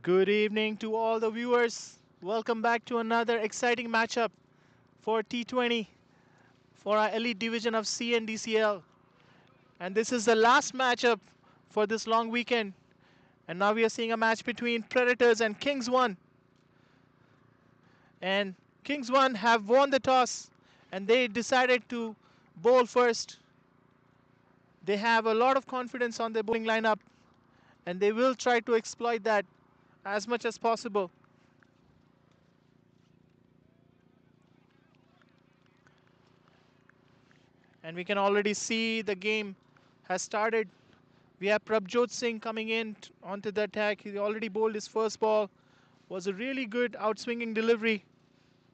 Good evening to all the viewers. Welcome back to another exciting matchup for T20 for our Elite Division of C&DCL. And this is the last matchup for this long weekend. And now we are seeing a match between Predators and Kings 1. And Kings 1 have won the toss and they decided to bowl first. They have a lot of confidence on their bowling lineup and they will try to exploit that as much as possible. And we can already see the game has started. We have Prabjot Singh coming in onto the attack. He already bowled his first ball. Was a really good outswinging delivery.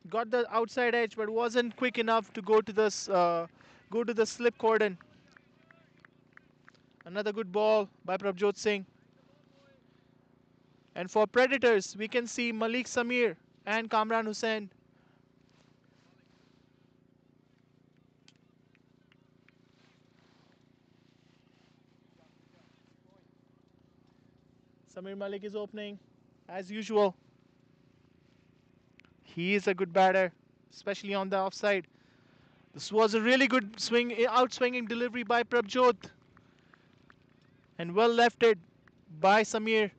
Got the outside edge, but wasn't quick enough to go to the slip cordon. Another good ball by Prabjot Singh. And for Predators, we can see Malik Samir and Kamran Hussain. Samir Malik is opening as usual. He is a good batter, especially on the offside. This was a really good outswinging delivery by Prabjot. And well lefted by Samir.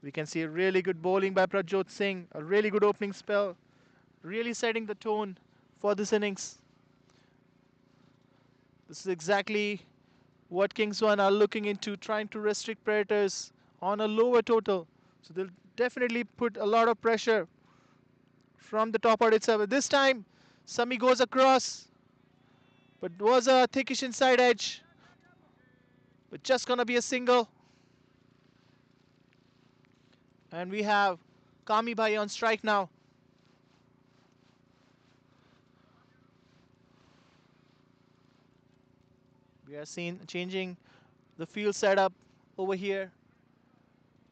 We can see a really good bowling by Prabjot Singh, a really good opening spell, really setting the tone for this innings. This is exactly what Kings 1 are looking into, trying to restrict Predators on a lower total. So they'll definitely put a lot of pressure from the top order itself. This time, Sami goes across, but was a thickish inside edge. But just gonna be a single. And we have Kami Bhai on strike now. We are seeing changing the field setup over here.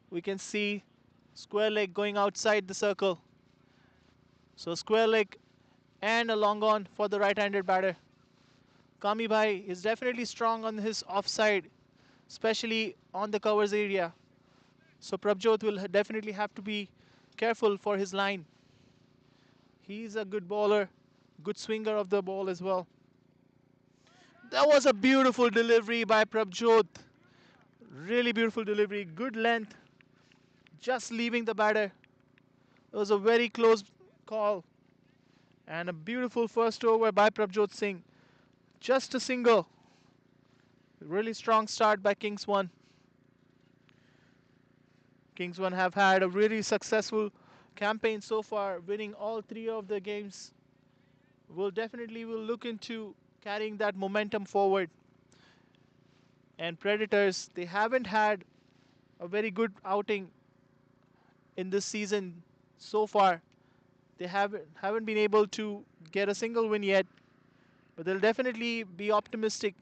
We can see square leg going outside the circle. So square leg and a long on for the right-handed batter. Kami Bhai is definitely strong on his offside, especially on the covers area. So Prabjot will definitely have to be careful for his line. He's a good bowler, good swinger of the ball as well. That was a beautiful delivery by Prabjot. Really beautiful delivery, good length, just leaving the batter. It was a very close call. And a beautiful first over by Prabjot Singh. Just a single. Really strong start by Kings 1. Kings 1 have had a really successful campaign so far, winning all three of the games. Will look into carrying that momentum forward. And Predators, they haven't had a very good outing in this season so far. They haven't been able to get a single win yet, but they'll definitely be optimistic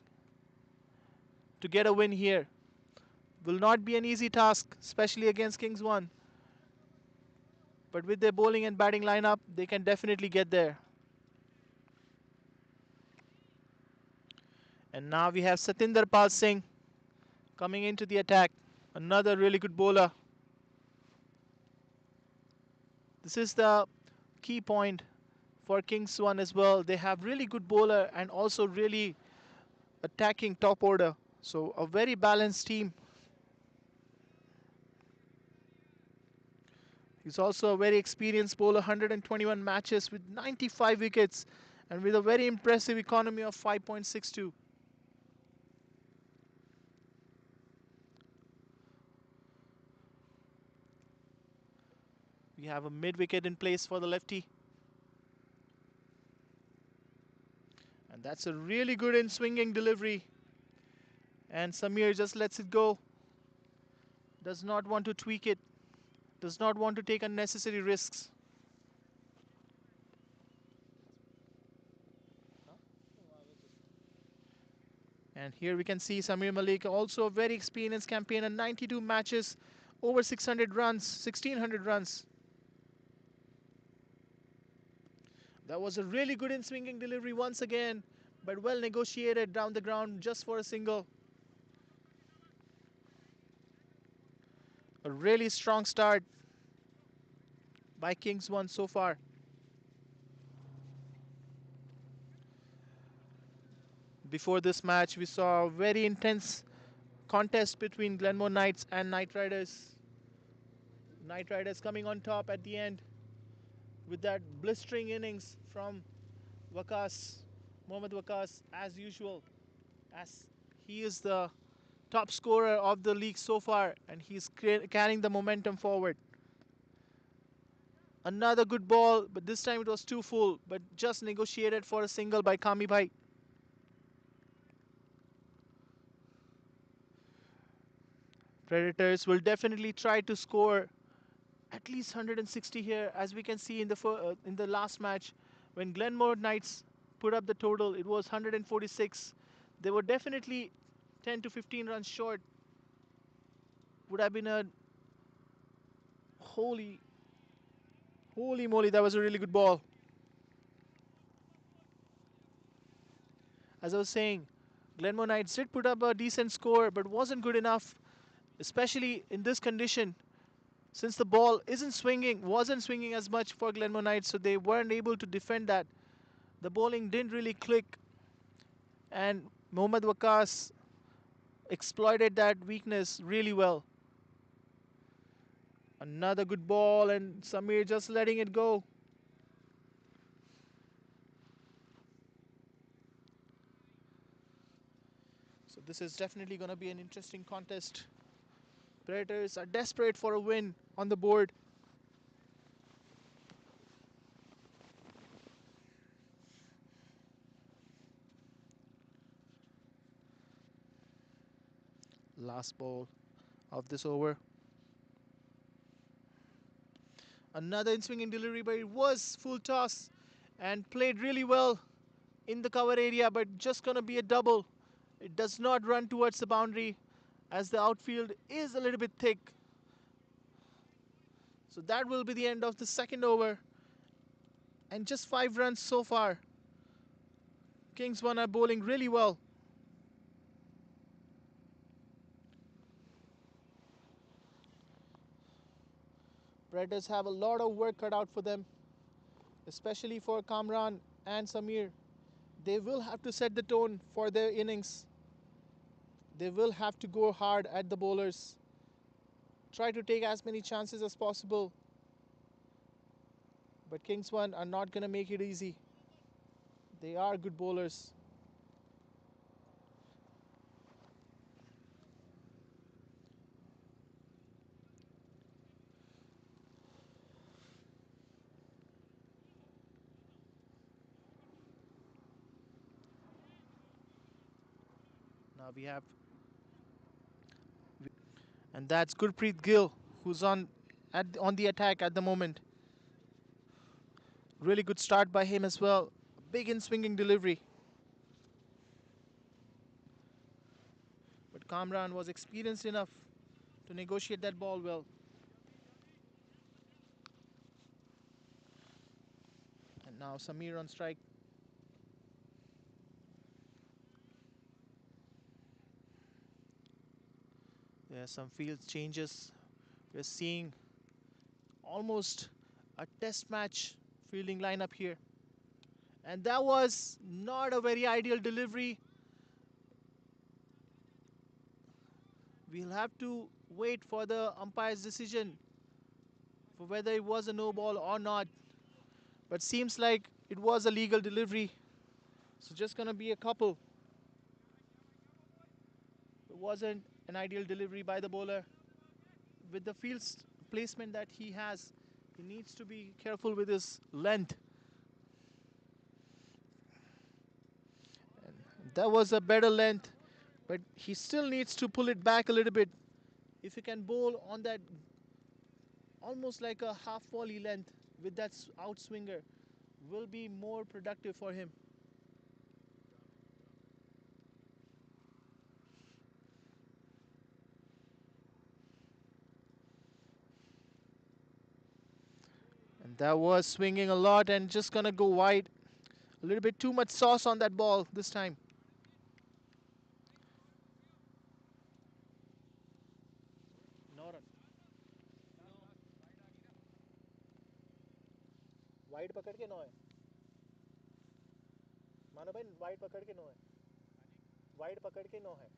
to get a win here. Will not be an easy task, especially against Kings 1. But with their bowling and batting lineup, they can definitely get there. And now we have Satinder Pal Singh coming into the attack. Another really good bowler. This is the key point for Kings 1 as well. They have really good bowler and also really attacking top order. So a very balanced team. He's also a very experienced bowler, 121 matches with 95 wickets and with a very impressive economy of 5.62. We have a mid wicket in place for the lefty. That's a really good in swinging delivery. And Samir just lets it go. Does not want to tweak it. Does not want to take unnecessary risks. And here we can see Samir Malik, also a very experienced campaigner, 92 matches, over 600 runs, 1600 runs. That was a really good in swinging delivery once again, but well negotiated down the ground just for a single. A really strong start by Kings 1 so far. Before this match, we saw a very intense contest between Glenmore Knights and Knight Riders. Knight Riders coming on top at the end with that blistering innings from Waqas, Mohammad Waqas, as usual, as he is the top scorer of the league so far, and he's carrying the momentum forward. Another good ball, but this time it was too full, but just negotiated for a single by Kami Bhai. Predators will definitely try to score at least 160 here, as we can see in the last match when Glenmore Knights put up the total. It was 146. They were definitely 10 to 15 runs short. Would have been a holy moly, that was a really good ball. As I was saying, Glenmore Knights did put up a decent score, but wasn't good enough, especially in this condition. Since the ball wasn't swinging as much for Glenmore Knights, so they weren't able to defend that. The bowling didn't really click, and Mohammad Waqas exploited that weakness really well. Another good ball, and Samir just letting it go. So this is definitely going to be an interesting contest. Predators are desperate for a win on the board. Last ball of this over. Another in-swinging delivery, but it was full toss and played really well in the cover area, but just gonna be a double. It does not run towards the boundary as the outfield is a little bit thick. So that will be the end of the second over. And just 5 runs so far. Kings 1 are bowling really well. Predators have a lot of work cut out for them, especially for Kamran and Samir. They will have to set the tone for their innings. They will have to go hard at the bowlers. Try to take as many chances as possible. But Kings 1 are not going to make it easy. They are good bowlers. Now we have, and that's Gurpreet Gill, who's on the attack at the moment. Really good start by him as well. Big in swinging delivery. But Kamran was experienced enough to negotiate that ball well. And now Samir on strike. There are some field changes. We're seeing almost a test match fielding lineup here. And that was not a very ideal delivery. We'll have to wait for the umpire's decision for whether it was a no ball or not. But seems like it was a legal delivery. So just gonna be a couple. It wasn't an ideal delivery by the bowler. With the field placement that he has, he needs to be careful with his length. That was a better length, but he still needs to pull it back a little bit. If he can bowl on that almost like a half volley length with that outswinger, will be more productive for him. And that was swinging a lot and just gonna go wide. A little bit too much sauce on that ball this time. No run. Wide पकड़ के 9 है मानो भाई wide पकड़ के 9 है wide पकड़ के 9 है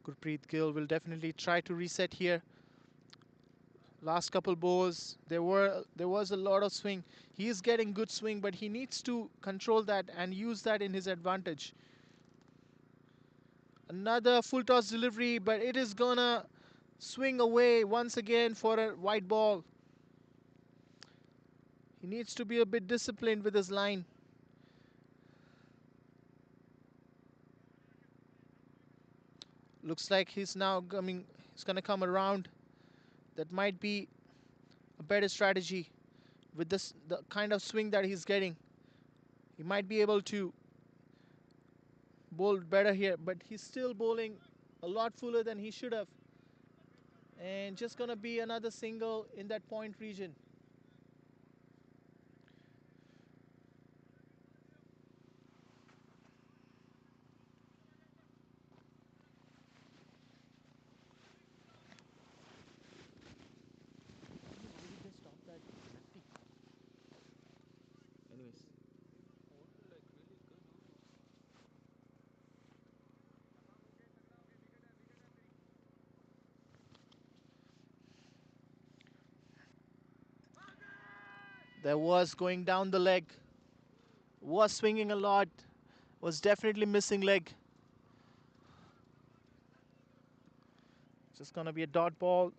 Gurpreet Gill will definitely try to reset here. Last couple balls, there was a lot of swing. He is getting good swing, but he needs to control that and use that in his advantage. Another full toss delivery, but it is gonna swing away once again for a white ball. He needs to be a bit disciplined with his line. Looks like he's now coming. He's gonna come around. That might be a better strategy with the kind of swing that he's getting. He might be able to bowl better here, but he's still bowling a lot fuller than he should have. And just gonna be another single in that point region. Anyways. There was going down the leg. Was swinging a lot. Was definitely missing leg. Just gonna be a dot ball.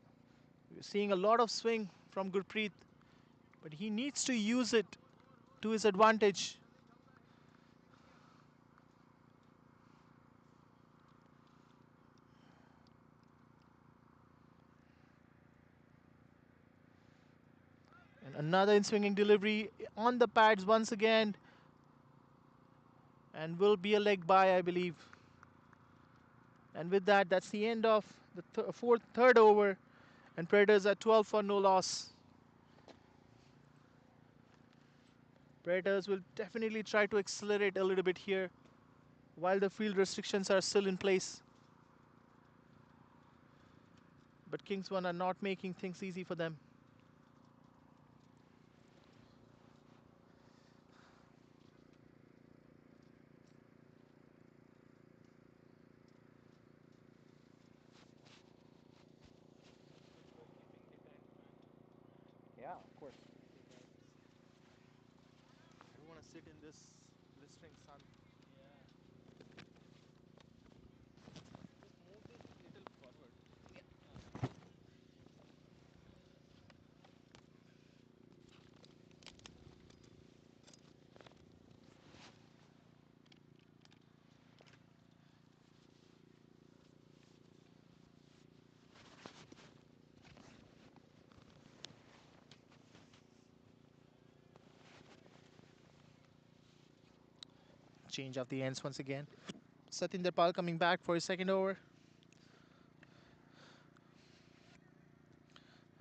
We're seeing a lot of swing from Gurpreet, but he needs to use it to his advantage. And another in swinging delivery on the pads once again. And will be a leg bye, I believe. And with that, that's the end of the third over. And Predators at 12 for no loss. Predators will definitely try to accelerate a little bit here while the field restrictions are still in place. But Kings One are not making things easy for them. Yeah, of course. I don't want to sit in this blistering sun. Change of the ends once again. Satinder Pal coming back for his second over.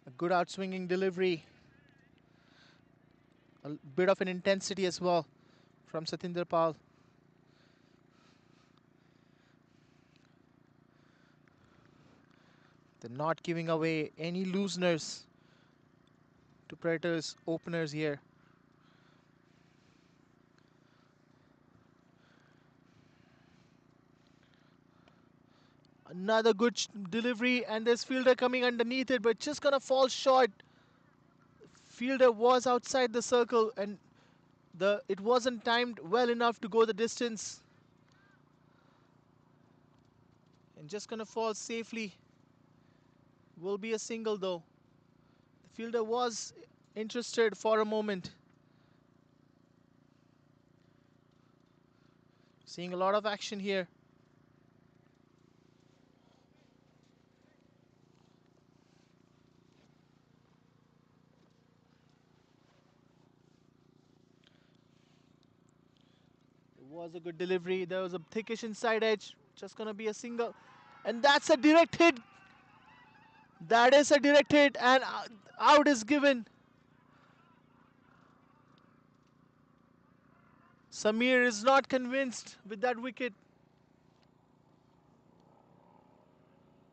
A good outswinging delivery. A bit of an intensity as well from Satinder Pal. They're not giving away any looseners to Predators openers here. Another good delivery, and there's fielder coming underneath it, but just gonna fall short. Fielder was outside the circle, and it wasn't timed well enough to go the distance. And just gonna fall safely Will be a single though. The fielder was interested for a moment. Seeing a lot of action here. It was a good delivery. There was a thickish inside edge. Just gonna be a single. And that's a direct hit. That is a direct hit, and out is given. Samir is not convinced with that wicket.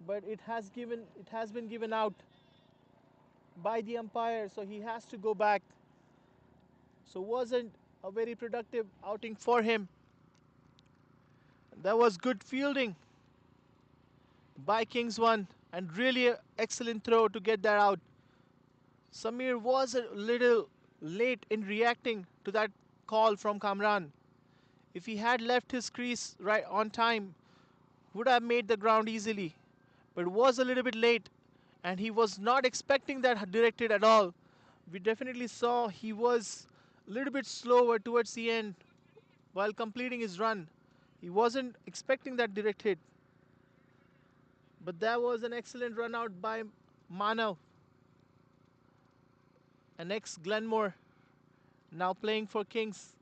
But it has been given out by the umpire, so he has to go back. So wasn't a very productive outing for him. That was good fielding by Kings 1 and really an excellent throw to get that out. Samir was a little late in reacting to that call from Kamran. If he had left his crease right on time, would have made the ground easily. But was a little bit late and he was not expecting that directed at all. We definitely saw he was a little bit slower towards the end while completing his run. He wasn't expecting that direct hit. But that was an excellent run out by Manav. And ex Glenmore now playing for Kings.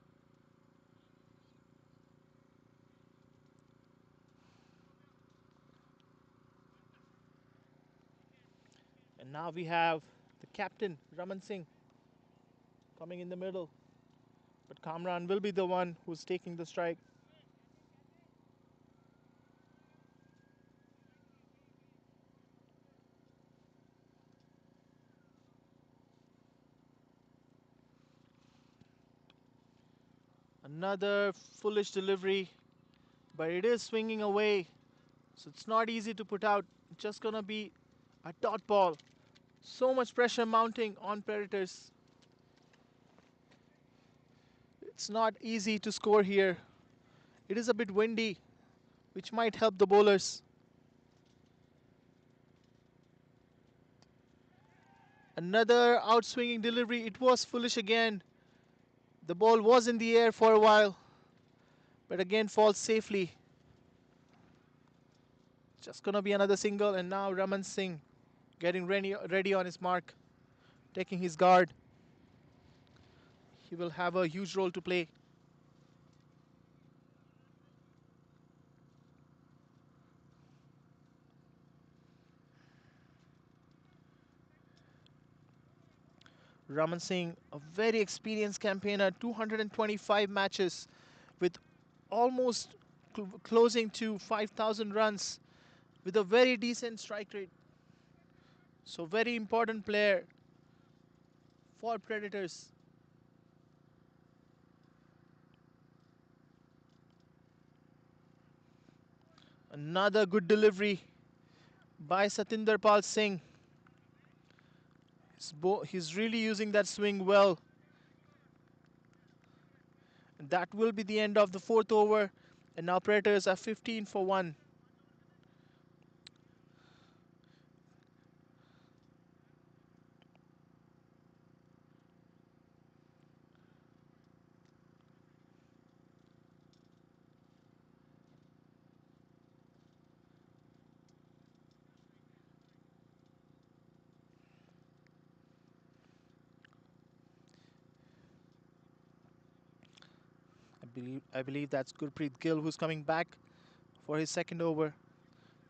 And now we have the captain, Raman Singh, coming in the middle. But Kamran will be the one who's taking the strike. Another foolish delivery, but it is swinging away. So it's not easy to put out. It's just going to be a dot ball. So much pressure mounting on Predators. It's not easy to score here. It is a bit windy, which might help the bowlers. Another outswinging delivery. It was foolish again. The ball was in the air for a while, but again falls safely. Just gonna be another single, and now Raman Singh getting ready on his mark, taking his guard. He will have a huge role to play. Raman Singh, a very experienced campaigner, 225 matches with almost closing to 5,000 runs with a very decent strike rate. So very important player for Predators. Another good delivery by Satinder Pal Singh. He's really using that swing well. And that will be the end of the fourth over. And now Predators are 15 for 1. I believe that's Gurpreet Gill who's coming back for his second over.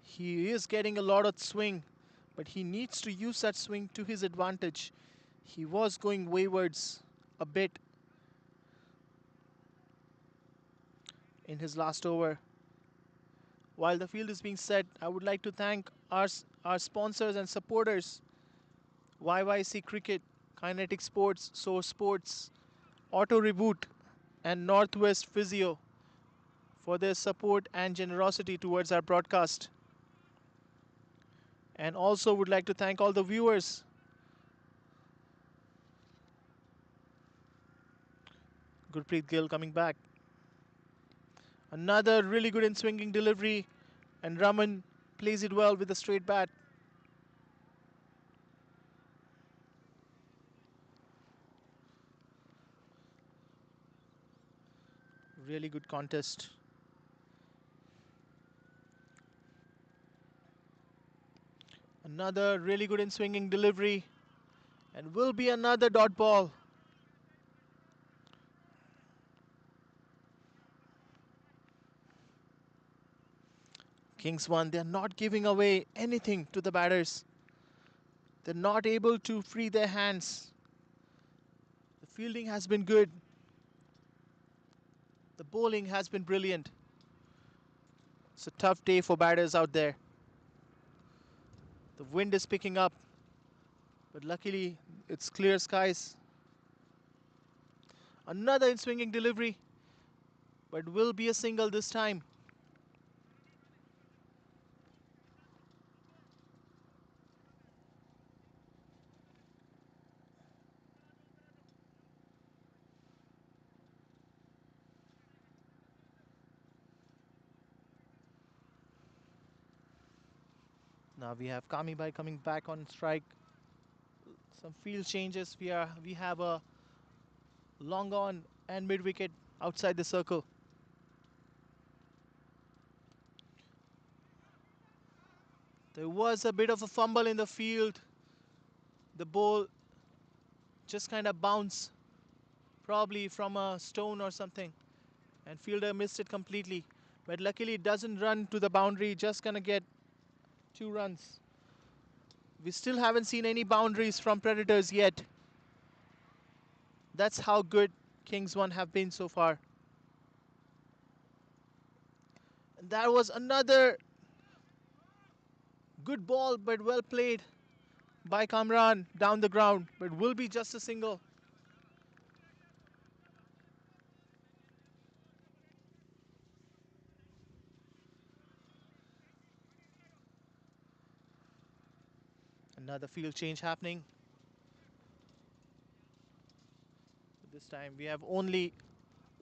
He is getting a lot of swing, but he needs to use that swing to his advantage. He was going waywards a bit in his last over. While the field is being set, I would like to thank our sponsors and supporters, YYC Cricket, Kinetic Sports, Source Sports, Auto Reboot, and Northwest Physio for their support and generosity towards our broadcast. And also would like to thank all the viewers. Gurpreet Gill coming back. Another really good in swinging delivery, and Raman plays it well with a straight bat. Really good contest. Another really good in swinging delivery. And will be another dot ball. Kings 1, they're not giving away anything to the batters. They're not able to free their hands. The fielding has been good. The bowling has been brilliant. It's a tough day for batters out there. The wind is picking up, but luckily it's clear skies. Another in swinging delivery, but will be a single this time. Now we have Kamibai coming back on strike. Some field changes. We have a long on and mid wicket outside the circle. There was a bit of a fumble in the field. The ball just kind of bounced, probably from a stone or something, and fielder missed it completely. But luckily it doesn't run to the boundary, just gonna get 2 runs. We still haven't seen any boundaries from Predators yet. That's how good Kings 1 have been so far. And that was another good ball, but well played by Kamran down the ground, but will be just a single. Another field change happening. This time we have only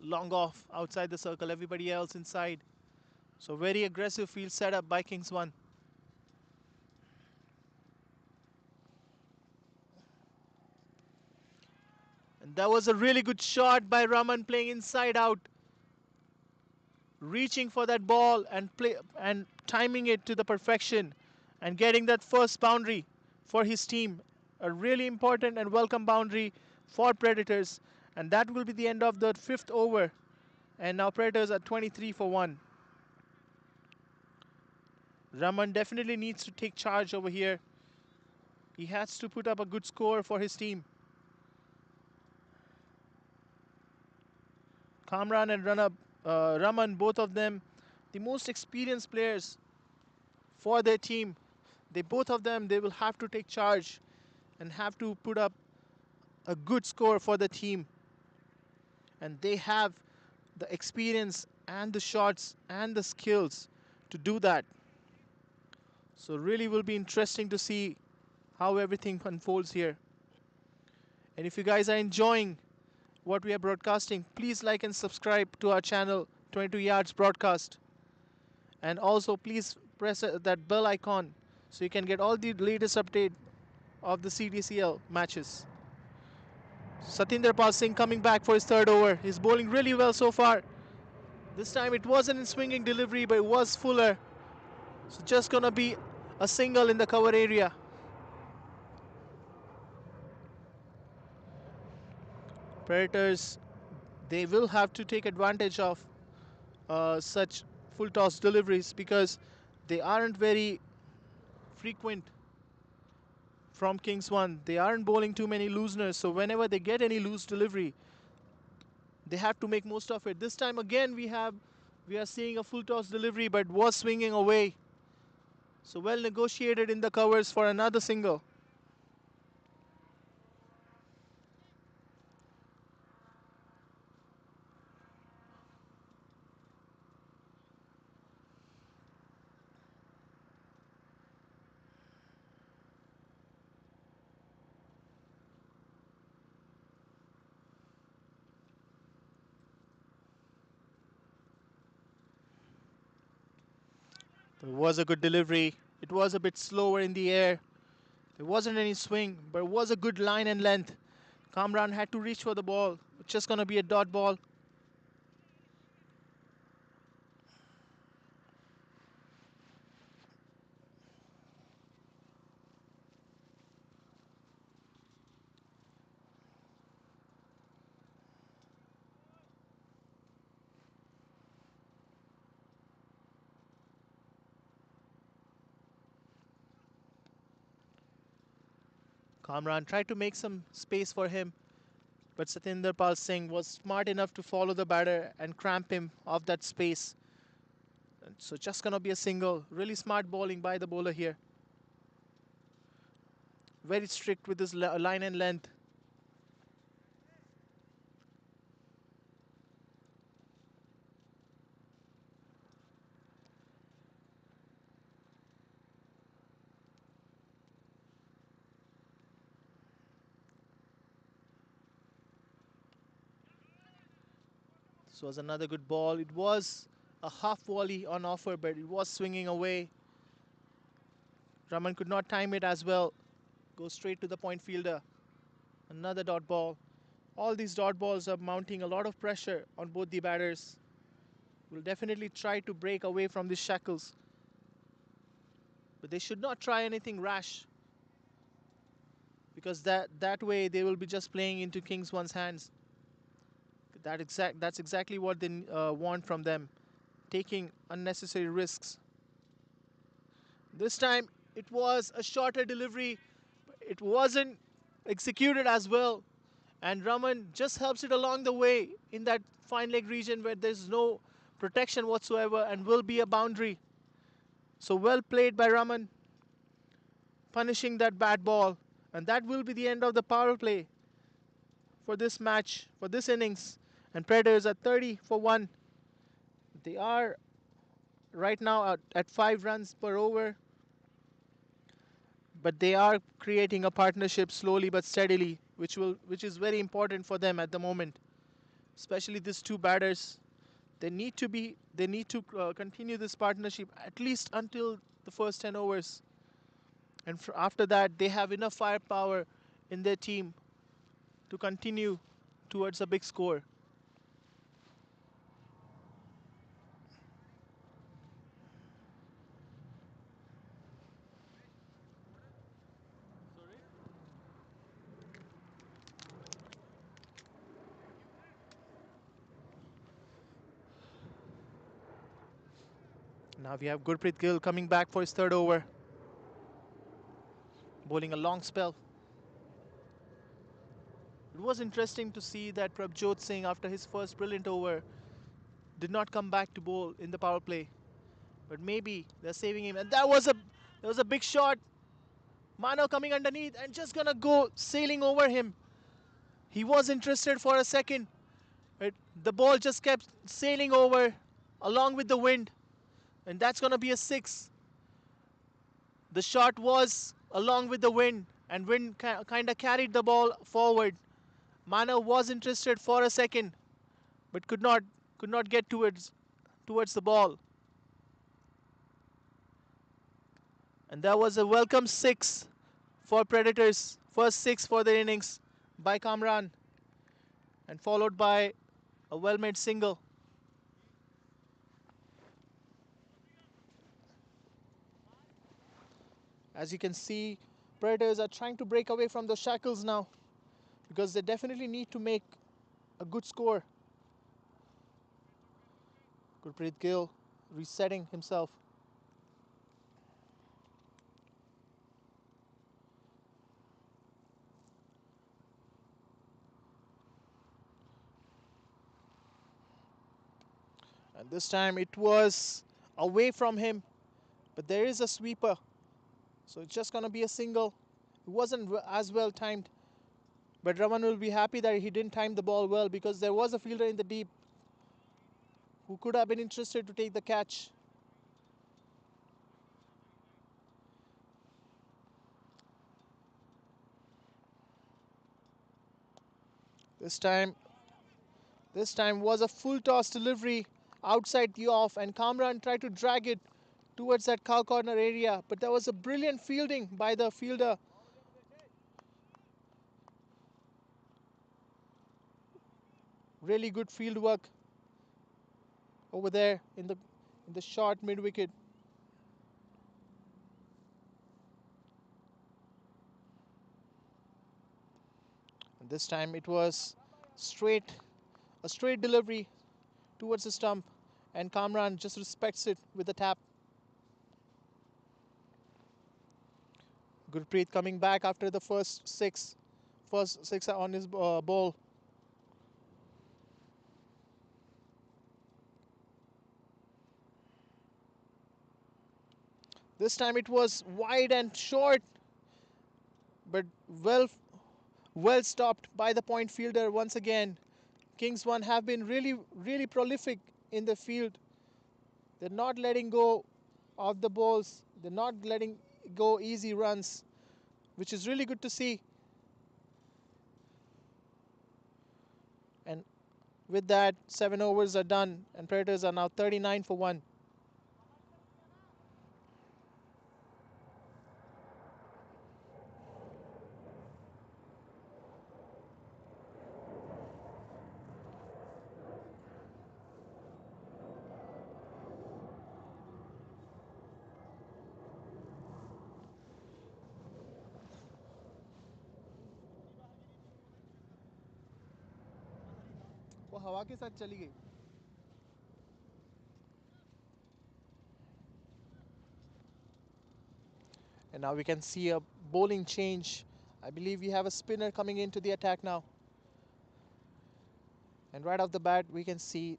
long off outside the circle, everybody else inside. So very aggressive field setup by Kings 1. And that was a really good shot by Raman, playing inside out, reaching for that ball and timing it to the perfection and getting that first boundary for his team. A really important and welcome boundary for Predators. And that will be the end of the 5th over. And now Predators are 23 for 1. Raman definitely needs to take charge over here. He has to put up a good score for his team. Kamran and Raman, both of them, the most experienced players for their team. Both of them, they will have to take charge and have to put up a good score for the team. And they have the experience and the shots and the skills to do that. So really will be interesting to see how everything unfolds here. And if you guys are enjoying what we are broadcasting, please like and subscribe to our channel 22 Yards Broadcast. And also please press that bell icon so you can get all the latest update of the C&DCL matches. Satinder Pal Singh coming back for his 3rd over. He's bowling really well so far. This time it wasn't in swinging delivery, but it was fuller. So just gonna be a single in the cover area. Predators, they will have to take advantage of such full toss deliveries because they aren't very frequent from Kings 1. They aren't bowling too many looseners, so whenever they get any loose delivery, they have to make most of it. This time again we are seeing a full toss delivery, but was swinging away. So well negotiated in the covers for another single. There was a good delivery. It was a bit slower in the air. There wasn't any swing, but it was a good line and length. Kamran had to reach for the ball. It's just going to be a dot ball. Kamran tried to make some space for him, but Satinder Pal Singh was smart enough to follow the batter and cramp him off that space. And so just gonna be a single. Really smart bowling by the bowler here. Very strict with his line and length. This was another good ball. It was a half volley on offer, but it was swinging away. Raman could not time it as well. Go straight to the point fielder. Another dot ball. All these dot balls are mounting a lot of pressure on both the batters. Will definitely try to break away from these shackles, but they should not try anything rash, because that way they will be just playing into Kings One's hands. That's exactly what they want from them, taking unnecessary risks. This time it was a shorter delivery. It wasn't executed as well, and Raman just helps it along the way in that fine leg region where there's no protection whatsoever and will be a boundary. So well played by Raman, punishing that bad ball, and that will be the end of the power play for this match, for this innings. And Predators are 30 for 1. They are right now at 5 runs per over, but they are creating a partnership slowly but steadily, which is very important for them at the moment. Especially these two batters, they need to continue this partnership at least until the first 10 overs, and after that they have enough firepower in their team to continue towards a big score. Now we have Gurpreet Gill coming back for his third over, bowling a long spell. It was interesting to see that Prabjot Singh, after his first brilliant over, did not come back to bowl in the power play. But maybe they're saving him. And that was a big shot. Mano coming underneath and just gonna go sailing over him. He was interested for a second, but the ball just kept sailing over along with the wind. And that's gonna be a 6. The shot was along with the wind, and wind kind of carried the ball forward. Mano was interested for a second, but could not get towards the ball. And that was a welcome 6 for Predators. First 6 for the innings by Kamran, and followed by a well-made single. As you can see, Predators are trying to break away from the shackles now, because they definitely need to make a good score. Gurpreet Gill resetting himself. And this time it was away from him, but there is a sweeper. So it's just going to be a single. It wasn't as well timed, but Raman will be happy that he didn't time the ball well, because there was a fielder in the deep who could have been interested to take the catch. This time was a full toss delivery outside the off, and Kamran tried to drag it towards that cow corner area, but there was a brilliant fielding by the fielder. Really good field work over there in the short mid wicket. And this time it was a straight delivery towards the stump, and Kamran just respects it with a tap. Gurpreet coming back after the first six on his ball. This time it was wide and short, but well stopped by the point fielder once again. Kings 1 have been really prolific in the field. They're not letting go of the balls. They're not letting go easy runs, which is really good to see. And with that, 7 overs are done, and Predators are now 39 for 1. वो हवा के साथ चली गई. And now we can see a bowling change. I believe we have a spinner coming into the attack now. And right off the bat, we can see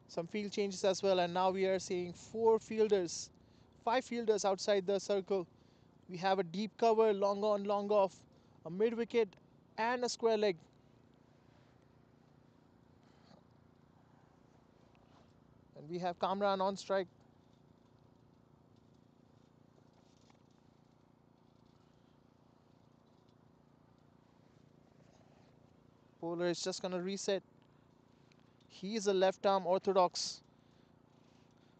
some field changes as well. And now we are seeing 5 fielders outside the circle. We have a deep cover, long on, long off, a mid wicket, and a square leg. And we have Kamran on strike. Bowler is just going to reset. He is a left arm orthodox.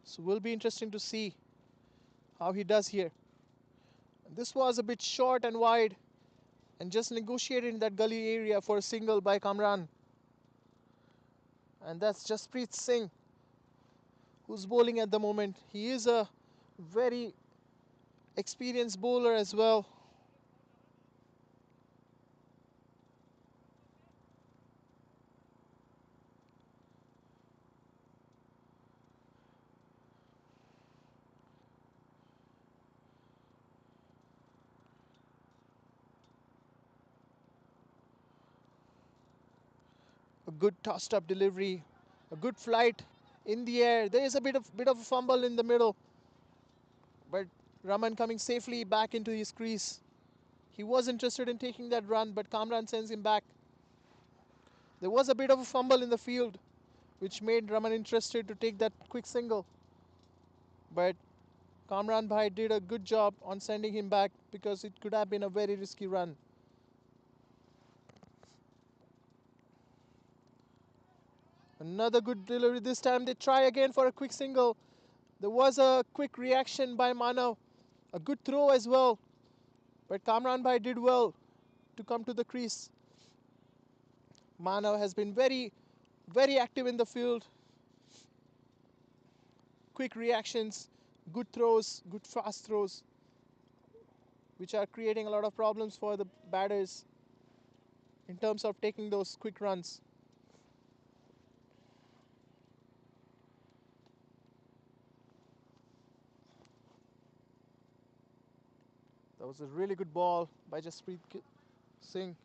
So will be interesting to see how he does here. This was a bit short and wide and just negotiated in that gully area for a single by Kamran. And that's Jasprit Singh, who's bowling at the moment. He is a very experienced bowler as well. A good tossed up delivery, a good flight in the air. There is a bit of a fumble in the middle, but Raman coming safely back into his crease. He was interested in taking that run, but Kamran sends him back. There was a bit of a fumble in the field, which made Raman interested to take that quick single. But Kamran Bhai did a good job on sending him back because it could have been a very risky run. Another good delivery. This time they try again for a quick single. There was a quick reaction by Manav. A good throw as well. But Kamran Bhai did well to come to the crease. Manav has been very active in the field. Quick reactions, good throws, good fast throws, which are creating a lot of problems for the batters in terms of taking those quick runs. That was a really good ball by Jasprit Singh.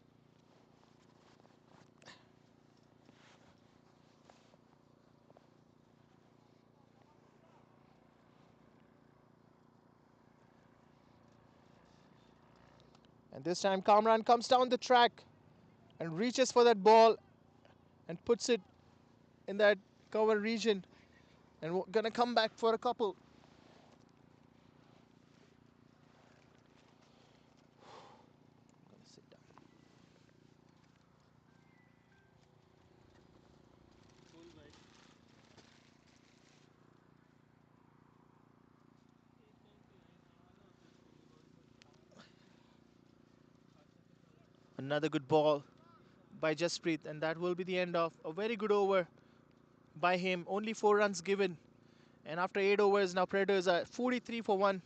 And this time Kamran comes down the track and reaches for that ball and puts it in that cover region. And we're gonna come back for a couple. Gonna sit down. Another good ball by Jasprit, and that will be the end of a very good over by him. Only 4 runs given. And after 8 overs, now Predators are 43 for 1.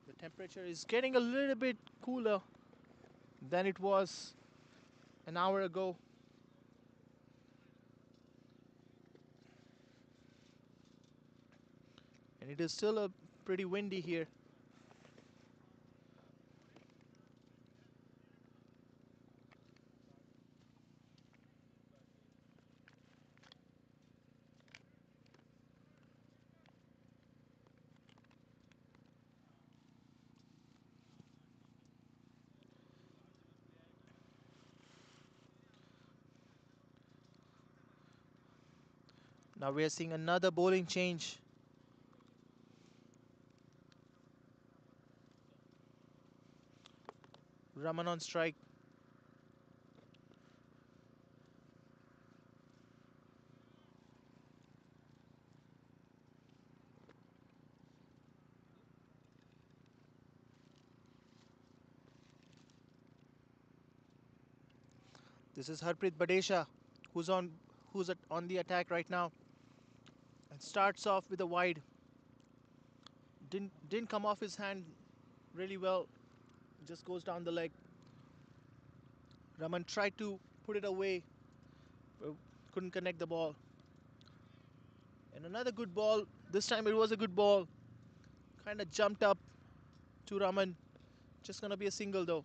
The temperature is getting a little bit cooler than it was an hour ago. And it is still a pretty windy here. Now we are seeing another bowling change. Raman on strike. This is Harpreet Badesha, on the attack right now, and starts off with a wide. Didn't come off his hand really well. Just goes down the leg. Raman tried to put it away, but couldn't connect the ball. And another good ball. This time it was a good ball. Kind of jumped up to Raman. Just gonna be a single though.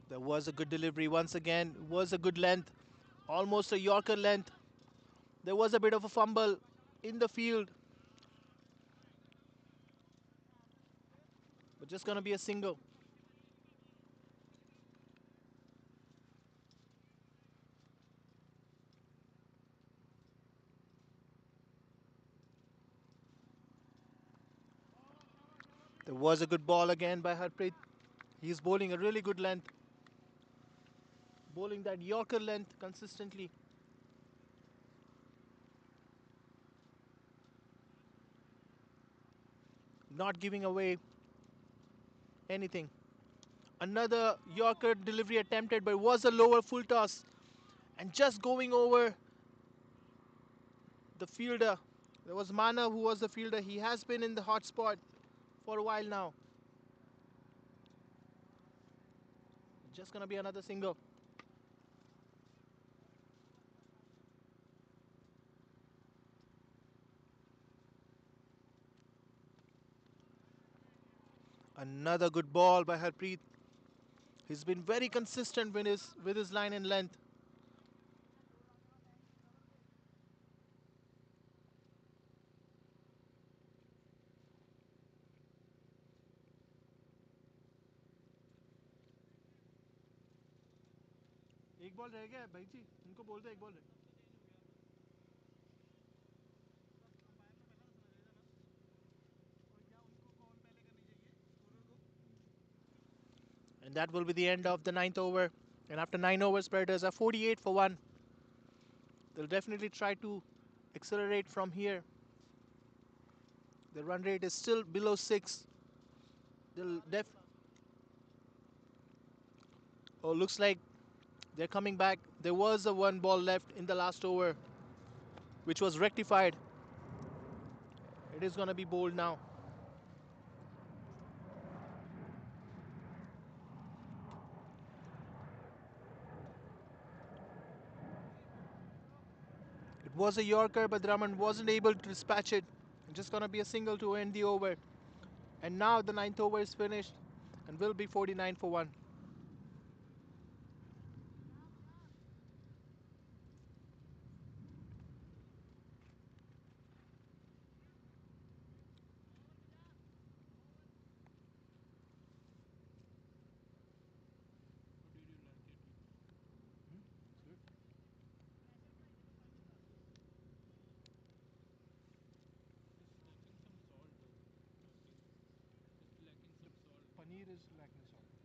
There was a good delivery once again. It was a good length. Almost a Yorker length. There was a bit of a fumble in the field. But just gonna be a single. There was a good ball again by Harpreet. He's bowling a really good length. Bowling that Yorker length consistently. Not giving away anything. Another Yorker delivery attempted, but it was a lower full toss. And just going over the fielder. There was Mana who was the fielder. He has been in the hot spot for a while now. Just gonna be another single. Another good ball by Harpreet. He's been very consistent with his line and length. एक ball रह गया है भाई जी उनको बोलते एक ball रह And that will be the end of the ninth over. And after 9 overs, Predators are 48 for 1. They'll definitely try to accelerate from here. The run rate is still below 6. They'll Oh, looks like they're coming back. There was a one ball left in the last over, which was rectified. It is going to be bowled now. It was a Yorker, but Drummond wasn't able to dispatch it. Just going to be a single to end the over. And now the ninth over is finished and will be 49 for 1. Paneer is lacking salt.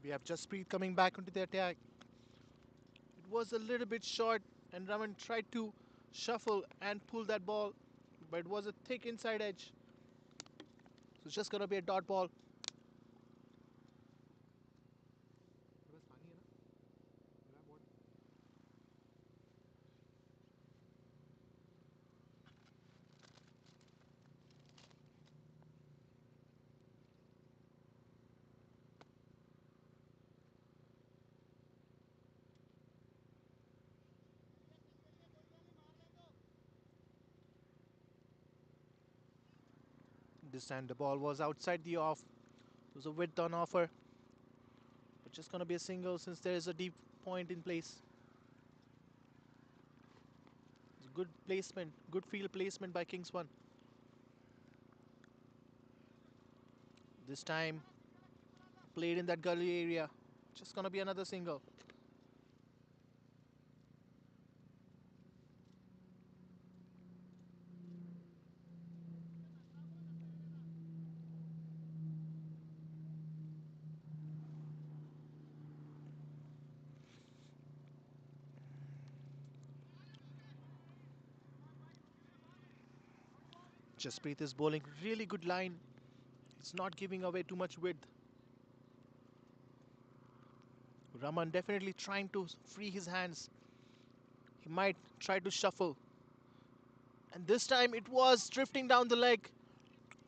We have Jasprit coming back into the attack. It was a little bit short, and Raman tried to shuffle and pull that ball, but it was a thick inside edge. So it's just gonna be a dot ball. This time the ball was outside the off. It was a width on offer. But just gonna be a single since there is a deep point in place. Good placement, good field placement by Kings 1. This time played in that gully area. Just gonna be another single. Jasprit is bowling really good line. It's not giving away too much width. Raman definitely trying to free his hands. He might try to shuffle. And this time it was drifting down the leg.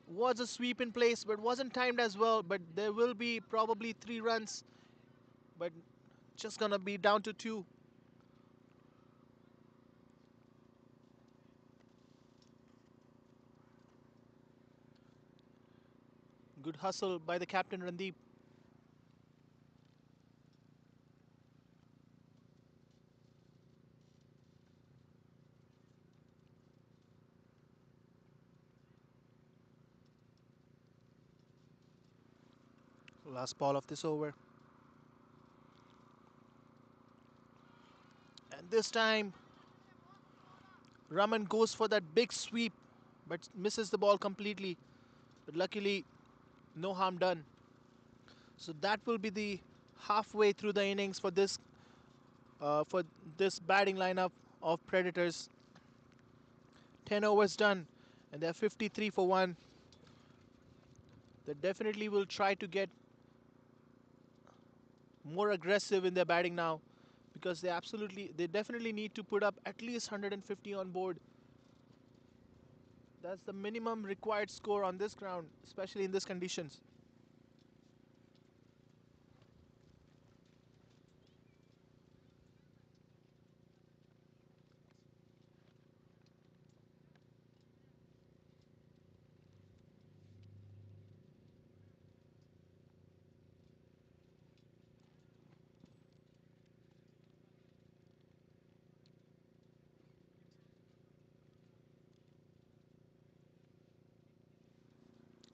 Was a sweep in place, but wasn't timed as well. But there will be probably 3 runs. But just gonna be down to 2. Good hustle by the captain Randeep. Last ball of this over. And this time Raman goes for that big sweep, but misses the ball completely. But luckily, no harm done. So that will be the halfway through the innings for this batting lineup of Predators. 10 overs done, and they're 53 for 1. They definitely will try to get more aggressive in their batting now, because they definitely need to put up at least 150 on board. That's the minimum required score on this ground, especially in these conditions.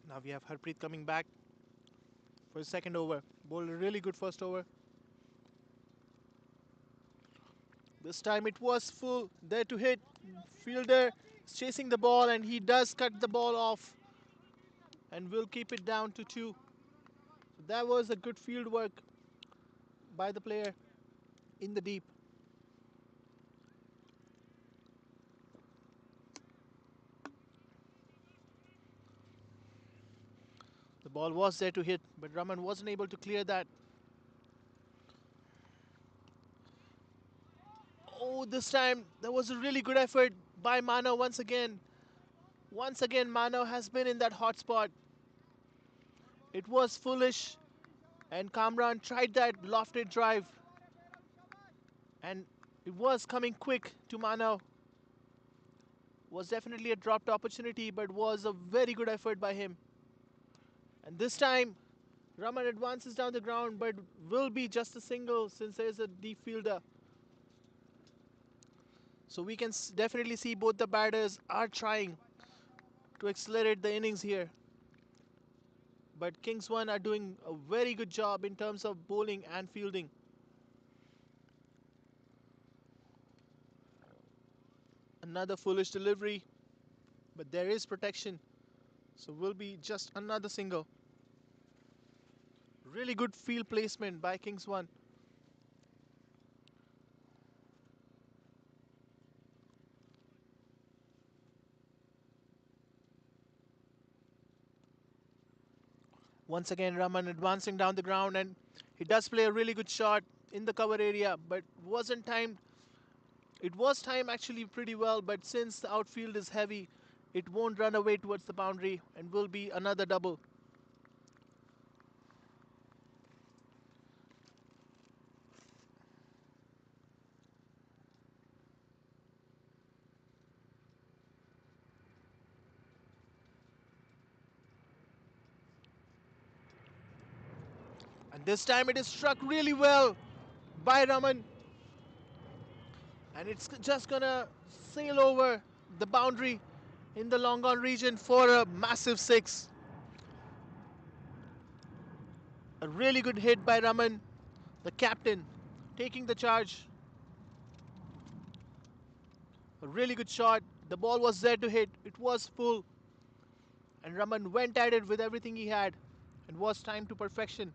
Now we have Harpreet coming back for his second over. Bowled a really good first over. This time it was full, there to hit. Fielder is chasing the ball, and he does cut the ball off and will keep it down to 2. So that was a good field work by the player in the deep. The ball was there to hit, but Raman wasn't able to clear that. Oh, this time there was a really good effort by Mano once again. Once again, Mano has been in that hot spot. It was foolish, and Kamran tried that lofted drive, and it was coming quick to Mano. Was definitely a dropped opportunity, but was a very good effort by him. And this time, Raman advances down the ground, but will be just a single since there's a deep fielder. So we can definitely see both the batters are trying to accelerate the innings here. But Kings 1 are doing a very good job in terms of bowling and fielding. Another foolish delivery, but there is protection. So will be just another single. Really good field placement by Kings 1. Once again, Raman advancing down the ground, and he does play a really good shot in the cover area, but wasn't timed. It was timed actually pretty well, but since the outfield is heavy, it won't run away towards the boundary and will be another double. And this time it is struck really well by Raman, and it's just gonna sail over the boundary in the long on region for a massive six. A really good hit by Raman, the captain, taking the charge. A really good shot. The ball was there to hit. It was full. And Raman went at it with everything he had and was timed to perfection.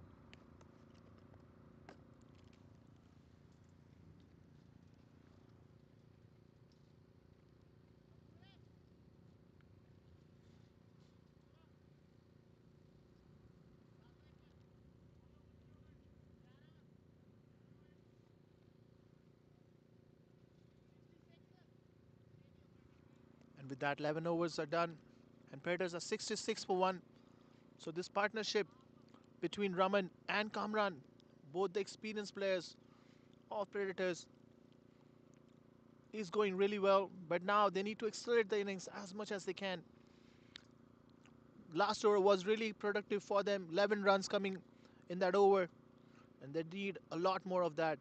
And with that, 11 overs are done. And Predators are 66 for 1. So this partnership between Raman and Kamran, both the experienced players of Predators, is going really well. But now they need to accelerate the innings as much as they can. Last over was really productive for them. 11 runs coming in that over. And they need a lot more of that.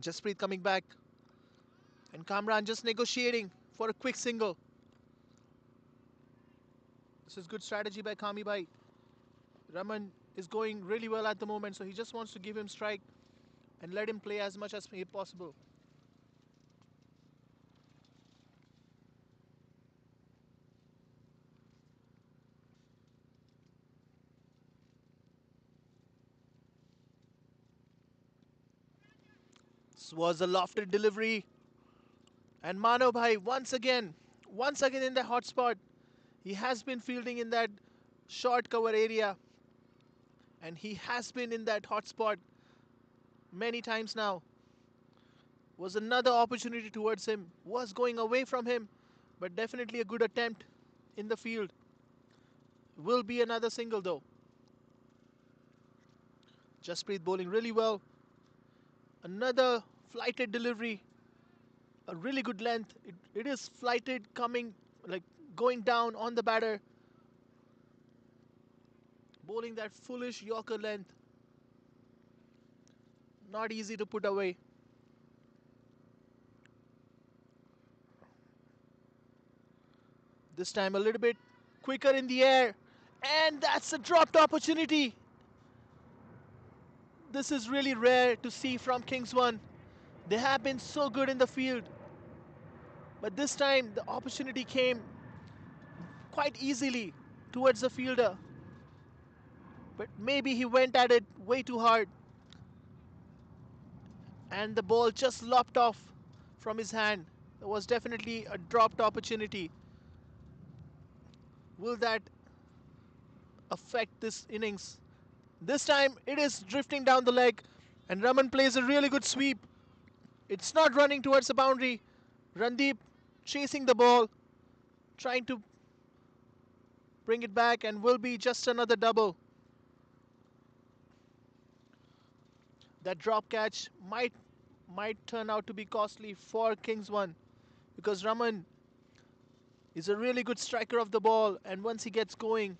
Jasprit coming back. And Kamran just negotiating for a quick single. This is good strategy by Kami Bhai. Raman is going really well at the moment, so he just wants to give him strike and let him play as much as possible. This was a lofted delivery. And Mano Bhai once again in the hot spot. He has been fielding in that short cover area. And he has been in that hot spot many times now. Was another opportunity towards him. Was going away from him. But definitely a good attempt in the field. Will be another single though. Jasprit bowling really well. Another flighted delivery. A really good length. It is flighted, coming, like going down on the batter. Bowling that foolish Yorker length. Not easy to put away. This time a little bit quicker in the air. And that's a dropped opportunity. This is really rare to see from Kings 1. They have been so good in the field. But this time the opportunity came quite easily towards the fielder. But maybe he went at it way too hard. And the ball just lopped off from his hand. It was definitely a dropped opportunity. Will that affect this innings? This time it is drifting down the leg, and Raman plays a really good sweep. It's not running towards the boundary. Randeep chasing the ball, trying to bring it back, and will be just another double. That drop catch might turn out to be costly for Kings 1, because Raman is a really good striker of the ball, and once he gets going,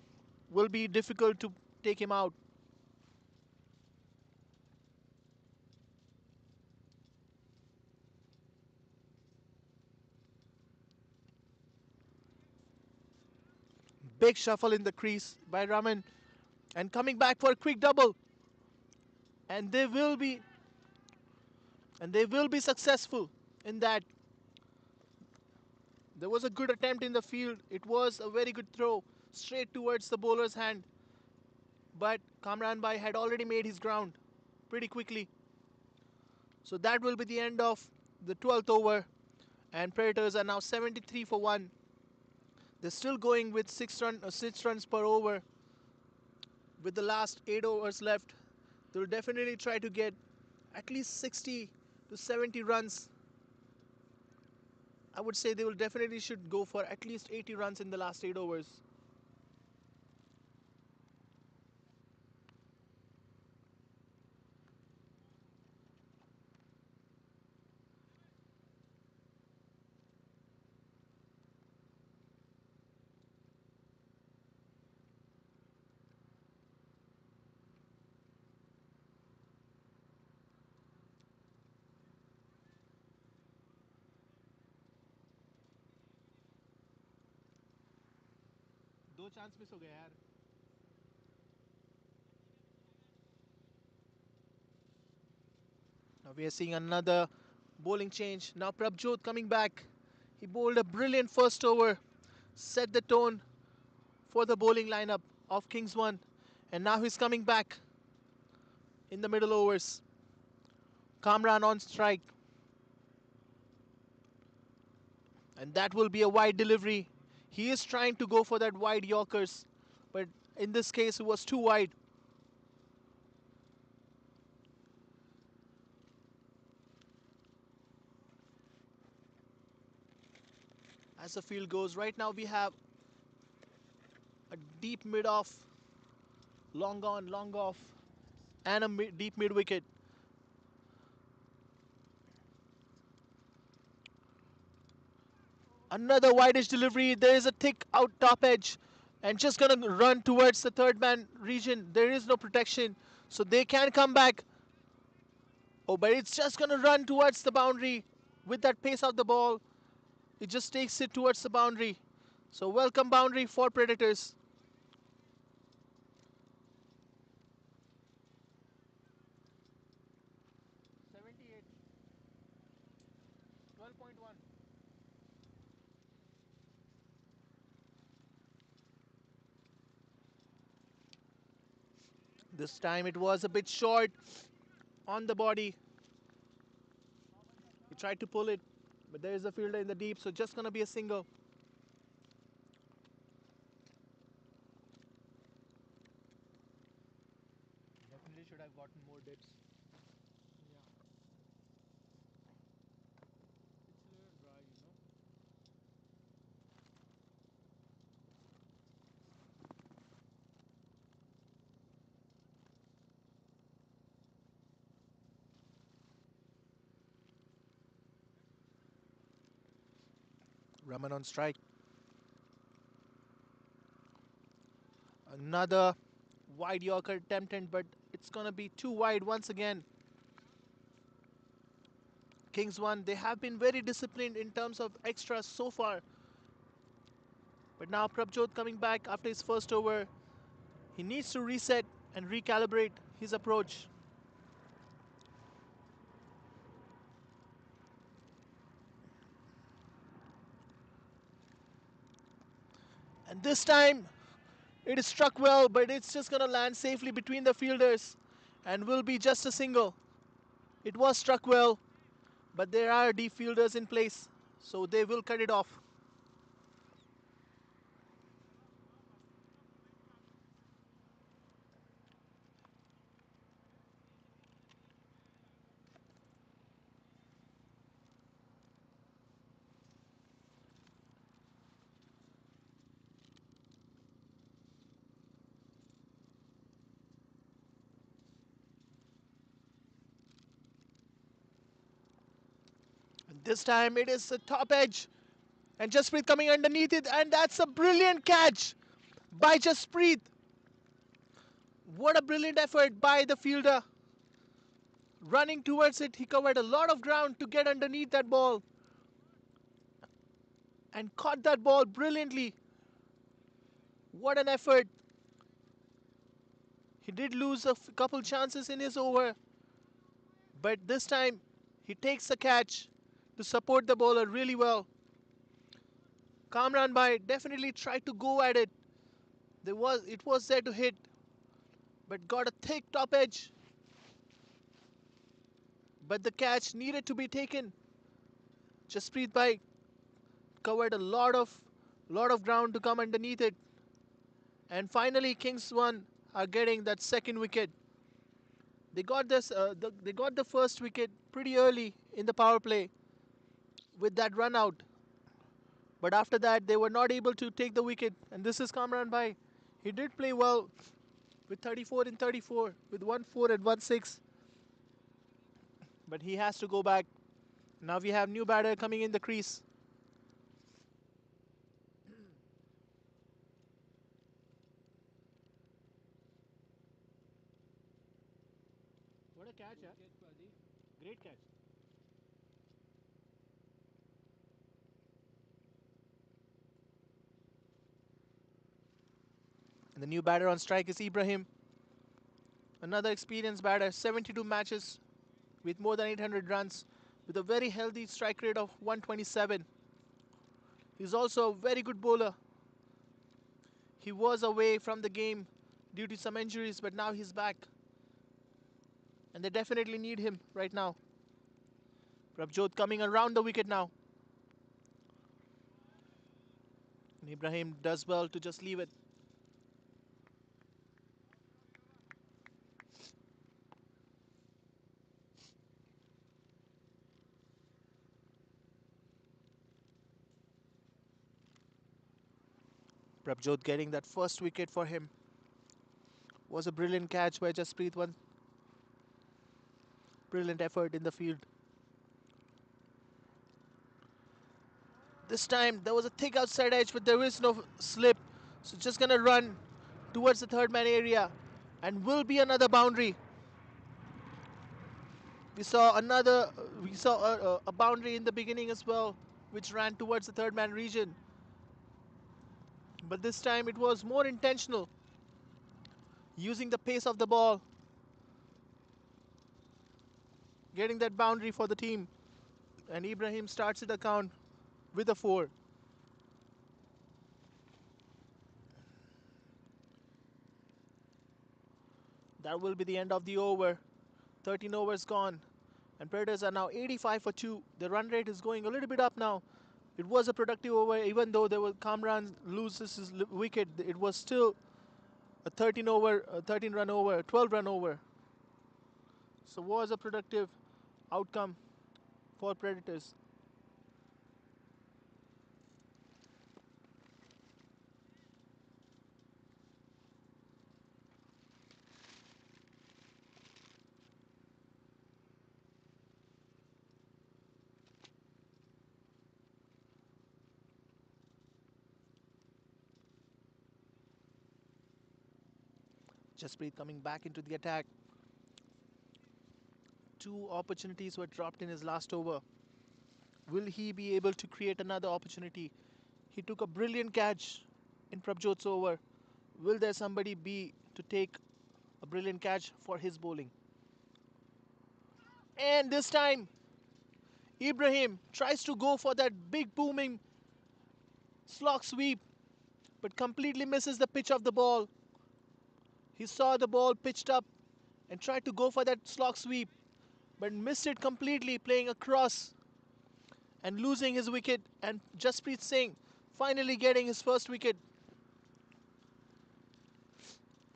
will be difficult to take him out. Big shuffle in the crease by Raman, and coming back for a quick double. And they will be successful in that. There was a good attempt in the field. It was a very good throw straight towards the bowler's hand. but Kamran Bhai had already made his ground pretty quickly. So that will be the end of the 12th over, and Predators are now 73 for 1. They're still going with 6 runs per over. With the last 8 overs left, they will definitely try to get at least 60 to 70 runs. I would say they will definitely should go for at least 80 runs in the last 8 overs. दो chance miss हो गया यार. Now we are seeing another bowling change. Now Prabjot coming back. He bowled a brilliant first over, set the tone for the bowling lineup of Kings 1. And now he's coming back in the middle overs. Kamran on strike. And that will be a wide delivery. He is trying to go for that wide Yorkers, but in this case it was too wide. As the field goes, right now we have a deep mid-off, long on, long off, and a deep mid-wicket. Another wideish delivery. There is a thick out top edge, and just gonna run towards the third man region. There is no protection, so they can come back. Oh, but it's just gonna run towards the boundary with that pace of the ball. It just takes it towards the boundary. So welcome boundary for Predators. This time it was a bit short on the body. He tried to pull it, but there is a fielder in the deep, so just gonna be a single. Definitely should have gotten more dips. Yeah. It's a little dry, you know. Raman on strike. Another wide Yorker attempted, but it's gonna be too wide once again. Kings 1, they have been very disciplined in terms of extras so far. But now Prabjot coming back after his first over. He needs to reset and recalibrate his approach. And this time, it is struck well, but it's just gonna land safely between the fielders and will be just a single. It was struck well, but there are deep fielders in place, so they will cut it off. And this time it is a top edge, and Jasprit coming underneath it, and that's a brilliant catch by Jasprit. What a brilliant effort by the fielder. Running towards it, he covered a lot of ground to get underneath that ball and caught that ball brilliantly. What an effort. He did lose a couple chances in his over, but this time he takes the catch to support the bowler really well. Kamran Bhai definitely tried to go at it. It was there to hit, but got a thick top edge. But the catch needed to be taken. Jasprit Bhai covered a lot of ground to come underneath it. And finally, Kings 1 are getting that second wicket. They got they got the first wicket pretty early in the power play with that run out. But after that, they were not able to take the wicket. And this is Kamran Bhai. He did play well with 34 in 34, with 1-4 and 1-6. But he has to go back. Now we have new batter coming in the crease. What a catch, huh? Great catch. And the new batter on strike is Ibrahim. Another experienced batter, 72 matches with more than 800 runs, with a very healthy strike rate of 127. He's also a very good bowler. He was away from the game due to some injuries, but now he's back. And they definitely need him right now. Prabjot coming around the wicket now. And Ibrahim does well to just leave it. Prabjot getting that first wicket for him. Was a brilliant catch by Jasprit. One brilliant effort in the field. This time there was a thick outside edge, but there is no slip. So just gonna run towards the third man area, and will be another boundary. We saw a boundary in the beginning as well, which ran towards the third man region. But this time it was more intentional, using the pace of the ball, getting that boundary for the team. And Ibrahim starts the account with a 4. That will be the end of the over. 13 overs gone. And Predators are now 85 for 2. The run rate is going a little bit up now. It was a productive over, even though there was Kamran loses his wicket. It was still a 13 run over, 12 run over. So was a productive outcome for Predators. Jasprit coming back into the attack. 2 opportunities were dropped in his last over. Will he be able to create another opportunity? He took a brilliant catch in Prabjot's over. Will there somebody be to take a brilliant catch for his bowling? And this time, Ibrahim tries to go for that big booming slog sweep, but completely misses the pitch of the ball. He saw the ball pitched up and tried to go for that slog sweep, but missed it completely, playing across and losing his wicket. And Jasprit Singh finally getting his first wicket.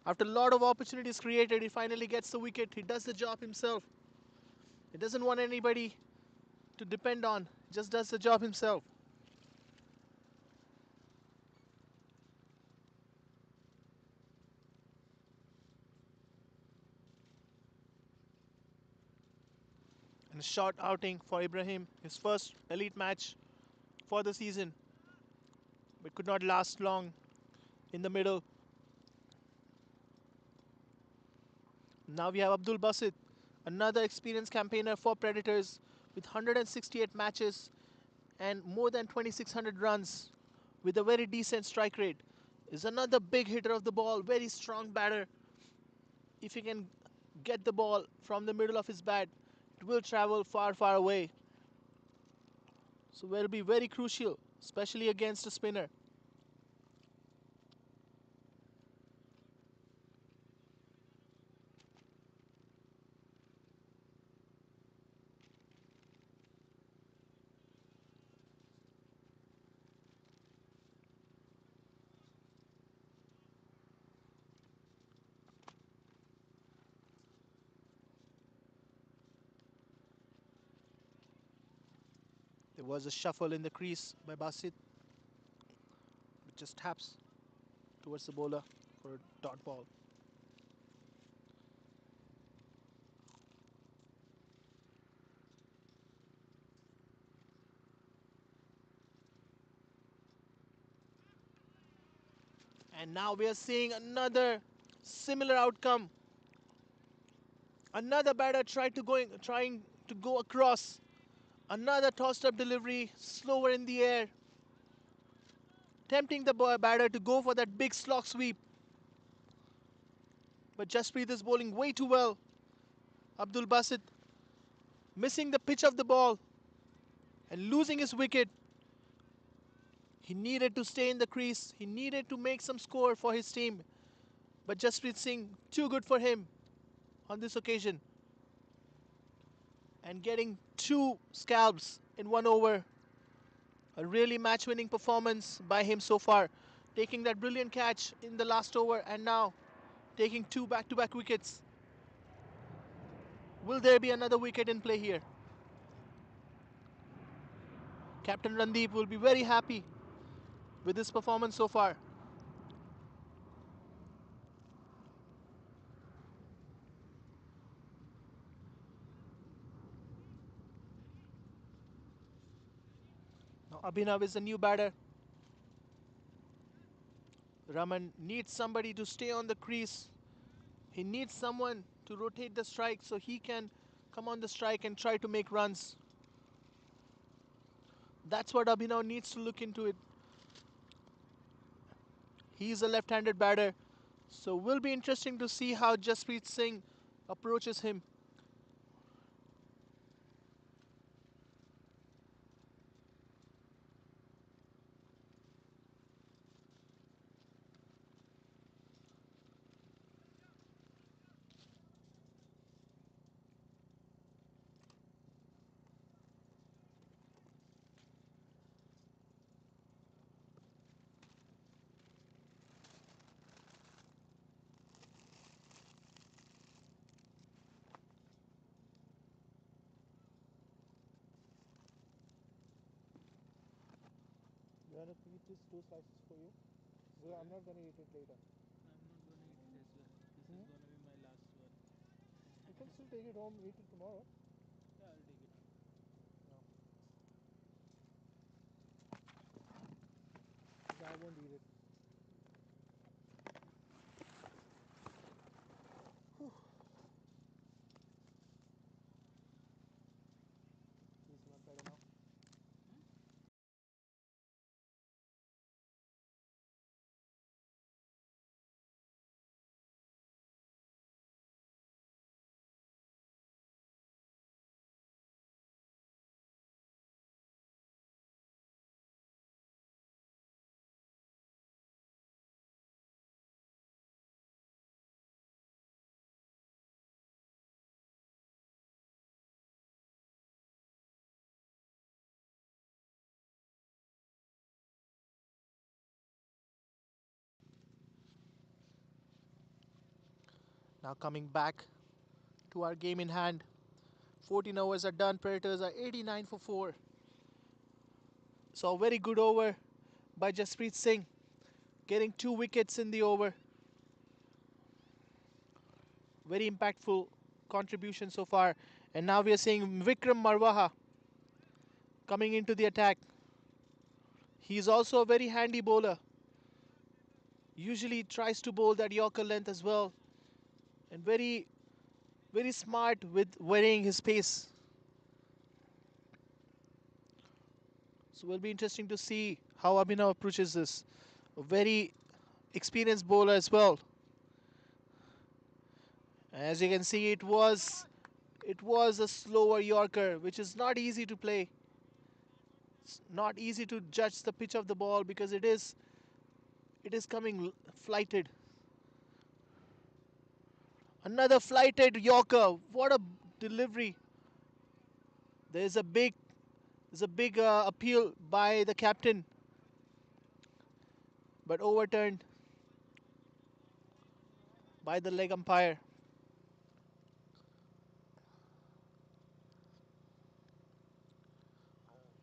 After a lot of opportunities created, he finally gets the wicket. He does the job himself. He doesn't want anybody to depend on. He just does the job himself. And a short outing for Ibrahim, his first elite match for the season, but could not last long in the middle. Now we have Abdul Basit, another experienced campaigner for Predators with 168 matches and more than 2,600 runs with a very decent strike rate. Is another big hitter of the ball, very strong batter. If he can get the ball from the middle of his bat, it will travel far, far away. So it will be very crucial, especially against a spinner. There was a shuffle in the crease by Basit, which just taps towards the bowler for a dot ball. And now we are seeing another similar outcome. Another batter trying to go across. Another tossed up delivery, slower in the air, tempting the batter to go for that big slog sweep. But Jasprit is bowling way too well. Abdul Basit missing the pitch of the ball and losing his wicket. He needed to stay in the crease. He needed to make some score for his team. But Jasprit Singh, too good for him on this occasion. And getting 2 scalps in 1 over. A really match-winning performance by him so far. Taking that brilliant catch in the last over and now taking 2 back-to-back wickets. Will there be another wicket in play here? Captain Randeep will be very happy with his performance so far. Now Abhinav is a new batter. Raman needs somebody to stay on the crease. He needs someone to rotate the strike so he can come on the strike and try to make runs. That's what Abhinav needs to look into it. He's a left-handed batter, so will be interesting to see how Jasprit Singh approaches him. You want to eat these 2 slices for you? So I'm not going to eat it later. I'm not gonna eat it as well. This is gonna be my last one. You can still take it home, eat it tomorrow. Yeah, I'll take it. No. I won't eat it. Whew. He's not better now. Now coming back to our game in hand. 14 overs are done. Predators are 89 for 4. So a very good over by Jasprit Singh, getting 2 wickets in the over. Very impactful contribution so far. And now we are seeing Vikram Marwaha coming into the attack. He's also a very handy bowler. Usually tries to bowl that Yorker length as well. And very smart with varying his pace. So it will be interesting to see how Abhinav approaches this. A very experienced bowler as well. As you can see, it was a slower Yorker, which is not easy to play. It's not easy to judge the pitch of the ball because it is coming flighted. Another flighted Yorker. What a delivery! There's a big appeal by the captain, but overturned by the leg umpire.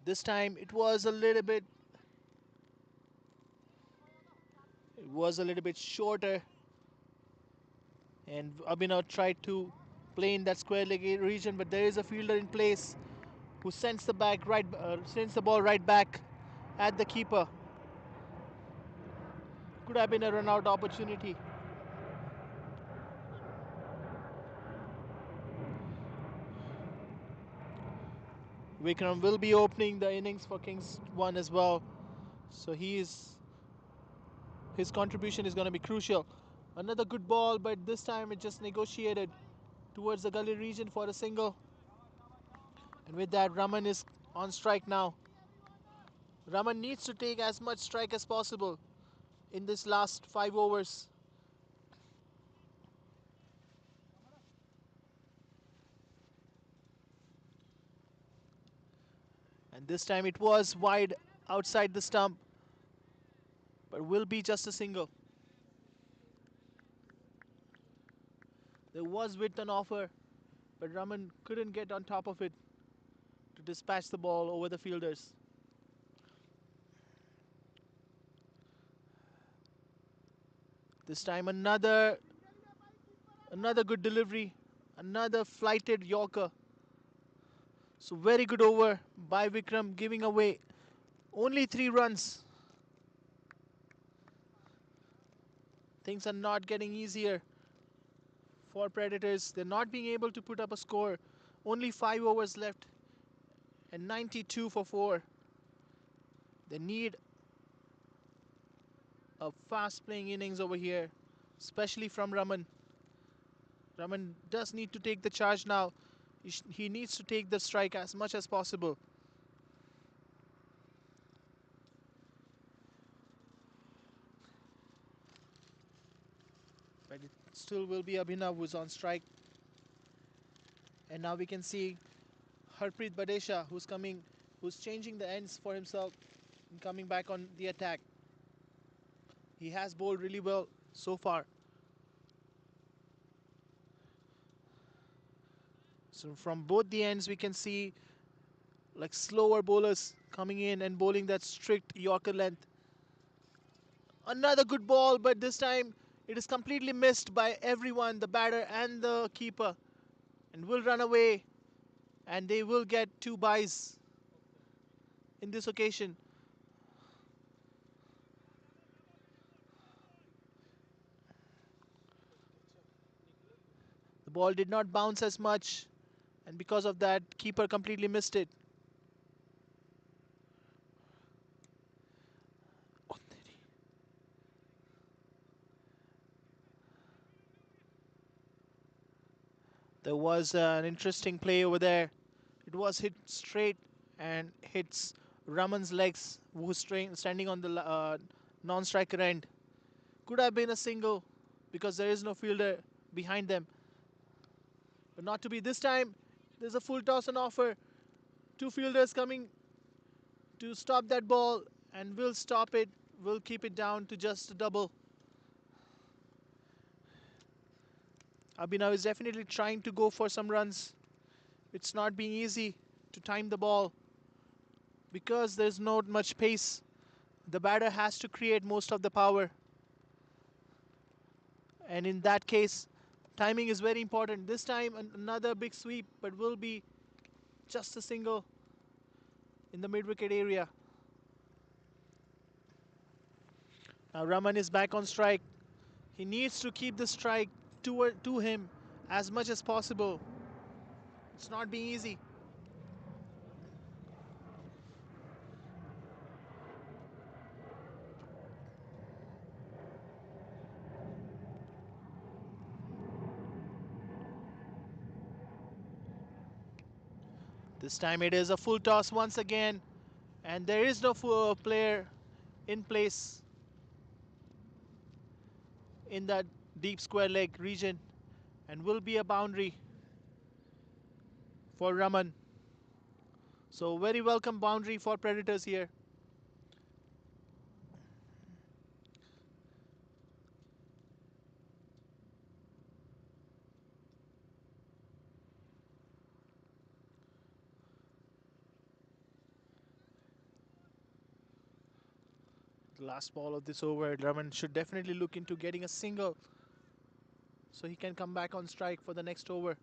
This time it was a little bit shorter, and Abhinav tried to play in that square leg region, but there is a fielder in place who sends the ball right back at the keeper. Could have been a run out opportunity. Vikram will be opening the innings for Kings 1 as well. So his contribution is going to be crucial. Another good ball, but this time it just negotiated towards the gully region for a single. And with that, Raman is on strike now. Raman needs to take as much strike as possible in this last 5 overs. And this time it was wide outside the stump, but will be just a single. There was width on offer, but Raman couldn't get on top of it to dispatch the ball over the fielders. This time another good delivery, another flighted Yorker. So very good over by Vikram, giving away only 3 runs. Things are not getting easier for Predators. They're not being able to put up a score. Only 5 overs left and 92 for 4. They need a fast playing innings over here, especially from Raman. Raman does need to take the charge now. He needs to take the strike as much as possible. But it still will be Abhinav who's on strike. And now we can see Harpreet Badesha who's changing the ends for himself and coming back on the attack. He has bowled really well so far. So from both the ends we can see like slower bowlers coming in and bowling that strict Yorker length. Another good ball, but this time it is completely missed by everyone, the batter and the keeper, and will run away, and they will get 2 byes in this occasion. The ball did not bounce as much, and because of that, keeper completely missed it. There was an interesting play over there. It was hit straight and hits Raman's legs, who's standing on the non-striker end. Could have been a single because there is no fielder behind them. But not to be this time. There's a full toss on offer. 2 fielders coming to stop that ball and will stop it. Will keep it down to just a double. Abhinav is definitely trying to go for some runs. It's not being easy to time the ball because there's not much pace. The batter has to create most of the power. And in that case, timing is very important. This time another big sweep, but will be just a single in the mid-wicket area. Now Raman is back on strike. He needs to keep the strike to him as much as possible. It's not being easy. This time it is a full toss once again, and there is no player in place in that deep square leg region, and will be a boundary for Raman. So very welcome boundary for Predators here. The last ball of this over, Raman should definitely look into getting a single so he can come back on strike for the next over.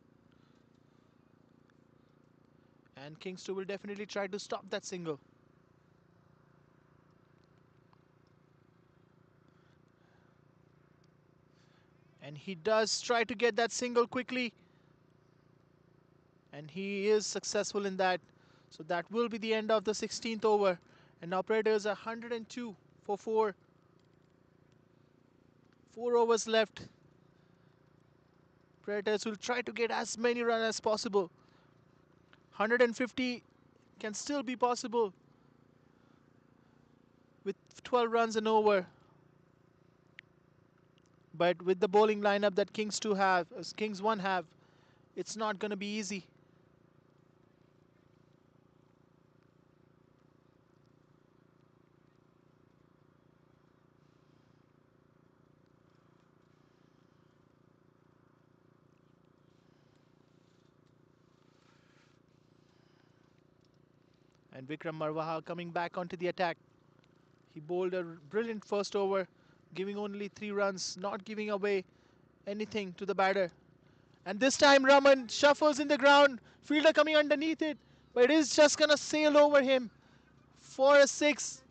And Kings 2 will definitely try to stop that single. And he does try to get that single quickly. And he is successful in that. So that will be the end of the 16th over. And now Predators are 102 for 4. 4 overs left. Predators will try to get as many runs as possible. 150 can still be possible with 12 runs and over. But with the bowling lineup that Kings 2 have, as Kings 1 have, it's not going to be easy. And Vikram Marwaha coming back onto the attack. He bowled a brilliant first over, giving only 3 runs, not giving away anything to the batter. And this time Raman shuffles in the ground, fielder coming underneath it, but it is just going to sail over him for a 6.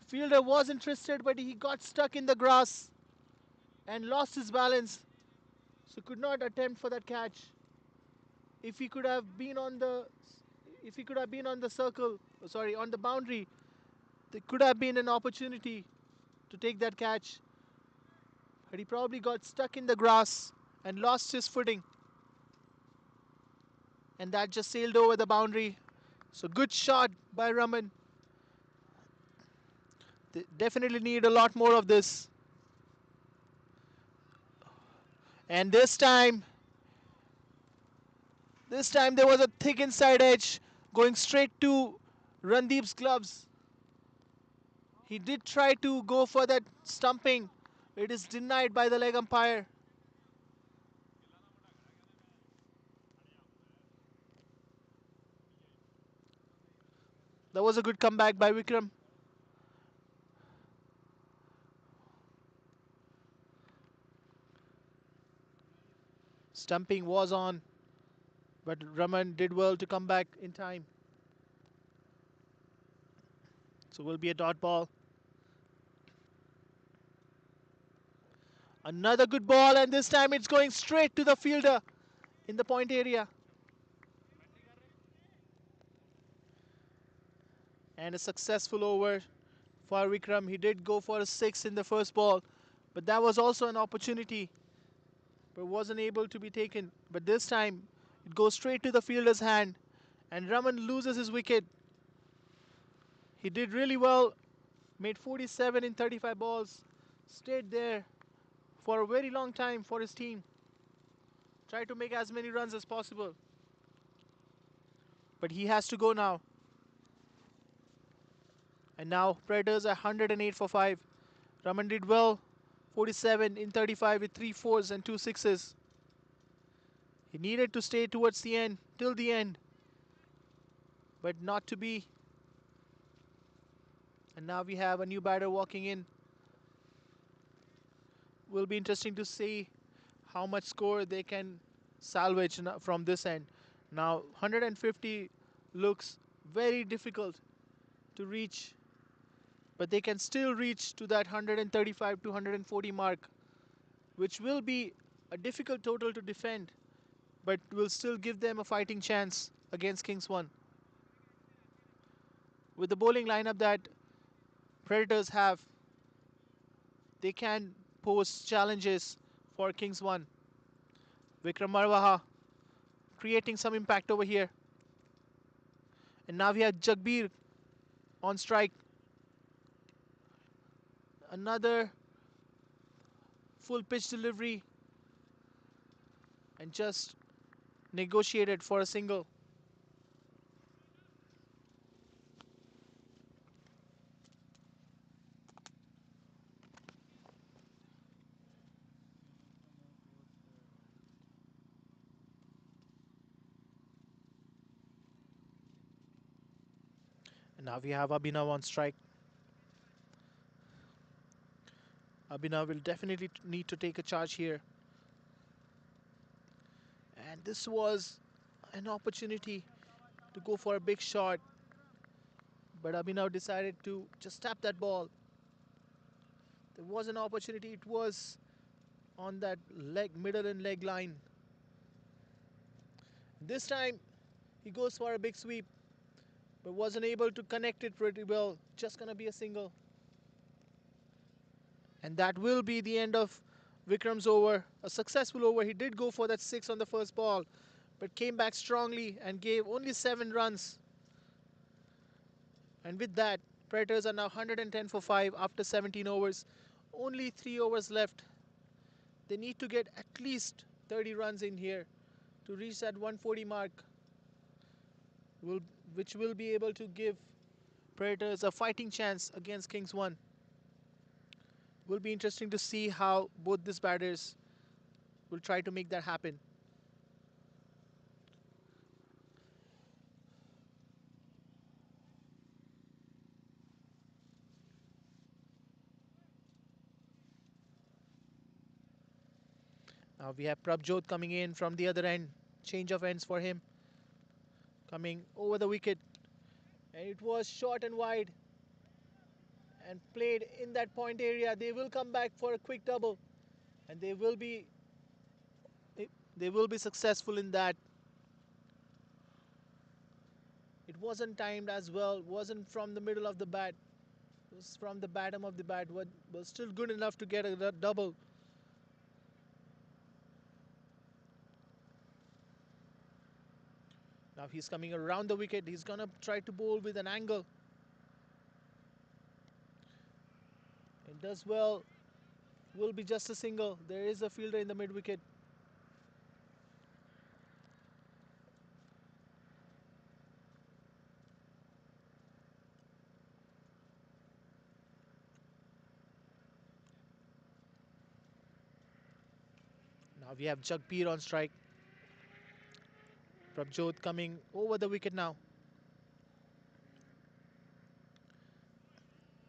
Fielder was interested, but he got stuck in the grass and lost his balance, so could not attempt for that catch. If he could have been on the circle, sorry, on the boundary, there could have been an opportunity to take that catch. But he probably got stuck in the grass and lost his footing. And that just sailed over the boundary. So good shot by Raman. They definitely need a lot more of this. And this time there was a thick inside edge going straight to Randeep's gloves. He did try to go for that stumping. It is denied by the leg umpire. That was a good comeback by Vikram. Stumping was on, but Raman did well to come back in time. So will be a dot ball. Another good ball, and this time it's going straight to the fielder in the point area. And a successful over for Vikram. He did go for a 6 in the first ball, but that was also an opportunity, but wasn't able to be taken. But this time it goes straight to the fielder's hand, and Raman loses his wicket. He did really well, made 47 in 35 balls, stayed there for a very long time for his team. Tried to make as many runs as possible. But he has to go now. And now Predators are 108 for 5. Raman did well, 47 in 35 with 3 fours and 2 sixes. He needed to stay towards the end, till the end, but not to be. And now we have a new batter walking in. Will be interesting to see how much score they can salvage from this end. Now 150 looks very difficult to reach, but they can still reach to that 135 to 140 mark, which will be a difficult total to defend, but will still give them a fighting chance against Kings 1. With the bowling lineup that Predators have, they can pose challenges for Kings 1. Vikram Marwaha creating some impact over here. And now we have Jagbir on strike. Another full pitch delivery and just negotiated for a single. And now we have Abhinav on strike. Abhinav will definitely need to take a charge here. And this was an opportunity to go for a big shot. But Abhinav decided to just tap that ball. There was an opportunity. It was on that leg, middle and leg line. This time he goes for a big sweep, but wasn't able to connect it pretty well. Just gonna be a single. And that will be the end of Vikram's over. A successful over. He did go for that 6 on the first ball, but came back strongly and gave only 7 runs. And with that, Predators are now 110 for 5 after 17 overs. Only 3 overs left. They need to get at least 30 runs in here to reach that 140 mark, which will be able to give Predators a fighting chance against Kings 1. Will be interesting to see how both these batters will try to make that happen. Now we have Prabjot coming in from the other end. Change of ends for him. Coming over the wicket. And it was short and wide. And played in that point area. They will come back for a quick double. And they will be successful in that. It wasn't timed as well. Wasn't from the middle of the bat. It was from the bottom of the bat. Was still good enough to get a double. Now he's coming around the wicket. He's gonna try to bowl with an angle. It does well. Will be just a single. There is a fielder in the mid wicket. Now we have Jagbeer on strike. Prabjot coming over the wicket now.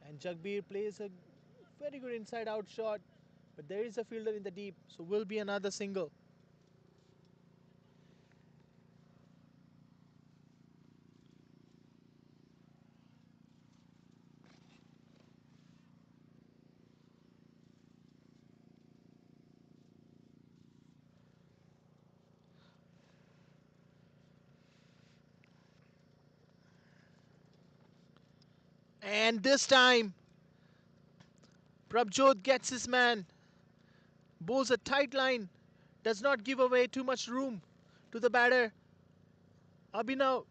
And Jagbeer plays a very good inside out shot. But there is a fielder in the deep. So will be another single. And this time, Prabjot gets his man. Bowls a tight line. Does not give away too much room to the batter. Abhinav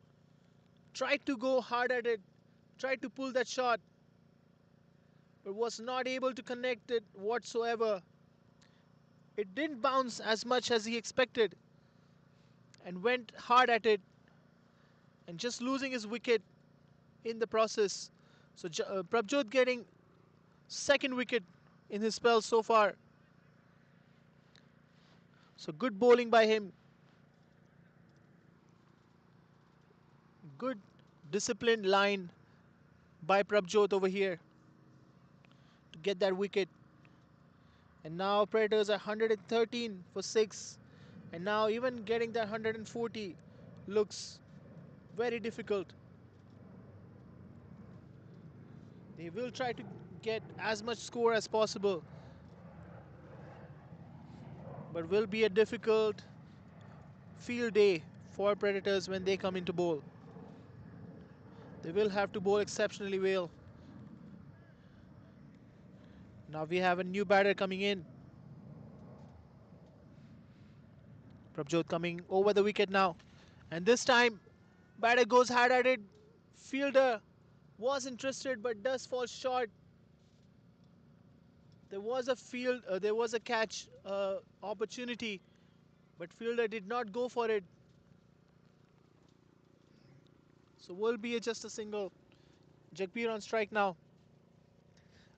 tried to go hard at it. Tried to pull that shot. But was not able to connect it whatsoever. It didn't bounce as much as he expected. And went hard at it. And just losing his wicket in the process. So Prabjot getting second wicket in his spell so far. So good bowling by him. Good disciplined line by Prabjot over here to get that wicket. And now Predators are 113 for 6. And now even getting that 140 looks very difficult. They will try to get as much score as possible. But will be a difficult field day for Predators when they come into bowl. They will have to bowl exceptionally well. Now we have a new batter coming in. Prabjot coming over the wicket now. And this time, batter goes hard at it. Fielder was interested but does fall short. There was a catch opportunity, but fielder did not go for it. So will be just a single. Jagbeer on strike now.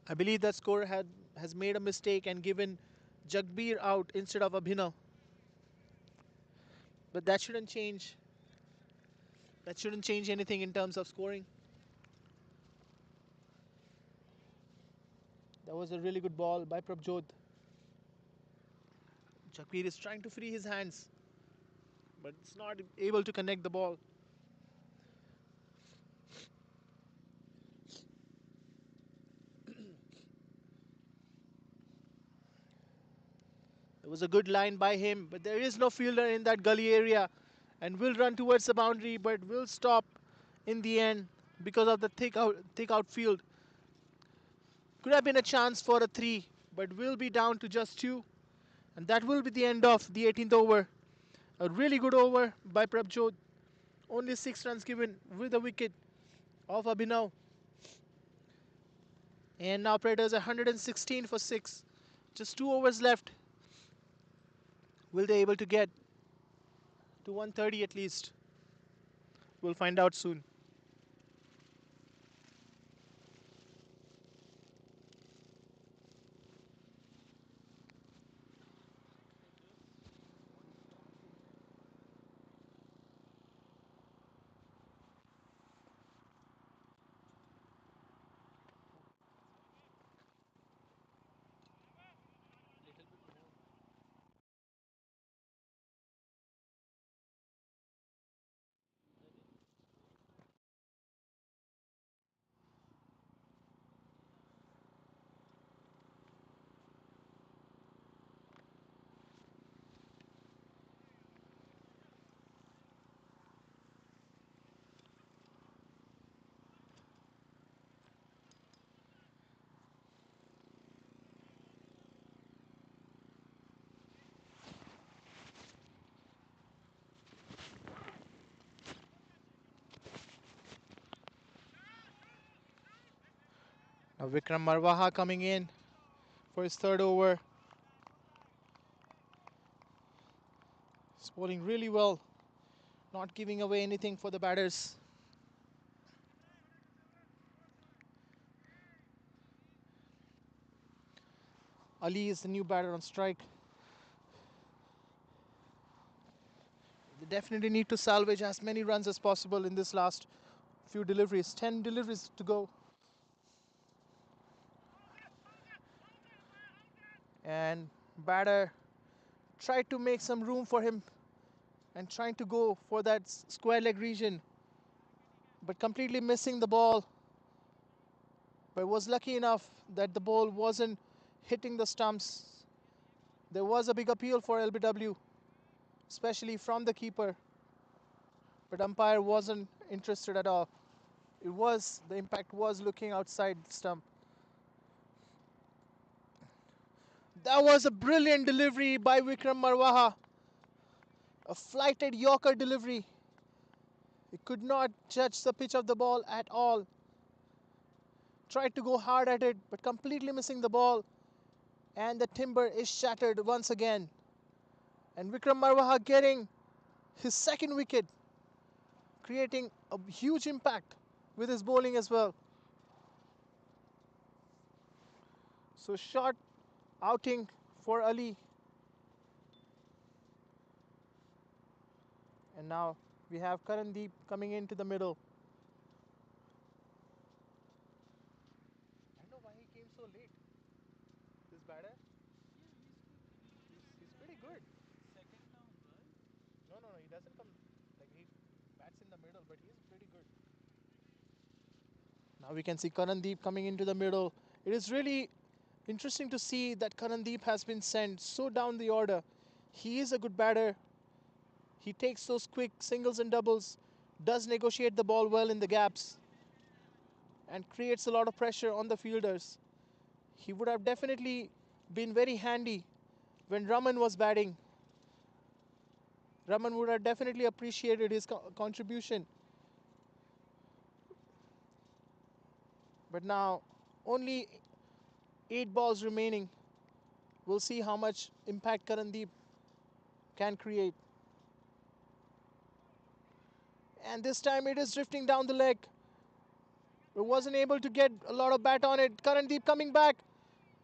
I believe that scorer has made a mistake and given Jagbeer out instead of Abhinav. But that shouldn't change. That shouldn't change anything in terms of scoring. That was a really good ball by Prabjot. Jakbir is trying to free his hands, but it's not able to connect the ball. It was a good line by him, but there is no fielder in that gully area and will run towards the boundary, but will stop in the end because of the thick outfield. Could have been a chance for a 3, but will be down to just 2. And that will be the end of the 18th over. A really good over by Prabjot. Only 6 runs given with a wicket of Abhinav. And now Predators are 116 for 6. Just 2 overs left. Will they able to get to 130 at least? We'll find out soon. Little bit more. Ready? Now Vikram Marwaha coming in for his third over. He's bowling really well, not giving away anything for the batters. Ali is the new batter on strike. They definitely need to salvage as many runs as possible in this last few deliveries. 10 deliveries to go. And batter tried to make some room for him and trying to go for that square leg region, but completely missing the ball. But was lucky enough that the ball wasn't hitting the stumps. There was a big appeal for LBW, especially from the keeper, but umpire wasn't interested at all. The impact was looking outside the stump. That was a brilliant delivery by Vikram Marwaha. A flighted Yorker delivery. He could not judge the pitch of the ball at all. Tried to go hard at it, but completely missing the ball. And the timber is shattered once again. And Vikram Marwaha getting his second wicket, creating a huge impact with his bowling as well. So short outing for Ali. And now we have Karandeep coming into the middle. I don't know why he came so late. This batter, Yeah, he's good. he's He's pretty good. second down, right? No, he doesn't come like he bats in the middle, but he's pretty good. Now we can see Karandeep coming into the middle. It is really interesting to see that Karandeep has been sent so down the order. He is a good batter. He takes those quick singles and doubles, does negotiate the ball well in the gaps, and creates a lot of pressure on the fielders. He would have definitely been very handy when Raman was batting. Raman would have definitely appreciated his contribution. But now, only 8 balls remaining. We'll see how much impact Karandeep can create. And this time it is drifting down the leg. It wasn't able to get a lot of bat on it. Karandeep coming back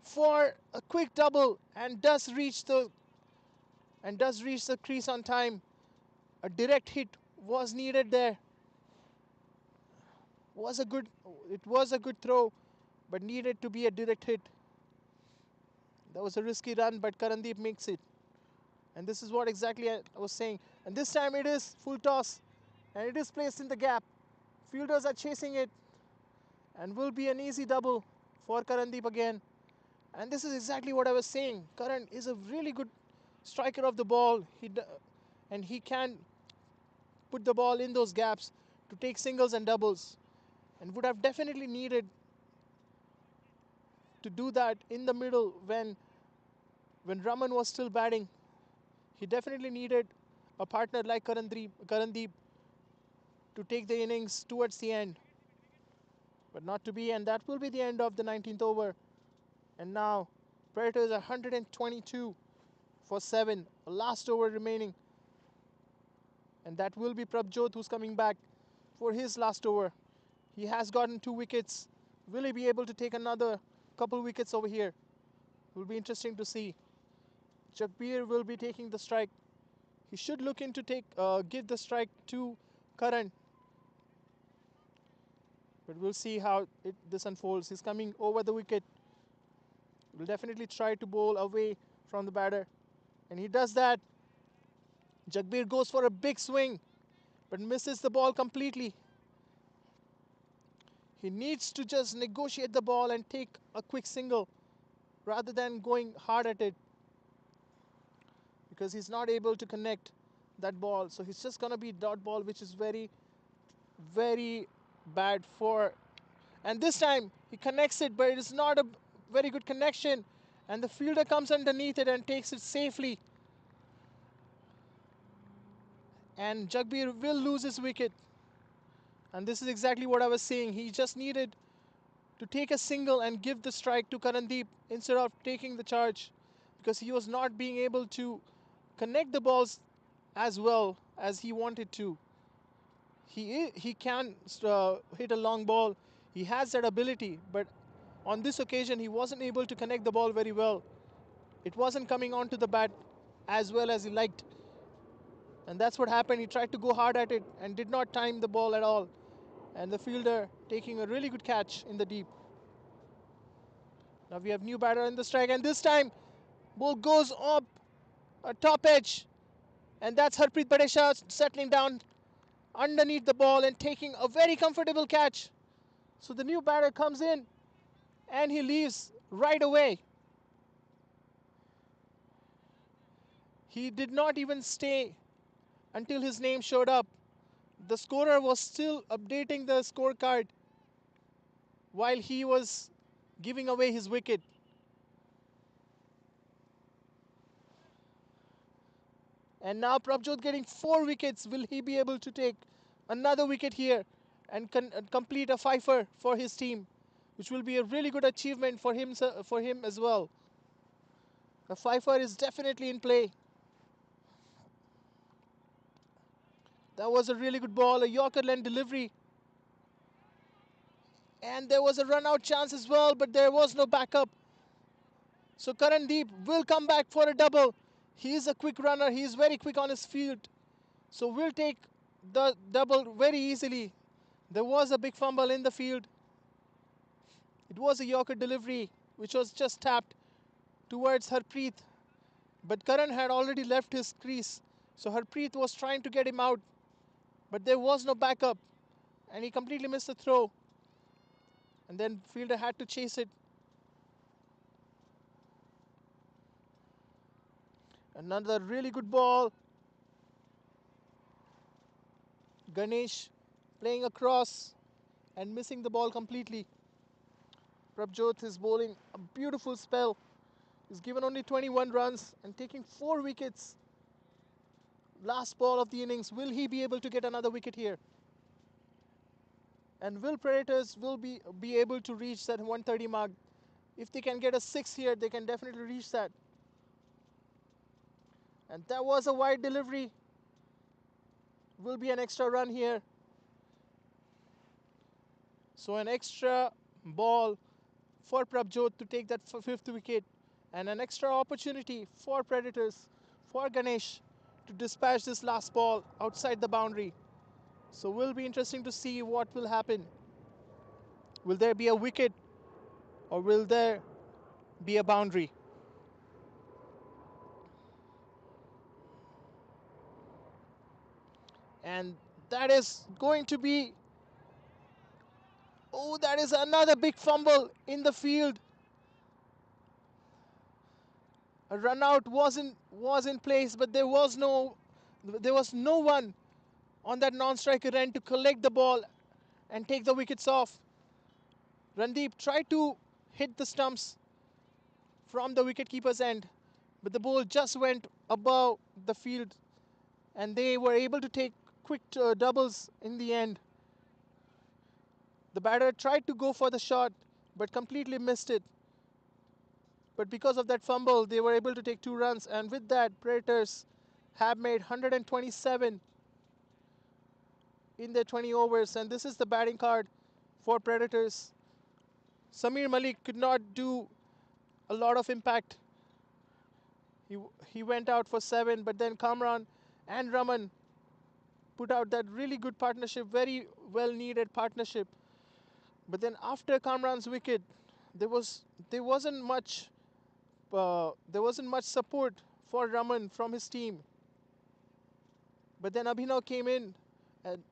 for a quick double and does reach the crease on time. A direct hit was needed there. Was a good it was a good throw, but needed to be a direct hit. That was a risky run, but Karandeep makes it. And this is what exactly I was saying. And this time it is full toss, and it is placed in the gap. Fielders are chasing it, and will be an easy double for Karandeep again. And this is exactly what I was saying. Karan is a really good striker of the ball. And he can put the ball in those gaps to take singles and doubles, and would have definitely needed to do that in the middle when Raman was still batting. He definitely needed a partner like Karandeep to take the innings towards the end, but not to be. And that will be the end of the 19th over. And now Predators are 122 for 7, a last over remaining, and that will be Prabjot who's coming back for his last over. He has gotten 2 wickets. Will he be able to take another couple wickets over here? Will be interesting to see. Jagbir will be taking the strike. He should look in to give the strike to Karan. But we'll see how this unfolds. He's coming over the wicket. Will definitely try to bowl away from the batter. And he does that. Jagbir goes for a big swing, but misses the ball completely. He needs to just negotiate the ball and take a quick single rather than going hard at it, because he's not able to connect that ball. So he's just going to be dot ball, which is very, very bad for. And this time he connects it, but it is not a very good connection. And the fielder comes underneath it and takes it safely. And Jagbir will lose his wicket. And this is exactly what I was saying. He just needed to take a single and give the strike to Karandeep instead of taking the charge, because he was not being able to connect the balls as well as he wanted to. He can hit a long ball. He has that ability, but on this occasion he wasn't able to connect the ball very well. It wasn't coming onto the bat as well as he liked. And that's what happened. He tried to go hard at it and did not time the ball at all. And the fielder taking a really good catch in the deep. Now we have new batter in the strike, and this time ball goes up a top edge, and that's Harpreet Badesha settling down underneath the ball and taking a very comfortable catch. So the new batter comes in and he leaves right away. He did not even stay until his name showed up. The scorer was still updating the scorecard while he was giving away his wicket. And now Prabjot getting 4 wickets. Will he be able to take another wicket here and complete a fifer for his team, which will be a really good achievement for him as well. A fifer is definitely in play. That was a really good ball, a Yorker length delivery. And there was a run out chance as well, but there was no backup. So Karandeep will come back for a double. He is a quick runner. He is very quick on his field. So we'll take the double very easily. There was a big fumble in the field. It was a Yorker delivery which was just tapped towards Harpreet. But Karan had already left his crease. So Harpreet was trying to get him out. But there was no backup. And he completely missed the throw. And then fielder had to chase it. Another really good ball. Ganesh playing across and missing the ball completely. Prabjot is bowling a beautiful spell. He's given only 21 runs and taking 4 wickets. Last ball of the innings. Will he be able to get another wicket here? And will Predators will be able to reach that 130 mark? If they can get a 6 here, they can definitely reach that. And that was a wide delivery. Will be an extra run here. So an extra ball for Prabjot to take that 5th wicket, and an extra opportunity for Predators, for Ganesh, to dispatch this last ball outside the boundary. So will be interesting to see what will happen. Will there be a wicket or will there be a boundary? And that is going to be, oh, that is another big fumble in the field. A run out was in place, but there was no one on that non-striker end to collect the ball and take the wickets off. Randeep tried to hit the stumps from the wicketkeeper's end, but the ball just went above the field, and they were able to take quick doubles in the end. The batter tried to go for the shot, but completely missed it. But because of that fumble, they were able to take 2 runs, and with that, Predators have made 127 in their 20 overs, and this is the batting card for Predators. Samir Malik could not do a lot of impact. He, he went out for 7, but then Kamran and Raman put out that really good partnership, very well needed partnership. But then after Kamran's wicket, there was there wasn't much support for Raman from his team. But then Abhinav came in,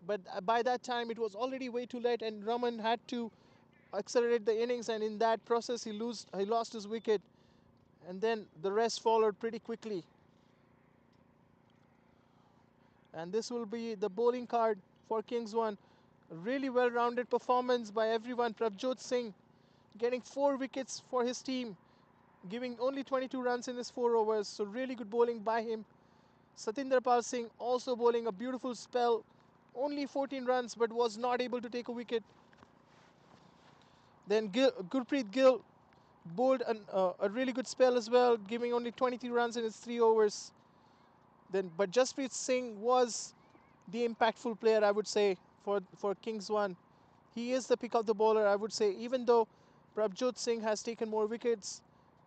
but by that time it was already way too late, and Raman had to accelerate the innings, and in that process he lost his wicket, and then the rest followed pretty quickly. And this will be the bowling card for Kings 1. A really well-rounded performance by everyone. Prabjot Singh getting 4 wickets for his team, giving only 22 runs in his 4 overs, so really good bowling by him. Satinder Pal Singh also bowling a beautiful spell, only 14 runs but was not able to take a wicket. Then Gurpreet Gill bowled a really good spell as well, giving only 23 runs in his 3 overs. But Jasprit Singh was the impactful player, I would say, for Kings 1. He is the pick of the bowler, I would say, even though Prabjot Singh has taken more wickets.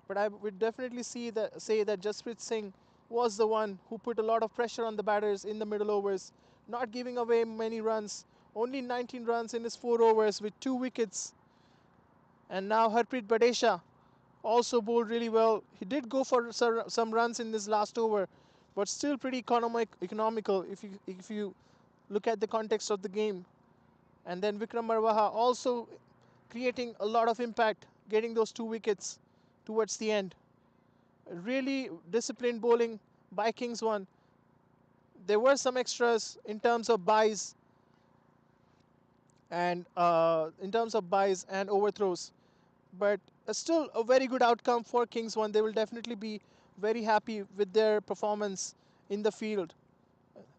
But I would definitely say that Jasprit Singh was the one who put a lot of pressure on the batters in the middle overs, not giving away many runs. Only 19 runs in his 4 overs with 2 wickets. And now Harpreet Badesha also bowled really well. He did go for some runs in this last over, but still pretty economical if you look at the context of the game. And then Vikram Marwaha also creating a lot of impact, getting those 2 wickets towards the end. Really disciplined bowling by Kings 1. There were some extras in terms of buys and overthrows, but still a very good outcome for Kings 1. They will definitely be very happy with their performance in the field.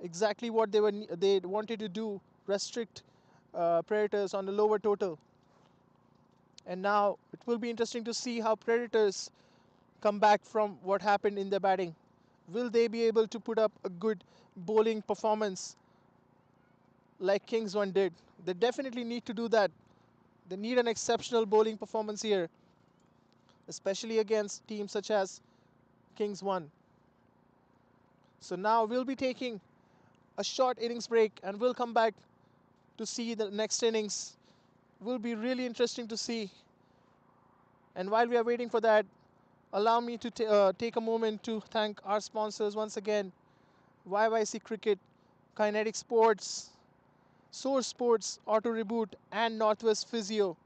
Exactly what they wanted to do, restrict Predators on a lower total. And now it will be interesting to see how Predators come back from what happened in their batting. Will they be able to put up a good bowling performance like Kings 1 did? They definitely need to do that. They need an exceptional bowling performance here, especially against teams such as Kings 1. So now we'll be taking a short innings break, and we'll come back to see the next innings. Will be really interesting to see. And while we are waiting for that, allow me to take a moment to thank our sponsors once again: YYC Cricket, Kinetic Sports, Source Sports, Auto Reboot, and Northwest Physio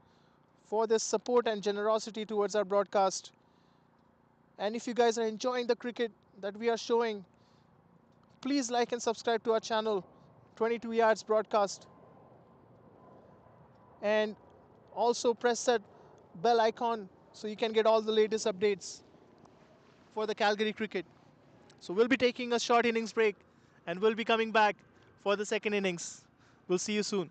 for their support and generosity towards our broadcast. And if you guys are enjoying the cricket that we are showing, please like and subscribe to our channel, 22 Yards Broadcast. And also press that bell icon so you can get all the latest updates for the Calgary cricket. So we'll be taking a short innings break, and we'll be coming back for the second innings. We'll see you soon.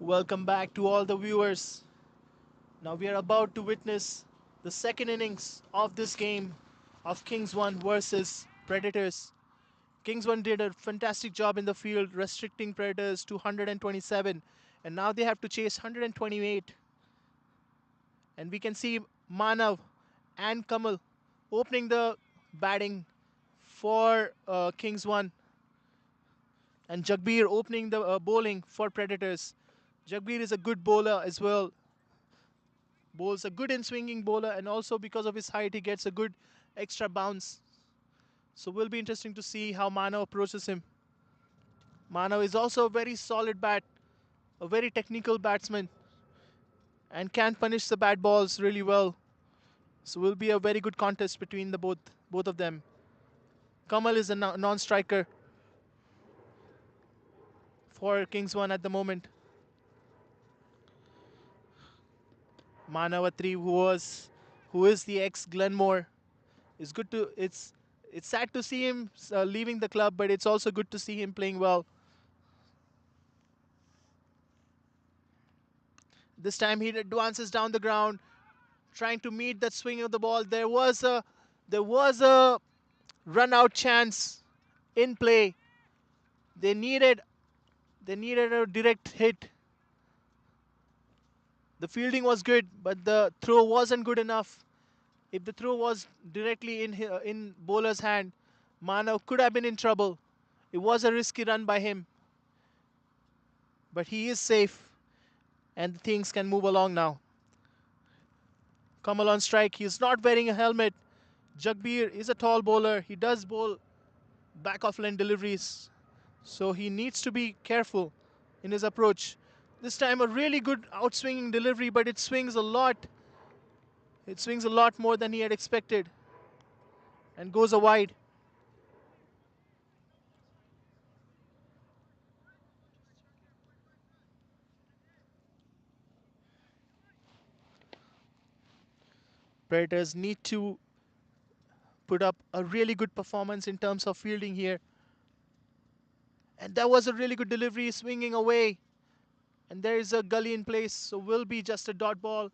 Welcome back to all the viewers. Now we are about to witness the second innings of this game of Kings 1 versus Predators. Kings 1 did a fantastic job in the field restricting Predators to 127, and now they have to chase 128. And we can see Manav and Kamal opening the batting for Kings 1, and Jagbir opening the bowling for Predators. Jagbir is a good bowler as well, bowls a good in swinging bowler, and also because of his height, he gets a good extra bounce. So will be interesting to see how Manav approaches him. Manav is also a very solid bat, a very technical batsman, and can punish the bad balls really well. So will be a very good contest between the both of them. Kamal is a non-striker for Kings 1 at the moment. Manavatri, who is the ex Glenmore, is good to. It's sad to see him leaving the club, but it's also good to see him playing well. This time he advances down the ground, trying to meet that swing of the ball. There was a run out chance in play. They needed they needed a direct hit. The fielding was good, but the throw wasn't good enough. If the throw was directly in bowler's hand, Manav could have been in trouble. It was a risky run by him, but he is safe, and things can move along now. Kamal on strike. He is not wearing a helmet. Jagbir is a tall bowler. He does bowl back off line deliveries, so he needs to be careful in his approach. This time, a really good outswinging delivery, but it swings a lot. It swings a lot more than he had expected and goes a wide. Predators need to put up a really good performance in terms of fielding here. And that was a really good delivery, swinging away. And there is a gully in place, so will be just a dot ball.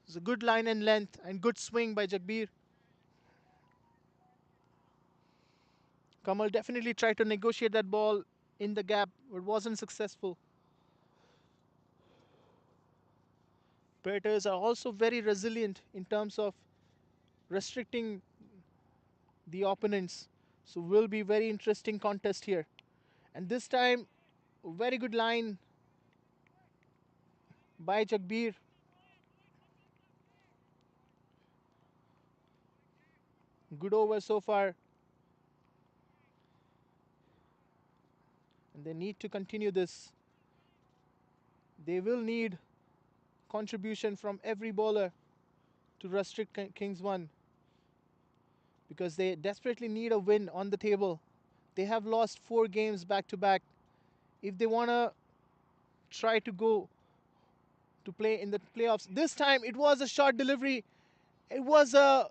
It's a good line and length and good swing by Jagbir. Kamal definitely tried to negotiate that ball in the gap, but wasn't successful. Predators are also very resilient in terms of restricting the opponents. So will be very interesting contest here. And this time, very good line by Jagbir. Good over so far. And they need to continue this. They will need contribution from every bowler to restrict Kings 1, because they desperately need a win on the table. They have lost 4 games back to back. If they want to try to go to play in the playoffs, this time it was a short delivery. It was a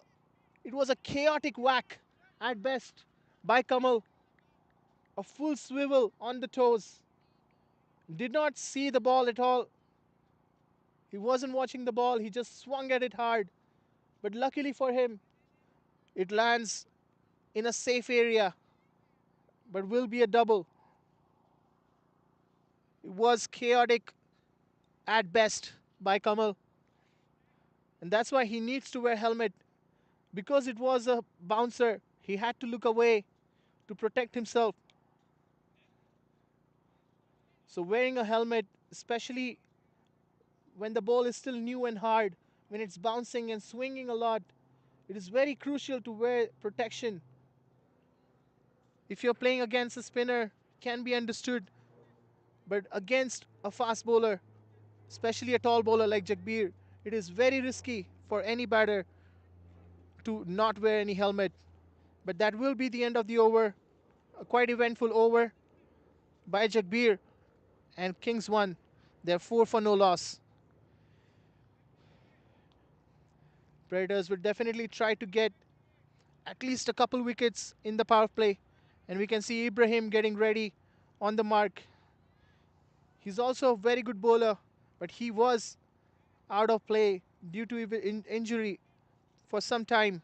chaotic whack at best by Kamal. A full swivel on the toes. Did not see the ball at all. He wasn't watching the ball. He just swung at it hard. But luckily for him, it lands in a safe area, but will be a double. It was chaotic at best by Kamal. And that's why he needs to wear helmet. Because it was a bouncer, he had to look away to protect himself. So wearing a helmet, especially when the ball is still new and hard, when it's bouncing and swinging a lot, it is very crucial to wear protection. If you're playing against a spinner, can be understood. But against a fast bowler, especially a tall bowler like Jagbir, it is very risky for any batter to not wear any helmet. But that will be the end of the over. A quite eventful over by Jagbir, and Kings won. They're 4 for no loss. Predators will definitely try to get at least a couple wickets in the power play. And we can see Ibrahim getting ready on the mark. He's also a very good bowler, but he was out of play due to injury for some time.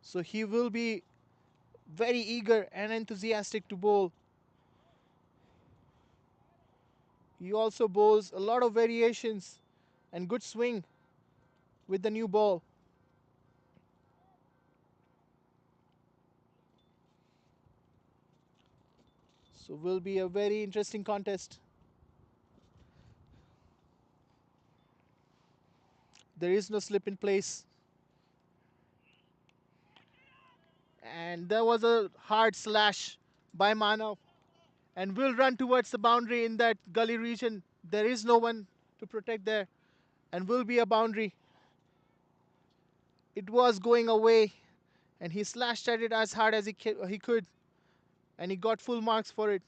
So he will be very eager and enthusiastic to bowl. He also bowls a lot of variations and good swing with the new ball. So will be a very interesting contest. There is no slip in place. And there was a hard slash by Manav and will run towards the boundary in that gully region. There is no one to protect there and will be a boundary. It was going away and he slashed at it as hard as he could and he got full marks for it.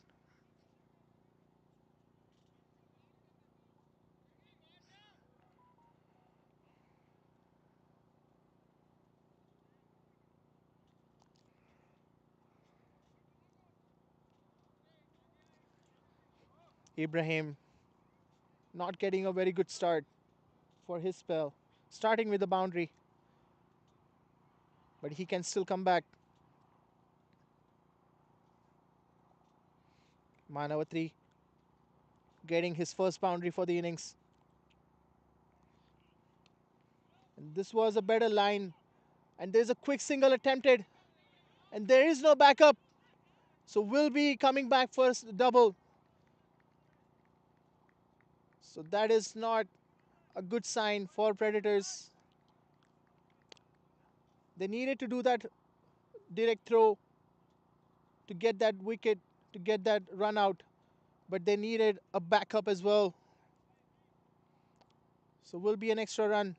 Ibrahim not getting a very good start for his spell, starting with the boundary, but he can still come back. Manavatri getting his first boundary for the innings. And this was a better line. And there's a quick single attempted. And there is no backup. So will be coming back first double. So that is not a good sign for Predators. They needed to do that direct throw to get that wicket, to get that run out. But they needed a backup as well. So will be an extra run.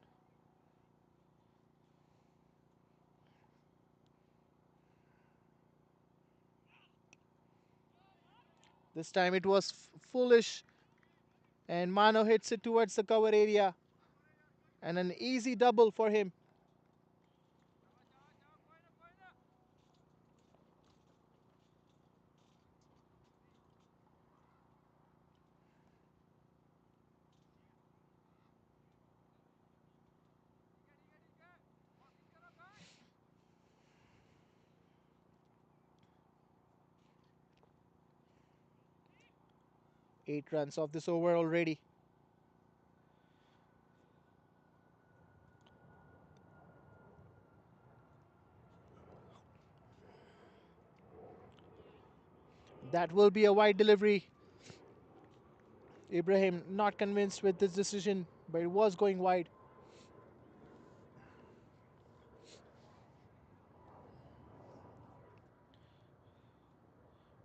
This time it was foolish. And Mano hits it towards the cover area. And an easy double for him. Eight runs off this over already. That will be a wide delivery. Ibrahim not convinced with this decision, but it was going wide.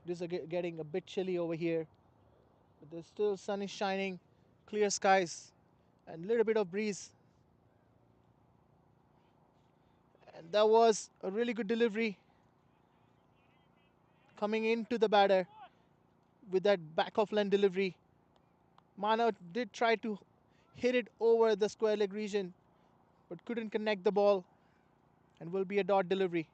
It is getting a bit chilly over here, but there's still sun is shining, clear skies, and a little bit of breeze. And that was a really good delivery coming into the batter with that back of line delivery. Mana did try to hit it over the square leg region, but couldn't connect the ball, and will be a dot delivery.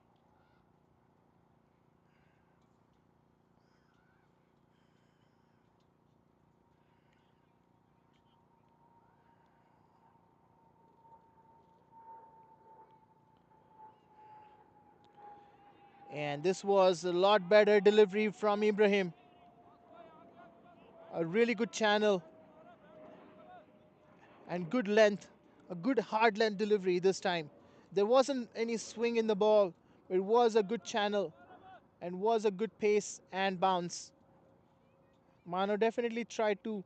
And this was a lot better delivery from Ibrahim. A really good channel and good length, a good hard length delivery this time. There wasn't any swing in the ball. It was a good channel and was a good pace and bounce. Mano definitely tried to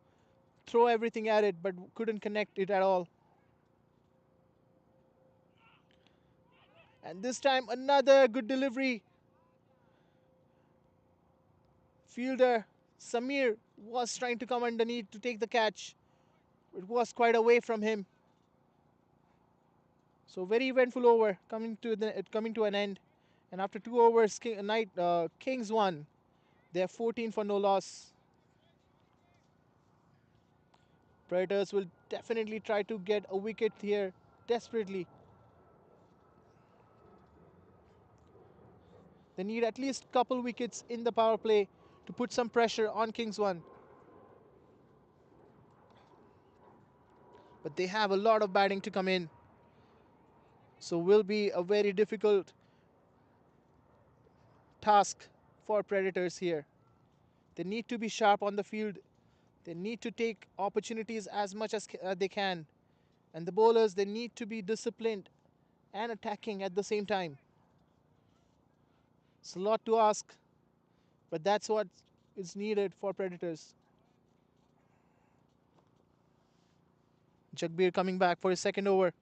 throw everything at it but couldn't connect it at all. And this time another good delivery. Fielder Samir was trying to come underneath to take the catch. It was quite away from him. So very eventful over coming to an end. And after 2 overs, Kings won. They are 14 for no loss. Predators will definitely try to get a wicket here desperately. They need at least couple wickets in the power play to put some pressure on Kings 1. But they have a lot of batting to come in. So will be a very difficult task for Predators here. They need to be sharp on the field. They need to take opportunities as much as they can. And the bowlers, they need to be disciplined and attacking at the same time. It's a lot to ask, but that's what is needed for Predators. Jagbir coming back for his second over.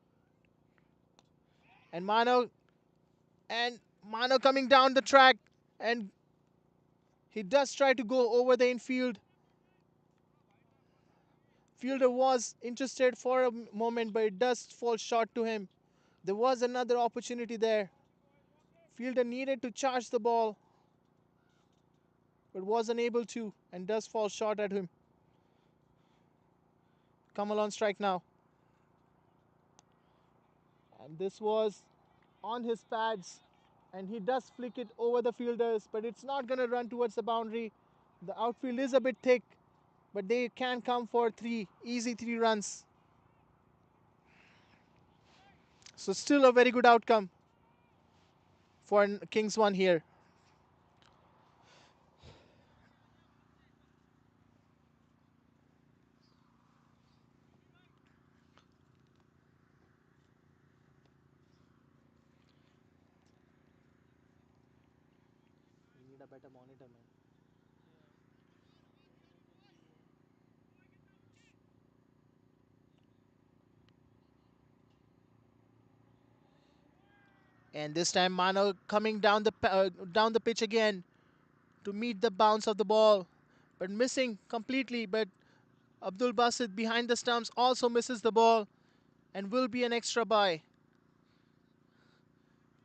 And Mano coming down the track, and he does try to go over the infield. Fielder was interested for a moment, but it does fall short to him. There was another opportunity there. Fielder needed to charge the ball, but wasn't able to, and does fall short at him. Kamal on strike now. And this was on his pads, and he does flick it over the fielders, but it's not going to run towards the boundary. The outfield is a bit thick, but they can come for easy three runs. So still a very good outcome for Kings 1 here. We need a better monitor, man. And this time Mano coming down the pitch again to meet the bounce of the ball, but missing completely. But Abdul Basit behind the stumps also misses the ball and will be an extra bye.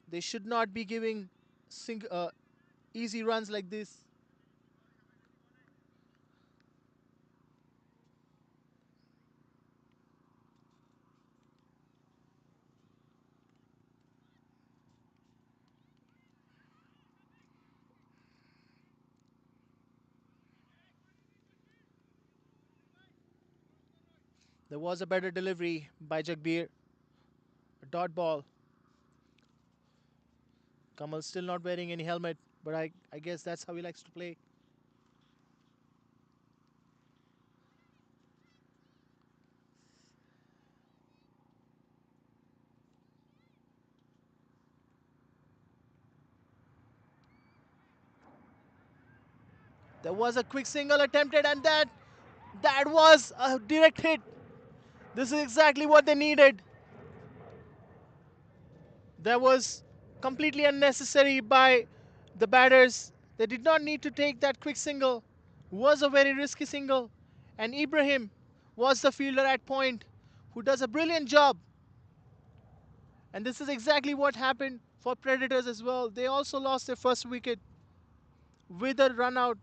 They should not be giving easy runs like this. There was a better delivery by Jagbir. A dot ball. Kamal still not wearing any helmet, but I guess that's how he likes to play. There was a quick single attempted, and that was a direct hit. This is exactly what they needed. That was completely unnecessary by the batters. They did not need to take that quick single. It was a very risky single. And Ibrahim was the fielder at point who does a brilliant job. And this is exactly what happened for Predators as well. They also lost their first wicket with a run out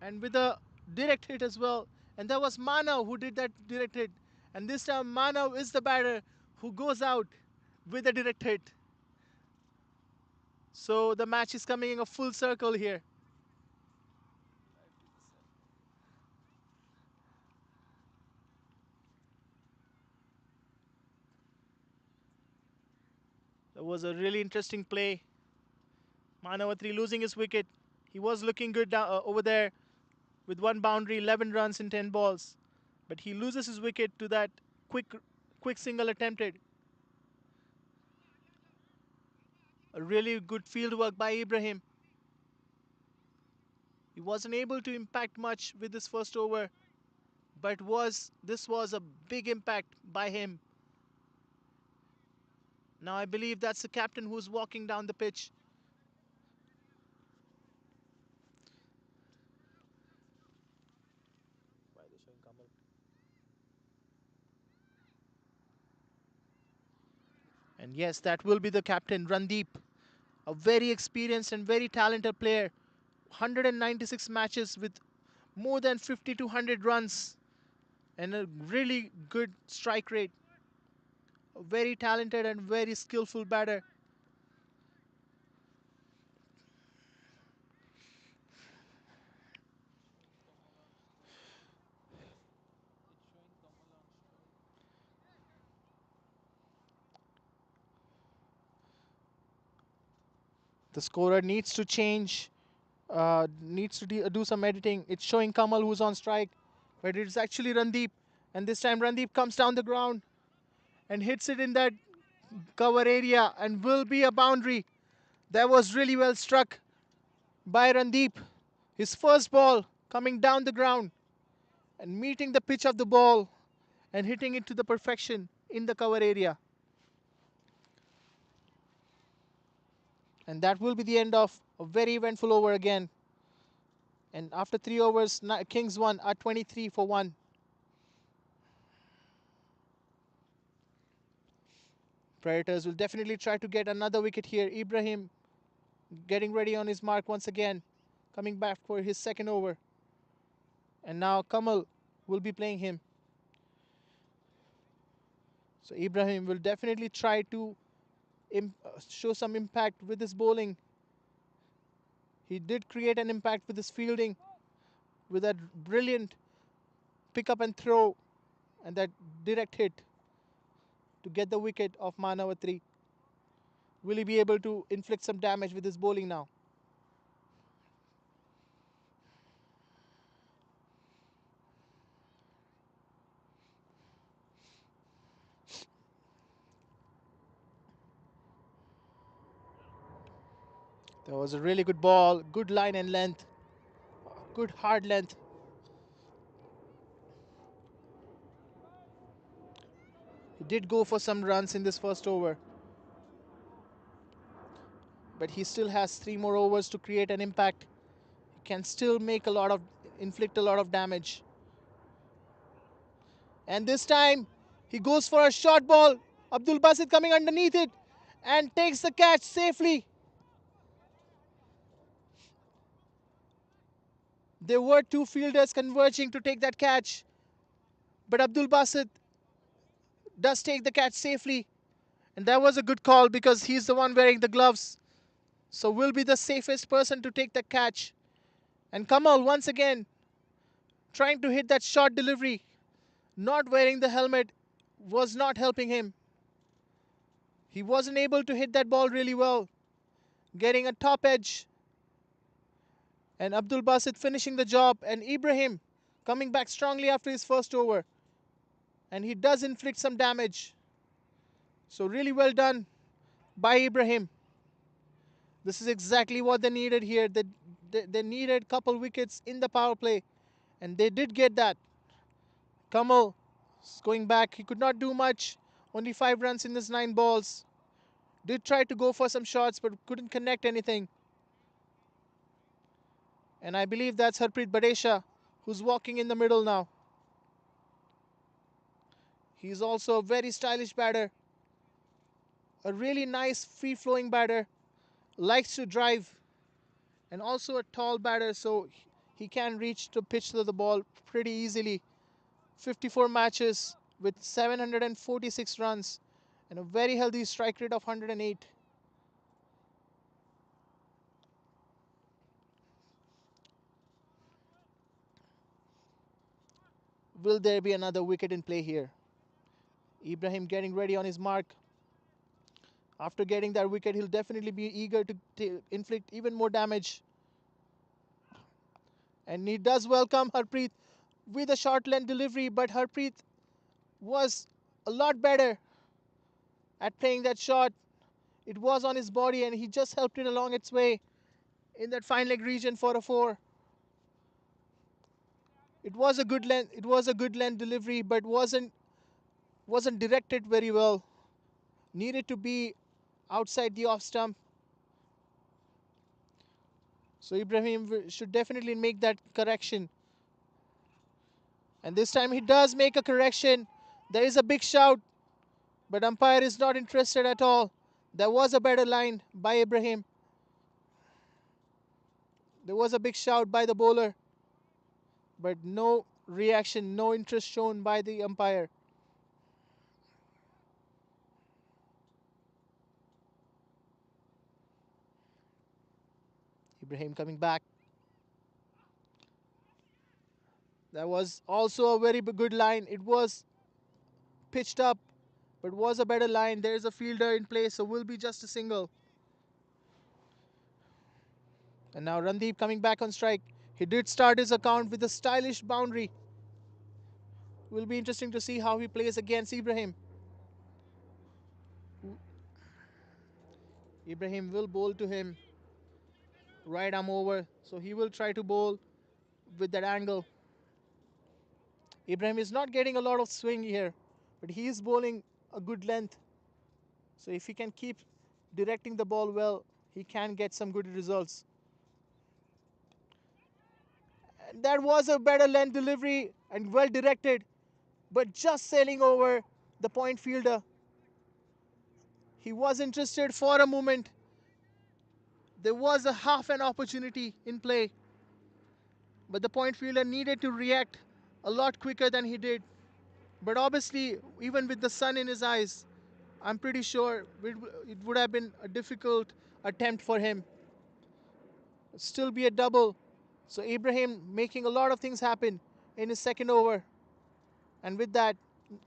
and with a direct hit as well. And that was Manav who did that direct hit. And this time Manav is the batter who goes out with a direct hit. So the match is coming in a full circle here. That was a really interesting play. Manavatri losing his wicket. He was looking good over there with one boundary, 11 runs in 10 balls. But he loses his wicket to that quick single attempted. A really good field work by Ibrahim. He wasn't able to impact much with his first over, but this was a big impact by him. Now I believe that's the captain who's walking down the pitch. And yes, that will be the captain, Randeep, a very experienced and very talented player. 196 matches with more than 50 to 100 runs and a really good strike rate. A very talented and very skillful batter. The scorer needs to change, needs to do some editing. It's showing Kamal who's on strike, but it's actually Randeep. And this time Randeep comes down the ground and hits it in that cover area and will be a boundary. That was really well struck by Randeep. His first ball coming down the ground and meeting the pitch of the ball and hitting it to the perfection in the cover area. And that will be the end of a very eventful over again. And after 3 overs, Kings won at 23 for 1. Predators will definitely try to get another wicket here. Ibrahim getting ready on his mark once again, coming back for his second over. And now Kamal will be playing him. So Ibrahim will definitely try to show some impact with his bowling. He did create an impact with his fielding, with that brilliant pick up and throw and that direct hit to get the wicket of Manawatri. Will he be able to inflict some damage with his bowling now? That was a really good ball, good line and length, good hard length. He did go for some runs in this first over, but he still has 3 more overs to create an impact. He can still inflict a lot of damage. And this time, he goes for a short ball. Abdul Basit coming underneath it and takes the catch safely. There were 2 fielders converging to take that catch, but Abdul Basit does take the catch safely. And that was a good call because he's the one wearing the gloves. So will be the safest person to take the catch. And Kamal once again trying to hit that short delivery. Not wearing the helmet was not helping him. He wasn't able to hit that ball really well. Getting a top edge. And Abdul Basit finishing the job. And Ibrahim coming back strongly after his first over. And he does inflict some damage. So really well done by Ibrahim. This is exactly what they needed here. They needed a couple wickets in the power play. And they did get that. Kamal is going back. He could not do much. Only 5 runs in his 9 balls. Did try to go for some shots but couldn't connect anything. And I believe that's Harpreet Badesha who's walking in the middle now. He's also a very stylish batter. A really nice free-flowing batter. Likes to drive. And also a tall batter, so he can reach to pitch to the ball pretty easily. 54 matches with 746 runs and a very healthy strike rate of 108. Will there be another wicket in play here? Ibrahim getting ready on his mark. After getting that wicket, he'll definitely be eager to inflict even more damage. And he does welcome Harpreet with a short length delivery, but Harpreet was a lot better at playing that shot. It was on his body and he just helped it along its way in that fine leg region for a 4. It was a good length delivery, but wasn't directed very well. Needed to be outside the off stump. So Ibrahim should definitely make that correction. And this time he does make a correction. There is a big shout, but umpire is not interested at all. There was a better line by Ibrahim. There was a big shout by the bowler, but no reaction, no interest shown by the umpire. Ibrahim coming back. That was also a very good line. It was pitched up, but was a better line. There is a fielder in place, so will be just a single. And now Randeep coming back on strike. He did start his account with a stylish boundary. Will be interesting to see how he plays against Ibrahim. Ibrahim will bowl to him. Right arm over. So he will try to bowl with that angle. Ibrahim is not getting a lot of swing here, but he is bowling a good length. So if he can keep directing the ball well, he can get some good results. And that was a better length delivery and well directed, but just sailing over the point fielder. He was interested for a moment. There was a half an opportunity in play, but the point fielder needed to react a lot quicker than he did. But obviously, even with the sun in his eyes, I'm pretty sure it would have been a difficult attempt for him. Still be a double. So Ibrahim making a lot of things happen in his second over. And with that,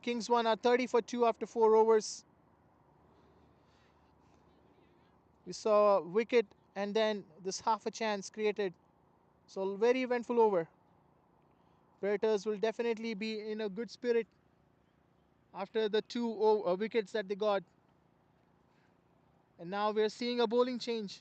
Kings won are 30 for 2 after 4 overs. We saw a wicket and then this half a chance created. So very eventful over. Predators will definitely be in a good spirit after the 2 wickets that they got. And now we're seeing a bowling change.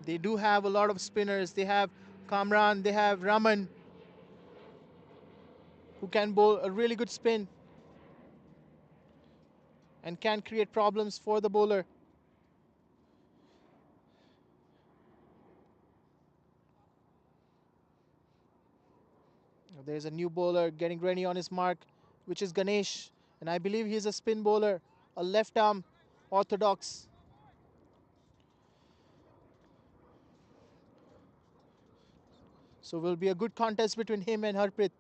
They do have a lot of spinners. They have Kamran, they have Raman, who can bowl a really good spin and can create problems for the bowler. There's a new bowler getting ready on his mark, which is Ganesh. And I believe he's a spin bowler, a left arm orthodox. So will be a good contest between him and Harpreet.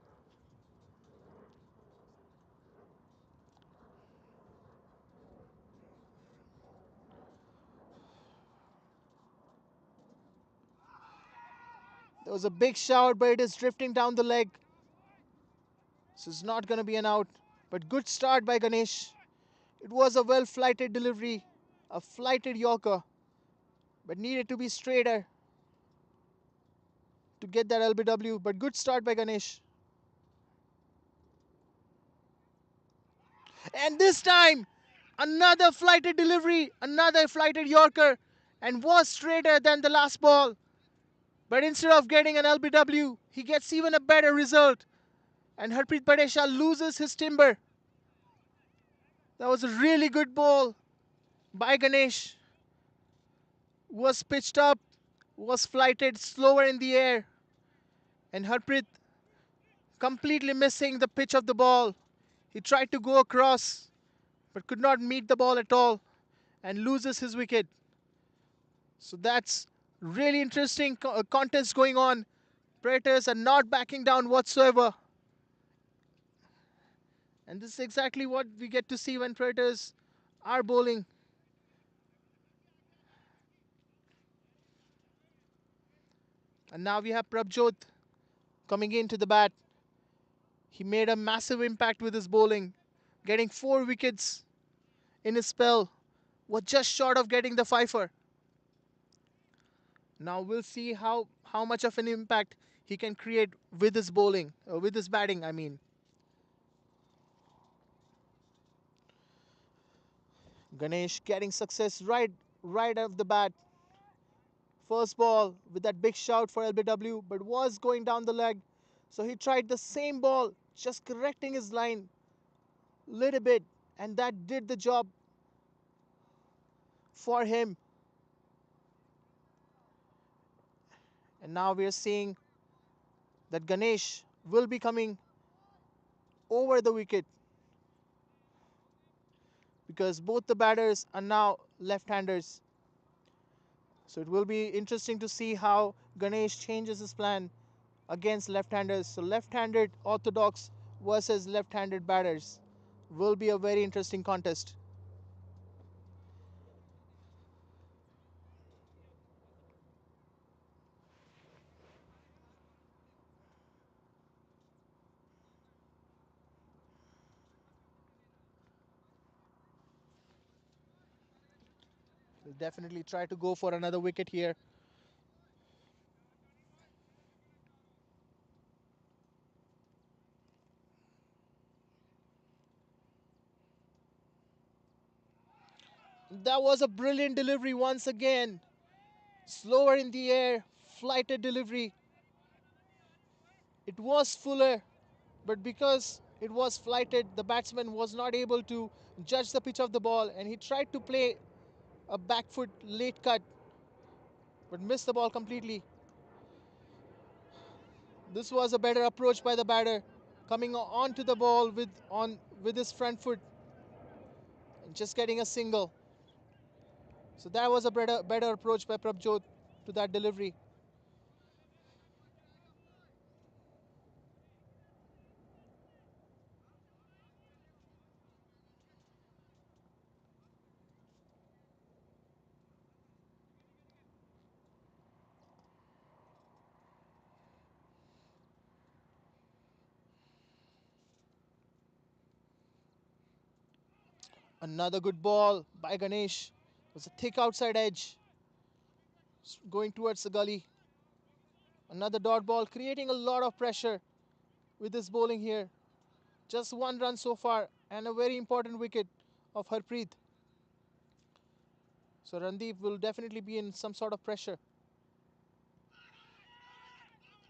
There was a big shout, but it is drifting down the leg. So it's not going to be an out. But good start by Ganesh. It was a well flighted delivery, a flighted Yorker, but needed to be straighter to get that LBW. But good start by Ganesh. And this time, another flighted delivery, another flighted Yorker, and was straighter than the last ball. But instead of getting an LBW, he gets even a better result. And Harpreet Badesha loses his timber. That was a really good ball by Ganesh. Was pitched up, was flighted slower in the air. And Harpreet completely missing the pitch of the ball. He tried to go across, but could not meet the ball at all and loses his wicket. So that's really interesting contest going on. Predators are not backing down whatsoever. And this is exactly what we get to see when Predators are bowling. And now we have Prabjot coming into the bat. He made a massive impact with his bowling, getting 4 wickets in his spell. Was just short of getting the fifer. Now we'll see how much of an impact he can create with his bowling, with his batting, I mean. Ganesh getting success right off the bat. First ball with that big shout for LBW, but was going down the leg. So he tried the same ball, just correcting his line a little bit, and that did the job for him. And now we are seeing that Ganesh will be coming over the wicket because both the batters are now left-handers. So it will be interesting to see how Ganesh changes his plan against left-handers. So left-handed orthodox versus left-handed batters will be a very interesting contest. Will definitely try to go for another wicket here. That was a brilliant delivery once again. Slower in the air, flighted delivery. It was fuller, but because it was flighted, the batsman was not able to judge the pitch of the ball, and he tried to play a back foot late cut, but missed the ball completely. This was a better approach by the batter, coming onto the ball with his front foot and just getting a single. So that was a better approach by Prabjot to that delivery. Another good ball by Ganesh. It was a thick outside edge going towards the gully. Another dot ball, creating a lot of pressure with his bowling here. Just one run so far and a very important wicket of Harpreet. So Randeep will definitely be in some sort of pressure.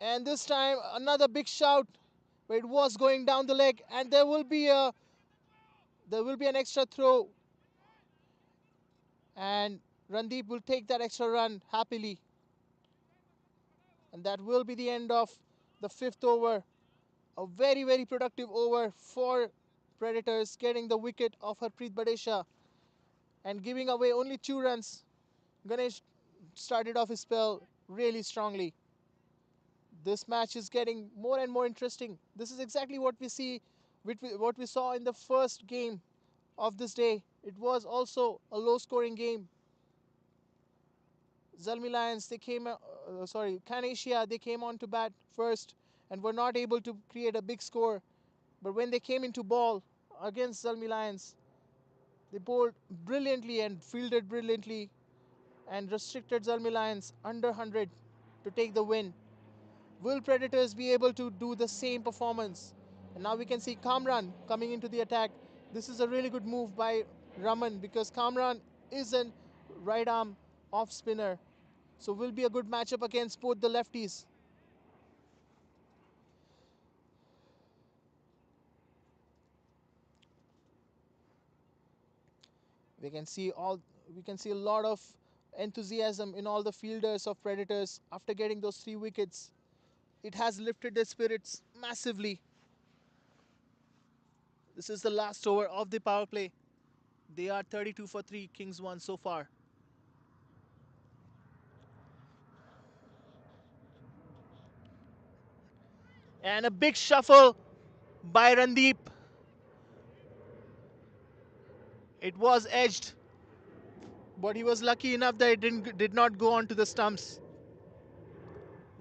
And this time another big shout, but it was going down the leg, and there will be an extra throw, and Randeep will take that extra run happily. And that will be the end of the fifth over. A very productive over for Predators, getting the wicket of Harpreet Badesha and giving away only 2 runs. Ganesh started off his spell really strongly. This match is getting more and more interesting. This is exactly what what we saw in the first game of this day. It was also a low-scoring game. Zalmi Lions, Khan Asia, they came on to bat first and were not able to create a big score. But when they came into ball against Zalmi Lions, they bowled brilliantly and fielded brilliantly and restricted Zalmi Lions under 100 to take the win. Will Predators be able to do the same performance? And now we can see Kamran coming into the attack. This is a really good move by Raman because Kamran is a right arm off spinner. So will be a good matchup against both the lefties. We can see all we can see a lot of enthusiasm in all the fielders of Predators after getting those 3 wickets. It has lifted their spirits massively. This is the last over of the power play. They are 32 for 3, Kings 1 so far. And a big shuffle by Randeep. It was edged, but he was lucky enough that it did not go onto the stumps.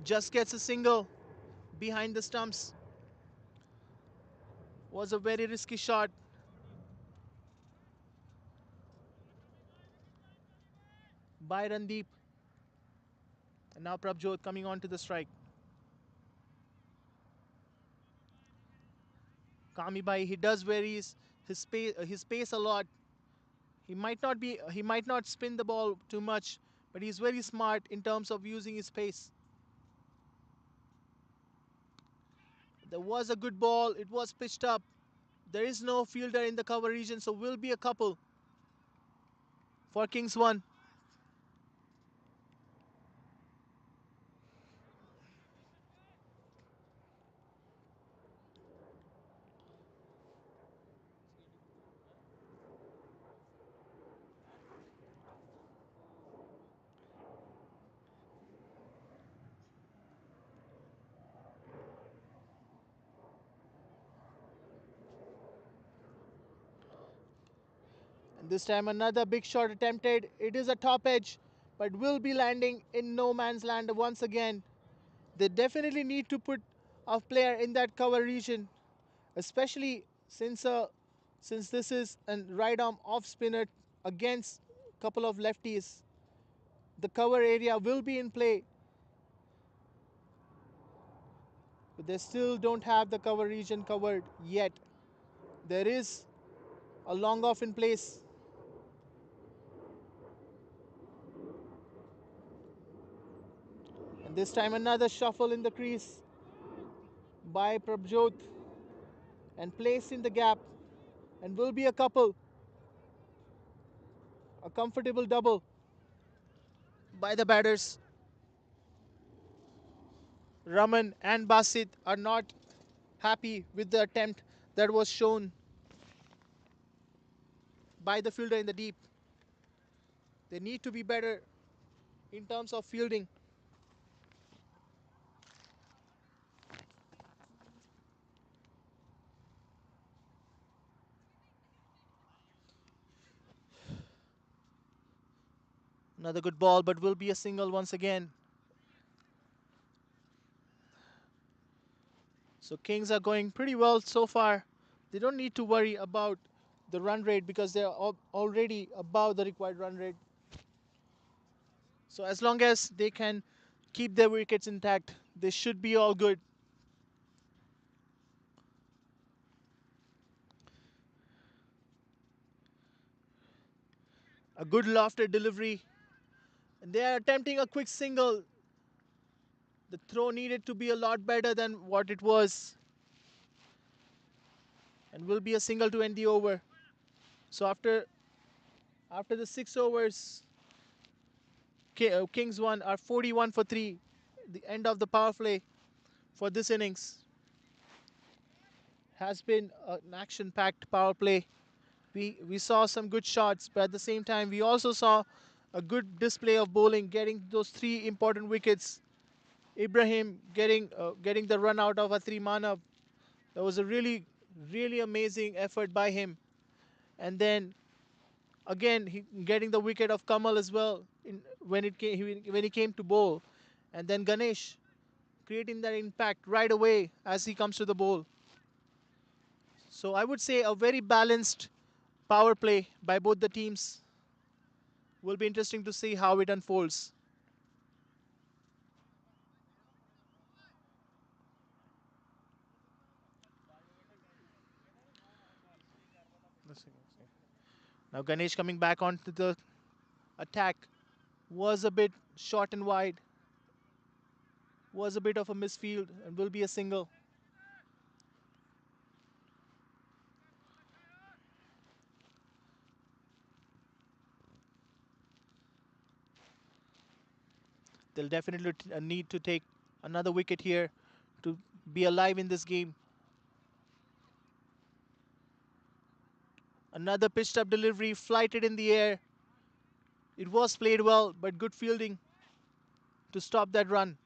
Just gets a single behind the stumps. Was a very risky shot. By Randeep. And now Prabjot coming on to the strike. Kami Bhai, he does vary his pace a lot. He might not spin the ball too much, but he's very smart in terms of using his pace. There was a good ball. It was pitched up. There is no fielder in the cover region, so will be a couple for Kings 1. And this time another big shot attempted. It is a top edge, but will be landing in no man's land once again. They definitely need to put a player in that cover region, especially since this is a right arm off spinner against couple of lefties. The cover area will be in play, but they still don't have the cover region covered yet. There is a long off in place. And this time another shuffle in the crease by Prabjot and placed in the gap, and will be a couple. A comfortable double by the batters. Raman and Basit are not happy with the attempt that was shown by the fielder in the deep. They need to be better in terms of fielding. Another good ball, but will be a single once again. So Kings are going pretty well so far. They don't need to worry about the run rate because they're already above the required run rate. So as long as they can keep their wickets intact, they should be all good. A good lofted delivery. And they are attempting a quick single. The throw needed to be a lot better than what it was. And will be a single to end the over. So after the 6 overs, Kings won are 41 for 3. The end of the power play for this innings has been an action-packed power play. We saw some good shots, but at the same time, we also saw a good display of bowling, getting those 3 important wickets. Ibrahim getting the run out of Atri Manav. That was a really amazing effort by him. And then again, he getting the wicket of Kamal as well when he came to bowl. And then Ganesh creating that impact right away as he comes to the bowl. So I would say a very balanced power play by both the teams. Will be interesting to see how it unfolds. Now Ganesh coming back onto the attack was a bit short and wide. Was a bit of a misfield and will be a single. They'll definitely need to take another wicket here to be alive in this game. Another pitched up delivery, flighted in the air. It was played well, but good fielding to stop that run.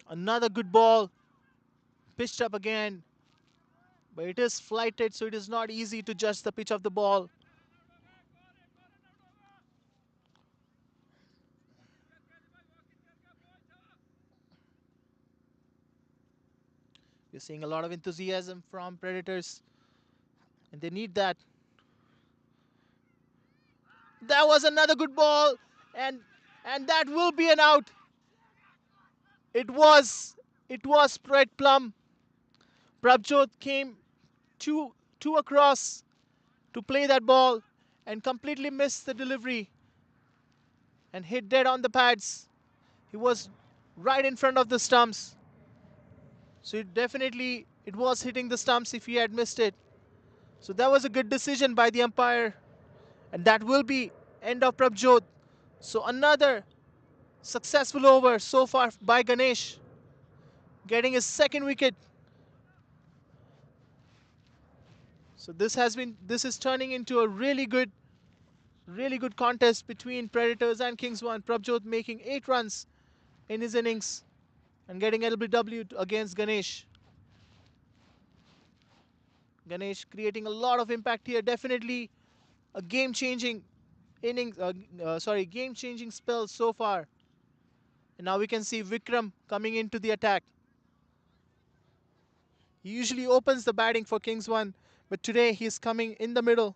Another good ball, pitched up again, but it is flighted, so it is not easy to judge the pitch of the ball. We're seeing a lot of enthusiasm from Predators, and they need that. That was another good ball, and that will be an out. It was spread plum. Prabjot came two across to play that ball and completely missed the delivery and hit dead on the pads. He was right in front of the stumps. So it was hitting the stumps if he had missed it. So that was a good decision by the umpire. And that will be end of Prabjot. So another successful over so far by Ganesh, getting his second wicket. So this is turning into a really good contest between Predators and Kings 1. Prabjot making 8 runs in his innings and getting LBW against Ganesh. Ganesh creating a lot of impact here. Definitely a game-changing game-changing spell so far. And now we can see Vikram coming into the attack. He usually opens the batting for Kings 1, but today he's coming in the middle.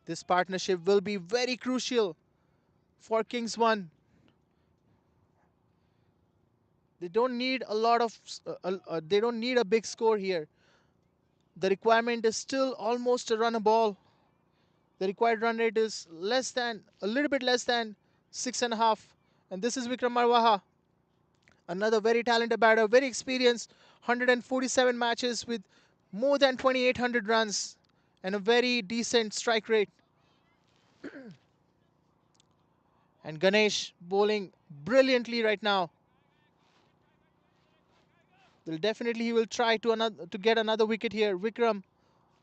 This partnership will be very crucial for Kings 1. They don't need a lot of they don't need a big score here. The requirement is still almost a run a ball. The required run rate is a little bit less than 6.5. And this is Vikram Marwaha, another very talented batter, very experienced, 147 matches with more than 2,800 runs and a very decent strike rate. And Ganesh bowling brilliantly right now. He will try to get another wicket here. Vikram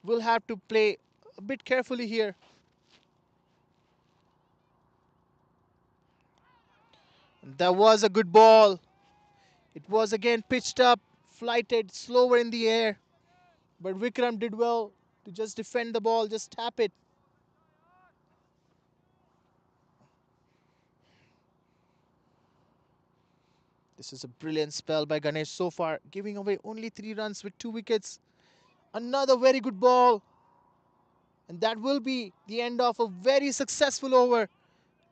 will have to play a bit carefully here. That was a good ball. It was again pitched up, flighted, slower in the air. But Vikram did well to just defend the ball, just tap it. This is a brilliant spell by Ganesh so far, giving away only 3 runs with 2 wickets. Another very good ball. And that will be the end of a very successful over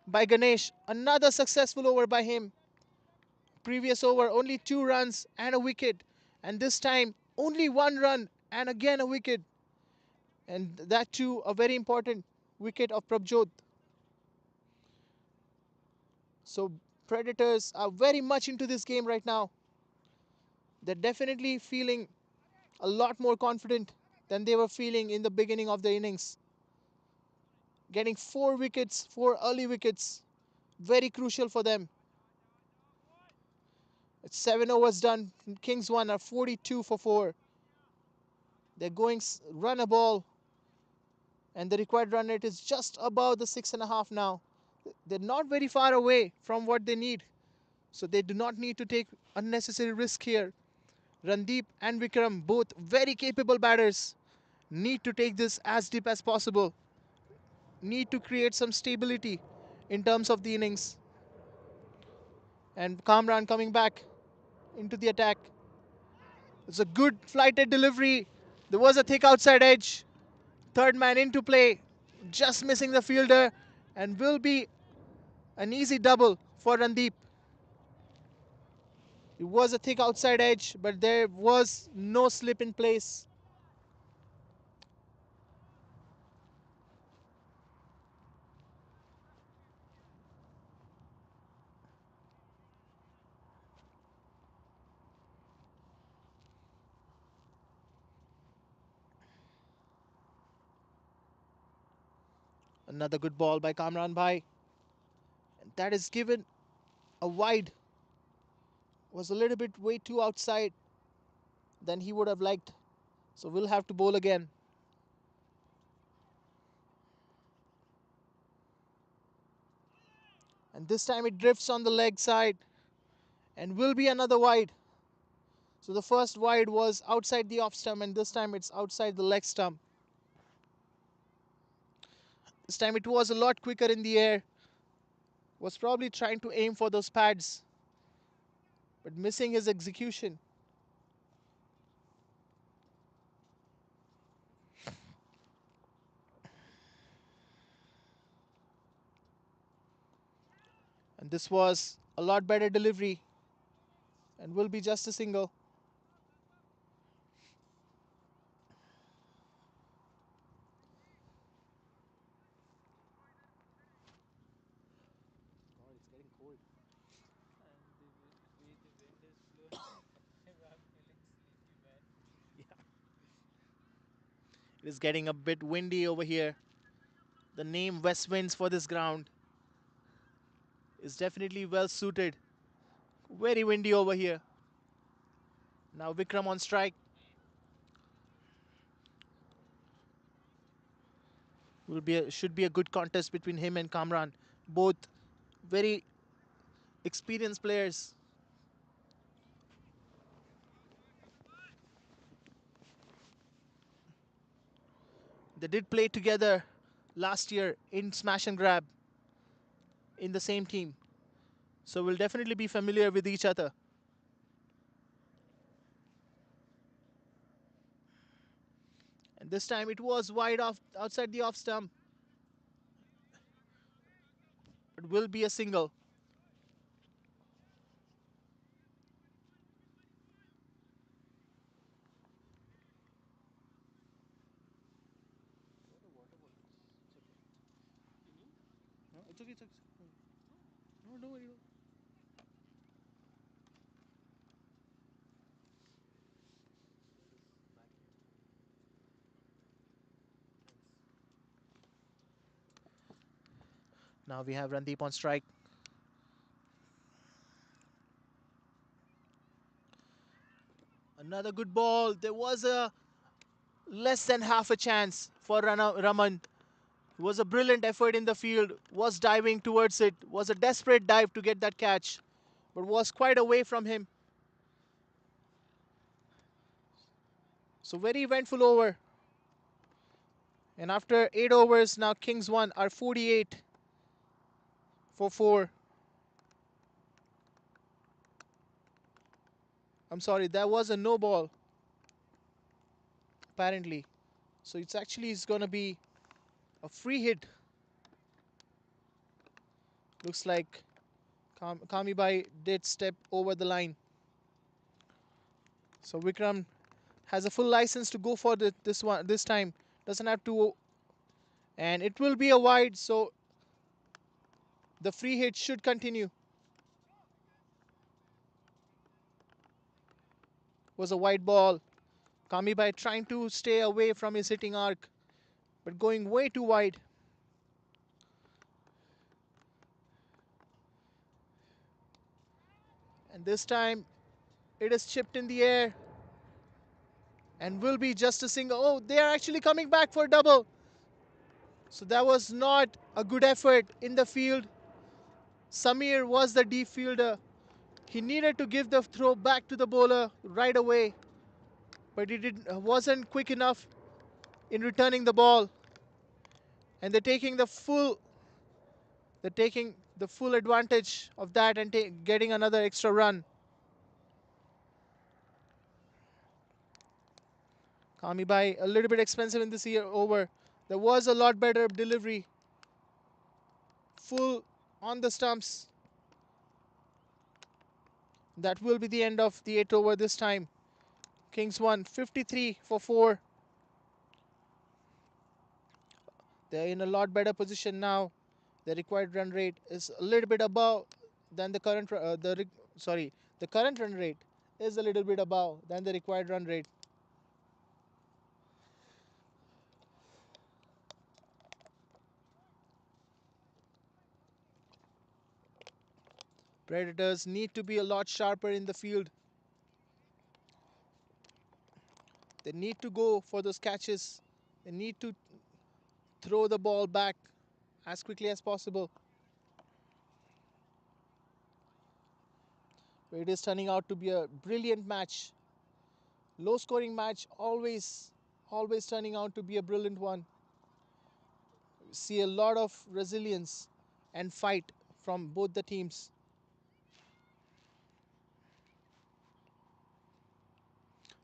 by Ganesh. Another successful over by him. Previous over, only 2 runs and a wicket. And this time, only 1 run and again a wicket. And that too, a very important wicket of Prabjot. So Predators are very much into this game right now. They're definitely feeling a lot more confident than they were feeling in the beginning of the innings. Getting 4 wickets, 4 early wickets, very crucial for them. It's 7 overs done. Kings 1 are 42 for 4. They're going run a ball, and the required run rate is just above the 6.5 now. They're not very far away from what they need, so they do not need to take unnecessary risk here. Randeep and Vikram, both very capable batters, need to take this as deep as possible. Need to create some stability in terms of the innings. And Kamran coming back into the attack. It's a good flighted delivery. There was a thick outside edge. Third man into play, just missing the fielder, and will be an easy double for Randeep. It was a thick outside edge, but there was no slip in place. Another good ball by Kamran Bhai. And that is given a wide. Was a little bit way too outside than he would have liked. So we'll have to bowl again. And this time it drifts on the leg side and will be another wide. So the first wide was outside the off stump, and this time it's outside the leg stump. This time it was a lot quicker in the air. Was probably trying to aim for those pads, but missing his execution. And this was a lot better delivery and will be just a single. God, it's getting cold. And the way the wind is blowing, I'm feeling sleepy, man. Yeah. It is getting a bit windy over here. The name Westwinds for this ground is definitely well suited. Very windy over here. Now Vikram on strike. Should be a good contest between him and Kamran. Both very experienced players. They did play together last year in Smash and Grab in the same team. So we'll definitely be familiar with each other. And this time it was wide off outside the off stump. It will be a single. No, it's okay, it's okay. No, don't worry. Now we have Randeep on strike. Another good ball. There was a less than half a chance for Raman. It was a brilliant effort in the field. Was diving towards it. Was a desperate dive to get that catch, but was quite away from him. So very eventful over. And after 8 overs, now Kings 1 are 48 for 4. I'm sorry, that was a no ball, apparently. So it's actually going to be a free hit. Looks like Kamibai did step over the line. So Vikram has a full license to go for this time. Doesn't have to, and it will be a wide. So the free hit should continue. Was a wide ball. Kamibai trying to stay away from his hitting arc, but going way too wide. And this time it is chipped in the air and will be just a single. Oh, they are actually coming back for a double. So that was not a good effort in the field. Samir was the deep fielder. He needed to give the throw back to the bowler right away, but wasn't quick enough in returning the ball. And they're taking the full advantage of that and getting another extra run. Kamibai a little bit expensive in this year over. There was a lot better delivery. Full on the stumps. That will be the end of the 8th over this time. Kings won 53 for 4. They're in a lot better position now. The required run rate is a little bit above than the current the current run rate is a little bit above than the required run rate. Predators need to be a lot sharper in the field. They need to go for those catches. They need to throw the ball back as quickly as possible. It is turning out to be a brilliant match. Low scoring match, always turning out to be a brilliant one. See a lot of resilience and fight from both the teams.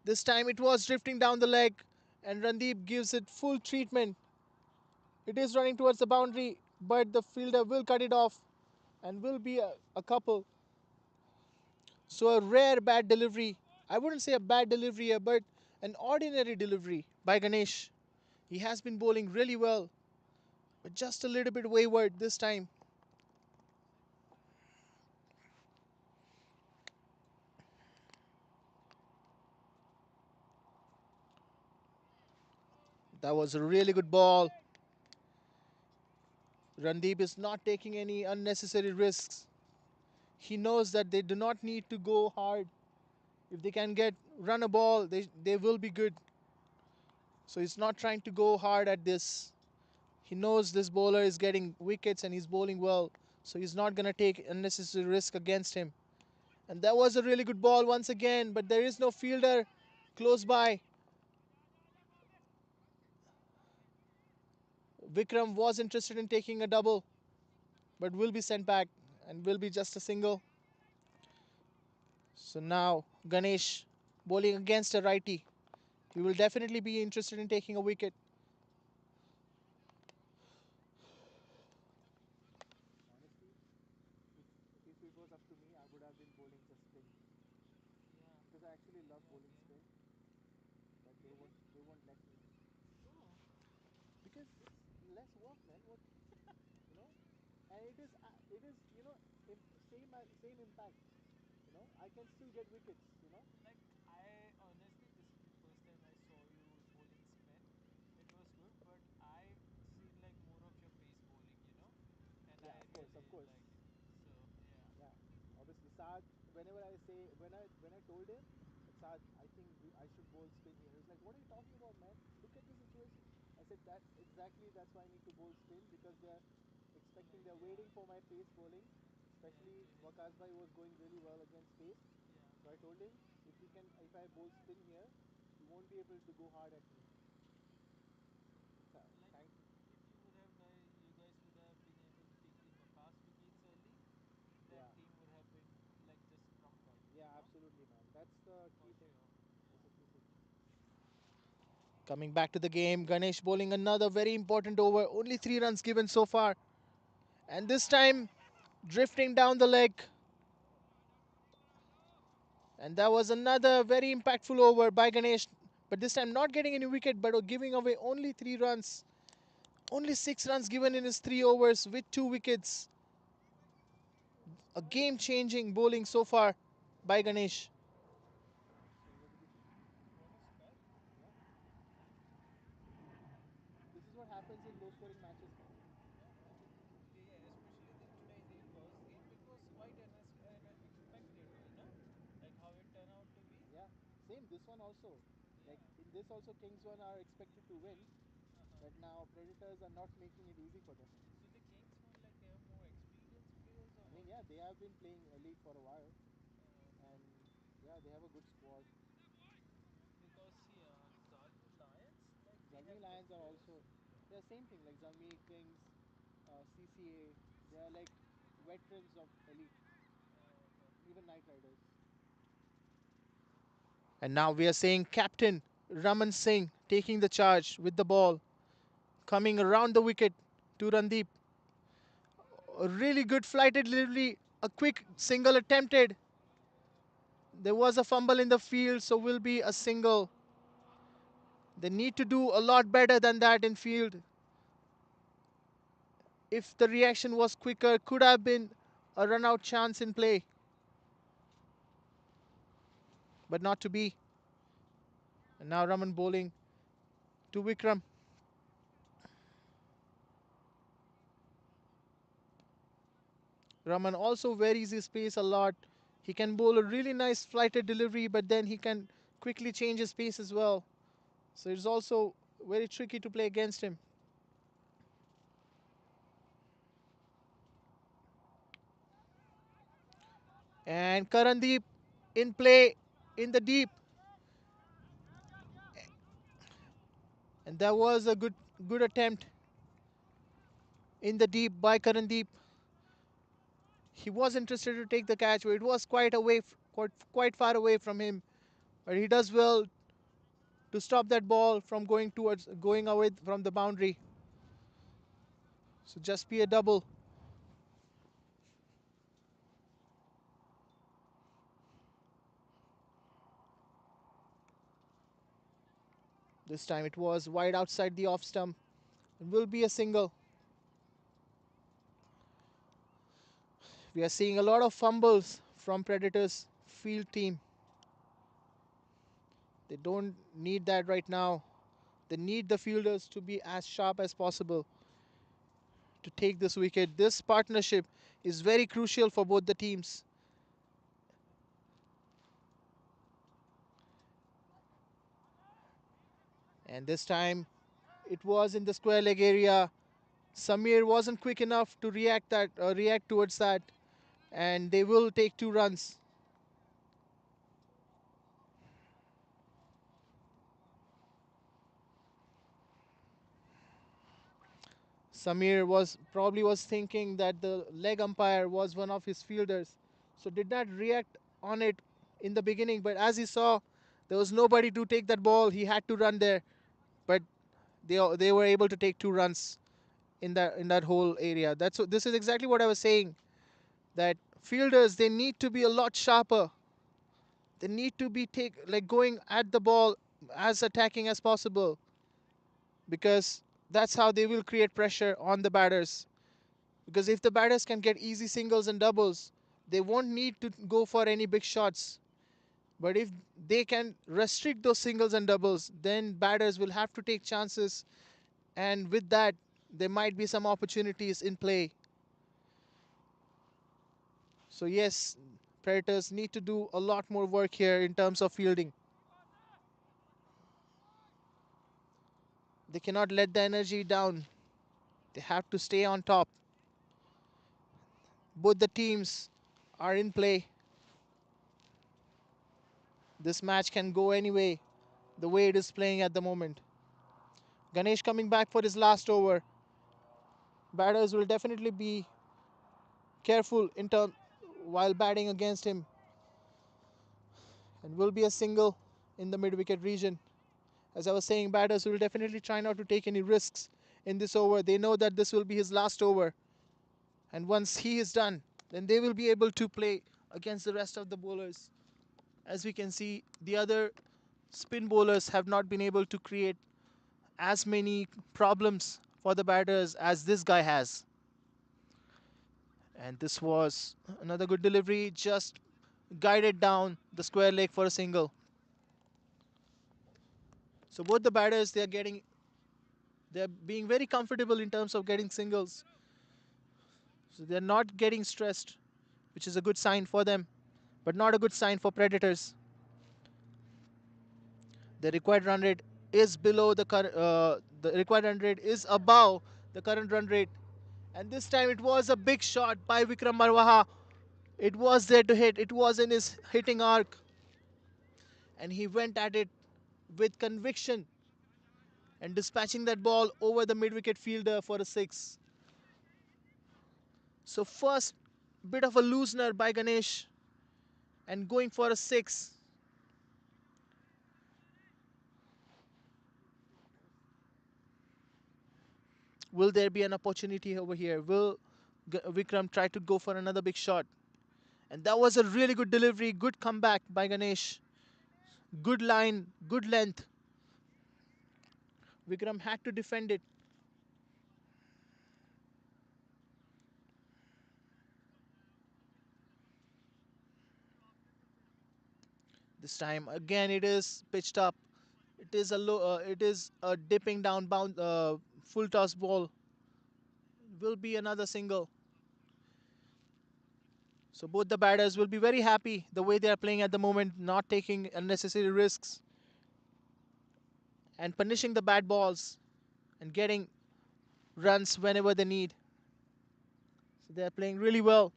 This time it was drifting down the leg and Randeep gives it full treatment. It is running towards the boundary, but the fielder will cut it off and will be a couple. So a rare bad delivery. I wouldn't say a bad delivery here, but an ordinary delivery by Ganesh. He has been bowling really well, but just a little bit wayward this time. That was a really good ball. Randeep is not taking any unnecessary risks. He knows that they do not need to go hard. If they can run a ball, they will be good. So he's not trying to go hard at this. He knows this bowler is getting wickets and he's bowling well. So he's not going to take unnecessary risk against him. And that was a really good ball once again, but there is no fielder close by. Vikram was interested in taking a double, but will be sent back and will be just a single. So now Ganesh bowling against a righty. He will definitely be interested in taking a wicket. Honestly, if it was up to me, I would have been bowling just spin Yeah. because I actually love Yeah. bowling Okay. spin, but Really? they won't let me Oh. because it's less work, man. What you know, and it is same impact. You know, I can still get wickets. You know. Like I honestly, this is the first time I saw you bowling spin. It was good, but I seen like more of your pace bowling, and Yeah, I of really course. like it. So yeah, Yeah, obviously, Saad. Whenever I say when I told him that Saad, I think I should bowl spin here. He was like, "What are you talking about, man? Look at the situation." I said that exactly. That's why I need to bowl spin because like they're yeah, waiting for my pace bowling. yeah, Especially to hit. Wakasbhai was going really well against pace, Yeah, so I told him if I bowl spin here, you won't be able to go hard at me. So, like thank if you guys would have been able to take the Vakas wickets early, yeah, that team would have been like just trumped up, yeah, absolutely, man. That's the for key thing. sure. That's Yeah. the key thing. Coming back to the game, Ganesh bowling another very important over. Only 3 runs given so far. And this time, drifting down the leg. And that was another very impactful over by Ganesh. But this time, not getting any wicket, but giving away only 3 runs. Only 6 runs given in his 3 overs with 2 wickets. A game changing bowling so far by Ganesh. What a spell! Yeah. This is what happens in low scoring matches, man. Yeah, especially the first game, it was quite unexpected, like how it turned out to be. Yeah. Same, this one also. Like Yeah. in this also, Kings one are expected to win, Uh-huh. but now Predators are not making it easy for them. So the Kings one, like they have more experienced players or I mean, what? yeah, they have been playing elite for a while, Okay. and yeah, they have a good squad. Because see, Zalmi Lions, like they have Zalmi good Lions are players. also, yeah, same thing like Zalmi Kings, CCA. They are like veterans of elite, Okay. even Knight Riders. And now we are seeing Captain Raman Singh taking the charge with the ball, coming around the wicket to Randeep. A really good flighted delivery, a quick single attempted. There was a fumble in the field, so will be a single. They need to do a lot better than that in field. If the reaction was quicker, could have been a run out chance in play, but not to be. And now Raman bowling to Vikram. Raman also varies his pace a lot. He can bowl a really nice flighted delivery, but then he can quickly change his pace as well. So it's also very tricky to play against him. And Karandeep in play in the deep. And that was a good attempt in the deep by Karandeep. He was interested to take the catch, but it was quite far away from him. But he does well to stop that ball from going away from the boundary. So just be a double. This time it was wide outside the off stump. It will be a single. We are seeing a lot of fumbles from Predators field team. They don't need that right now. They need the fielders to be as sharp as possible to take this wicket. This partnership is very crucial for both the teams. And this time it was in the square leg area. Samir wasn't quick enough to react towards that, and they will take 2 runs. Samir was thinking that the leg umpire was one of his fielders, so did not react on it in the beginning. But as he saw there was nobody to take that ball, he had to run there. But they were able to take 2 runs in that whole area. This is exactly what I was saying. That fielders, they need to be a lot sharper. They need to be going at the ball as attacking as possible, because that's how they will create pressure on the batters. Because if the batters can get easy singles and doubles, they won't need to go for any big shots. But if they can restrict those singles and doubles, then batters will have to take chances, and with that, there might be some opportunities in play. So, yes, Predators need to do a lot more work here in terms of fielding. They cannot let the energy down, they have to stay on top. Both the teams are in play. This match can go anyway, the way it is playing at the moment. Ganesh coming back for his last over. Batters will definitely be careful while batting against him, and will be a single in the mid-wicket region. As I was saying, batters will definitely try not to take any risks in this over. They know that this will be his last over, and once he is done, then they will be able to play against the rest of the bowlers. As we can see, the other spin bowlers have not been able to create as many problems for the batters as this guy has. And this was another good delivery, just guided down the square leg for a single. So both the batters, they're being very comfortable in terms of getting singles. So they're not getting stressed, which is a good sign for them, but not a good sign for Predators. The required run rate is the required run rate is above the current run rate. And this time it was a big shot by Vikram Marwaha. It was there to hit. It was in his hitting arc, and he went at it with conviction and dispatching that ball over the mid-wicket fielder for a six. So first bit of a loosener by Ganesh and going for a six. Will there be an opportunity over here? Will Vikram try to go for another big shot? And that was a really good delivery, good comeback by Ganesh. Good line, good length. Vikram had to defend it. This time again it is pitched up. It is a dipping down bound full toss ball. Will be another single. So both the batters will be very happy the way they are playing at the moment, not taking unnecessary risks and punishing the bad balls and getting runs whenever they need. So they are playing really well.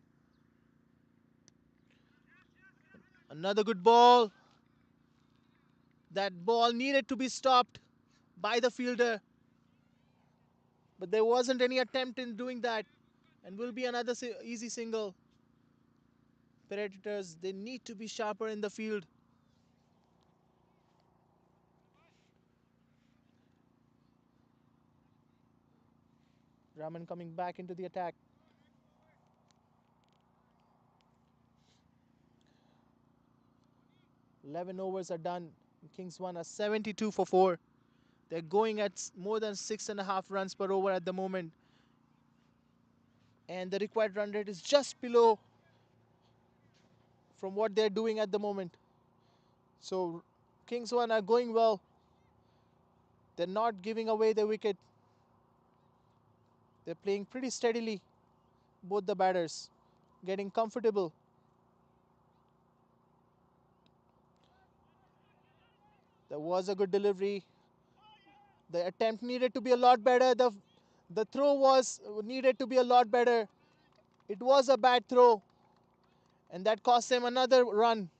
Another good ball. That ball needed to be stopped by the fielder, but there wasn't any attempt in doing that, and will be another easy single. Predators, they need to be sharper in the field. Raman coming back into the attack. 11 overs are done. Kings won a 72 for 4. They're going at more than 6.5 runs per over at the moment. And the required run rate is just below from what they're doing at the moment. So Kings 1 are going well. They're not giving away the wicket. They're playing pretty steadily, both the batters, getting comfortable. There was a good delivery. The attempt needed to be a lot better. The throw was needed to be a lot better. It was a bad throw, and that cost them another run.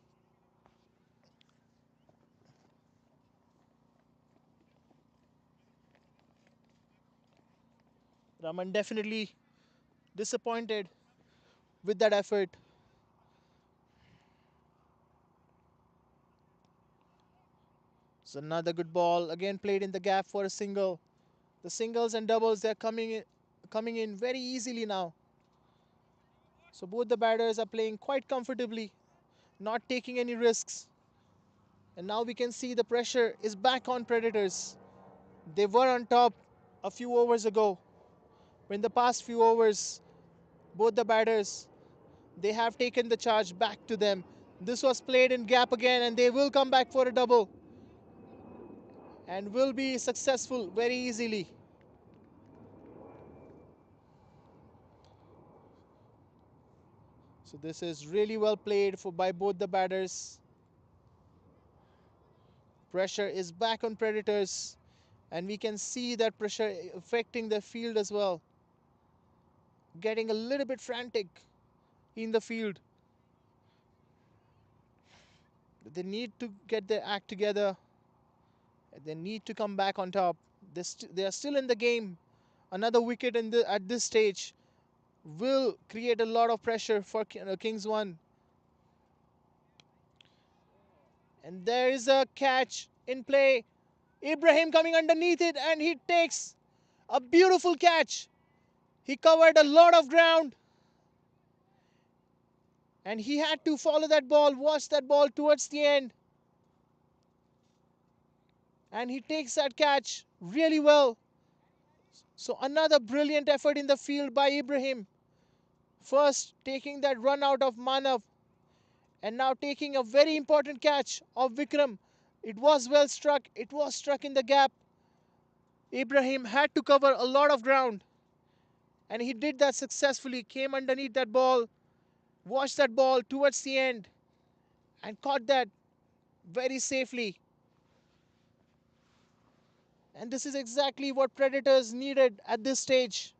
Raman definitely disappointed with that effort. So another good ball, again played in the gap for a single. The singles and doubles, they're coming in very easily now. So both the batters are playing quite comfortably, not taking any risks. And now we can see the pressure is back on Predators. They were on top a few overs ago. In the past few overs, both the batters, they have taken the charge back to them. This was played in gap again, and they will come back for a double and will be successful very easily. So this is really well played by both the batters. Pressure is back on Predators, and we can see that pressure affecting the field as well. Getting a little bit frantic in the field. They need to get their act together. They need to come back on top. They are still in the game. Another wicket at this stage will create a lot of pressure for Kings 1. And there is a catch in play. Ibrahim coming underneath it, and he takes a beautiful catch. He covered a lot of ground, and he had to follow that ball, watch that ball towards the end. And he takes that catch really well. So another brilliant effort in the field by Ibrahim. First taking that run out of Manav, and now taking a very important catch of Vikram. It was well struck. It was struck in the gap. Ibrahim had to cover a lot of ground, and he did that successfully. Came underneath that ball, watched that ball towards the end, and caught that very safely. And this is exactly what Predators needed at this stage.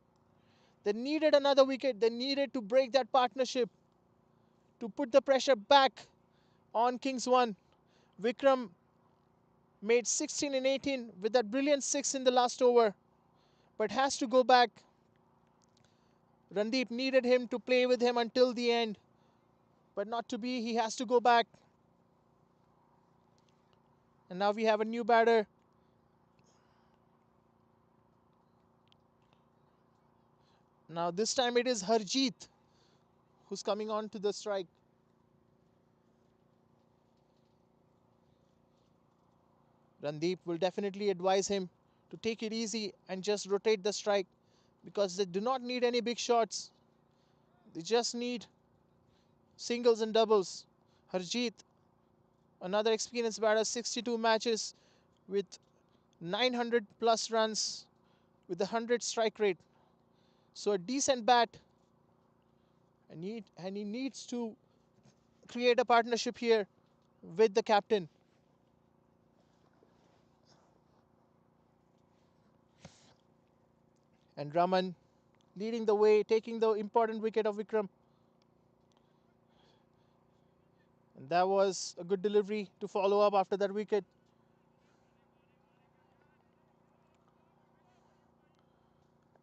They needed another wicket. They needed to break that partnership, to put the pressure back on Kings 1. Vikram made 16 and 18 with that brilliant 6 in the last over, but has to go back. Randeep needed him to play with him until the end, but not to be. He has to go back. And now we have a new batter. Now this time it is Harjeet who's coming on to the strike. Randeep will definitely advise him to take it easy and just rotate the strike, because they do not need any big shots. They just need singles and doubles. Harjeet, another experienced batter, 62 matches with 900 plus runs with a 100 strike rate. So a decent bat, and he needs to create a partnership here with the captain. And Raman leading the way, taking the important wicket of Vikram. And that was a good delivery to follow up after that wicket.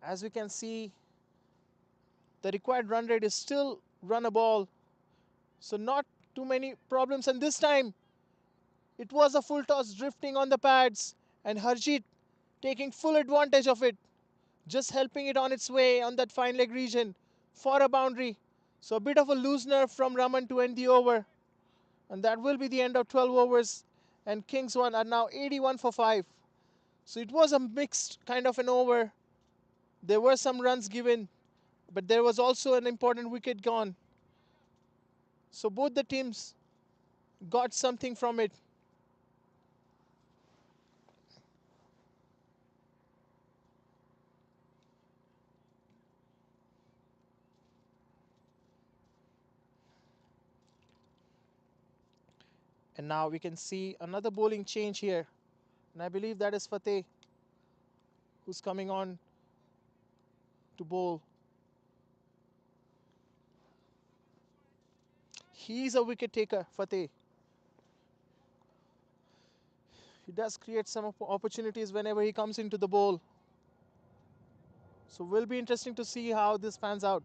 As we can see, the required run rate is still run a ball. So not too many problems. And this time, it was a full toss drifting on the pads, and Harjeet taking full advantage of it, just helping it on its way on that fine leg region for a boundary. So a bit of a loose nerve from Raman to end the over. And that will be the end of 12 overs. And Kings 1 are now 81 for 5. So it was a mixed kind of an over. There were some runs given, but there was also an important wicket gone. So both the teams got something from it. And now we can see another bowling change here. And I believe that is Fateh who's coming on to bowl. He's a wicket taker, Fateh. He does create some opportunities whenever he comes into the bowl. So will be interesting to see how this pans out.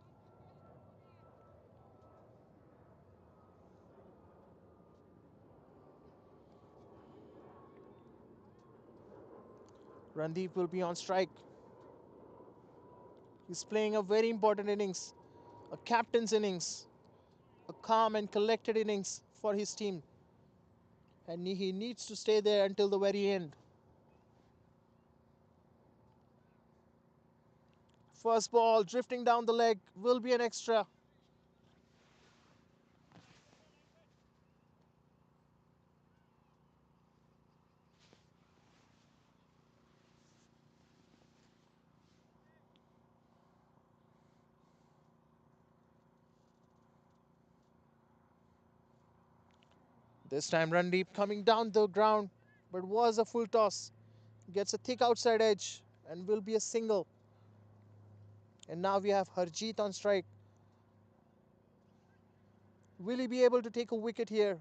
Randeep will be on strike. He's playing a very important innings, a captain's innings, a calm and collected innings for his team. And he needs to stay there until the very end. First ball drifting down the leg will be an extra. This time Randeep coming down the ground, but was a full toss. Gets a thick outside edge and will be a single. And now we have Harjeet on strike. Will he be able to take a wicket here?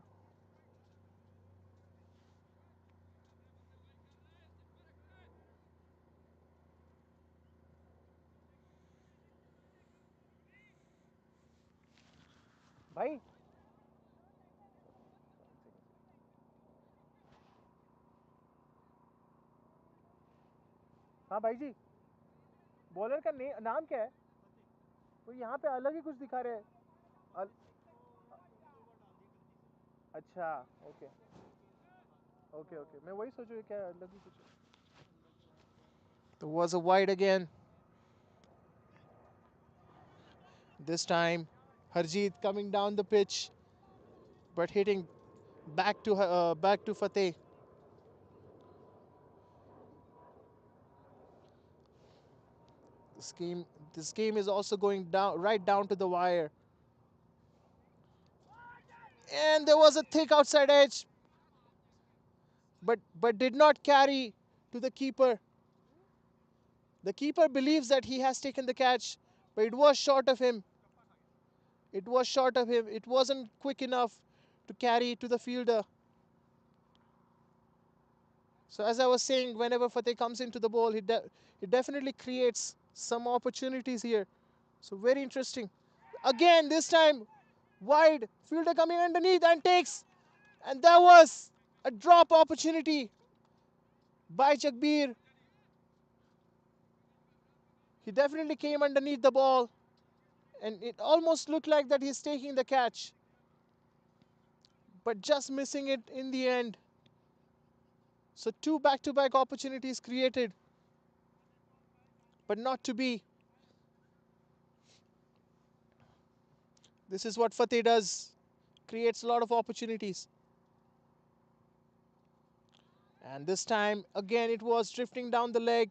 भाई हाँ भाई जी bowler का नाम क्या है तो यहाँ पे अलग ही कुछ दिखा रहे हैं अल... अच्छा ओके ओके ओके मैं वही सोचूं क्या अलग ही कुछ There was a wide again. This time Harjeet coming down the pitch but hitting back to Fateh. This game this game is also going down right down to the wire. And there was a thick outside edge but did not carry to the keeper. The keeper believes that he has taken the catch, but it was short of him. It was short of him. It wasn't quick enough to carry to the fielder. So as I was saying, whenever Fateh comes into the ball, he definitely creates some opportunities here. So very interesting. Again, this time wide, fielder coming underneath and takes. And that was a drop opportunity by Jagbir. He definitely came underneath the ball and it almost looked like that he's taking the catch, but just missing it in the end. So two back-to-back opportunities created, but not to be. This is what Fateh does, creates a lot of opportunities. And this time, again, it was drifting down the leg,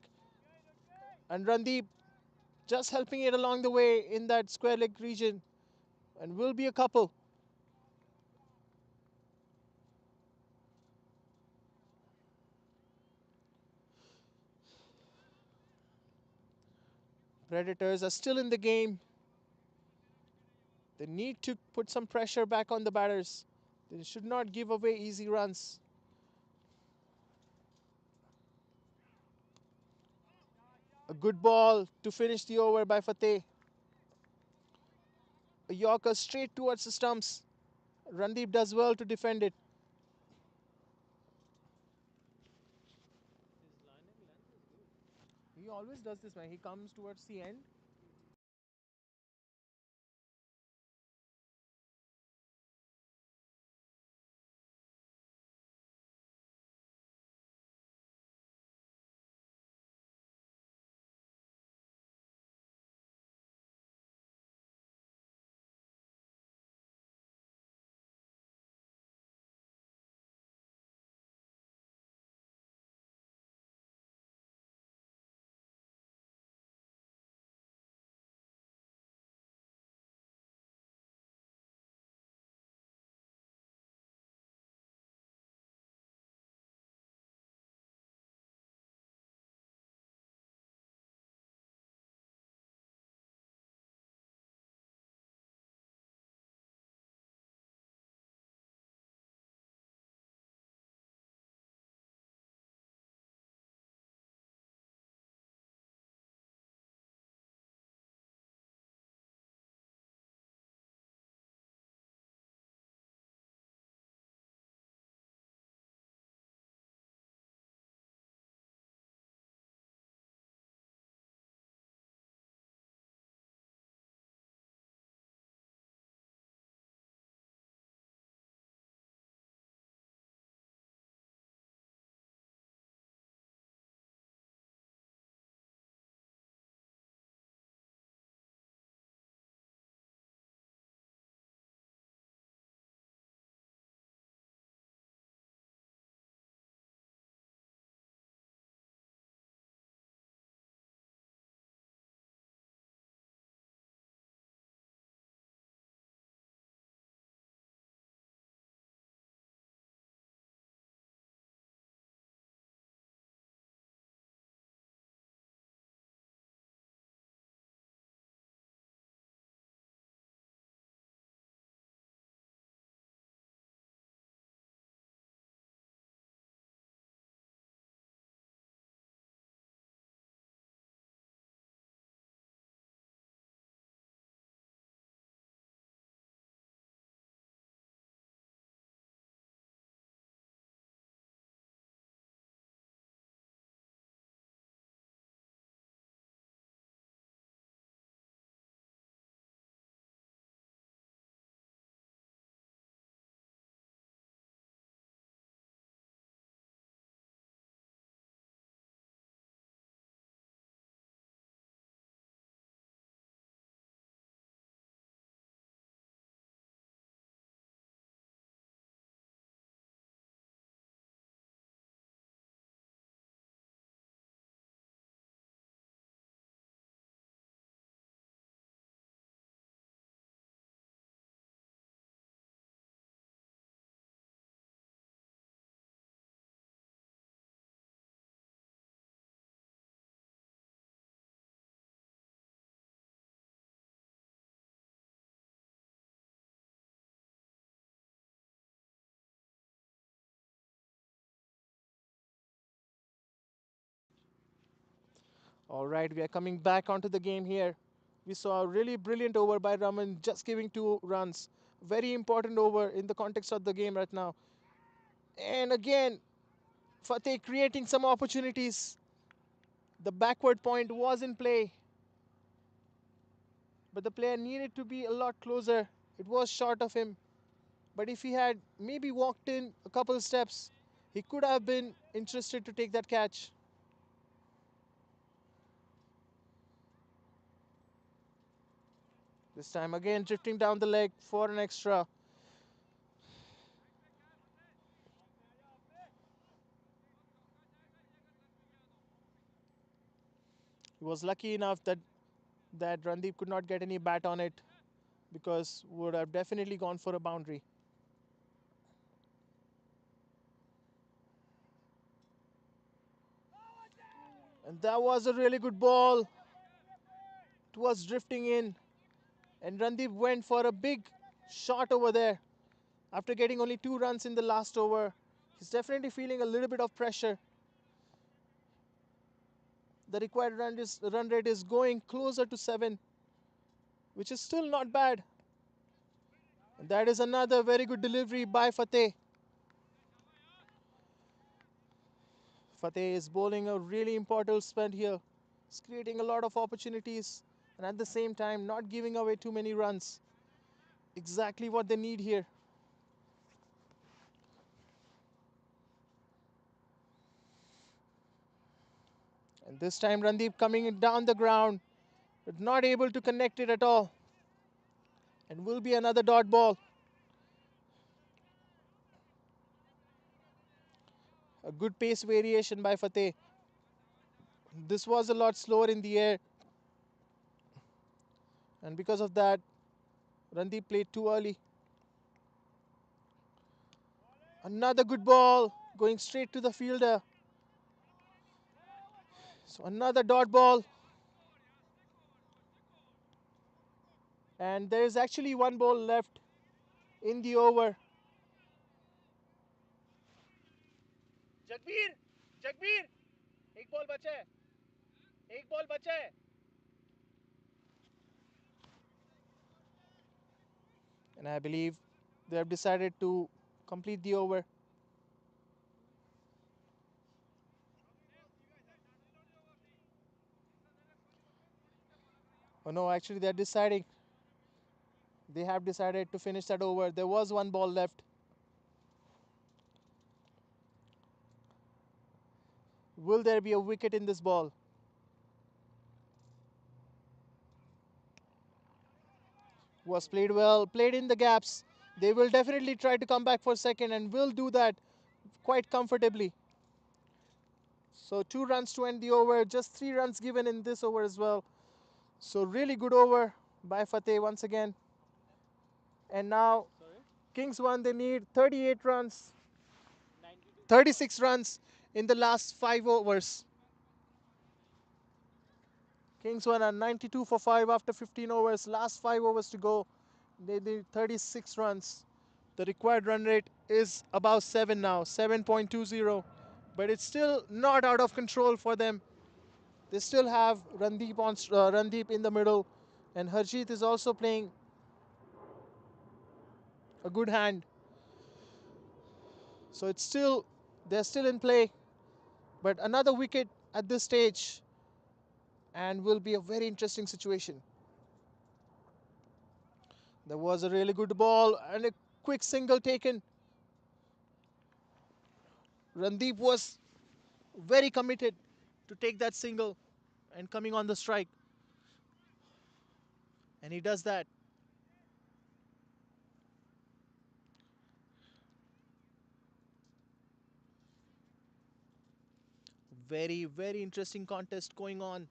and Randeep just helping it along the way in that square leg region, and will be a couple. Predators are still in the game. They need to put some pressure back on the batters. They should not give away easy runs. A good ball to finish the over by Fateh. A Yorker straight towards the stumps. Randeep does well to defend it. His lining length is good. He always does this, man. He comes towards the end All right, we are coming back onto the game here. We saw a really brilliant over by Raman, just giving 2 runs. Very important over in the context of the game right now. And again, Fateh creating some opportunities. The backward point was in play, but the player needed to be a lot closer. It was short of him. But if he had maybe walked in a couple steps, he could have been interested to take that catch. This time again drifting down the leg for an extra. He was lucky enough that Randeep could not get any bat on it because would have definitely gone for a boundary. And that was a really good ball. It was drifting in, and Randeep went for a big shot over there. After getting only 2 runs in the last over, he's definitely feeling a little bit of pressure. The required run rate is going closer to 7, which is still not bad. And that is another very good delivery by Fateh. Fateh is bowling a really important spin here. He's creating a lot of opportunities and at the same time not giving away too many runs. Exactly what they need here. And this time Randeep coming down the ground, but not able to connect it at all. And will be another dot ball. A good pace variation by Fateh. This was a lot slower in the air. And because of that, Randeep played too early. Another good ball going straight to the fielder. So another dot ball. And there is actually one ball left in the over. Jagbir Jagbir एक ball बचा है एक ball बचा है And I believe they have decided to complete the over. Oh no, actually they have decided to finish that over. There was one ball left. Will there be a wicket in this ball? Was played well, played in the gaps. They will definitely try to come back for second and will do that quite comfortably. So 2 runs to end the over, just 3 runs given in this over as well. So really good over by Fateh once again. And now Kings won, they need 38 runs, 36 runs in the last 5 overs. Kings won at 92 for 5 after 15 overs. Last 5 overs to go. They need 36 runs. The required run rate is about 7 now, 7.20. But it's still not out of control for them. They still have Randeep in the middle, and Harjeet is also playing a good hand. So they're still in play. But another wicket at this stage, and will be a very interesting situation. There was a really good ball and a quick single taken. Randeep was very committed to take that single and coming on the strike. And he does that. Very, very interesting contest going on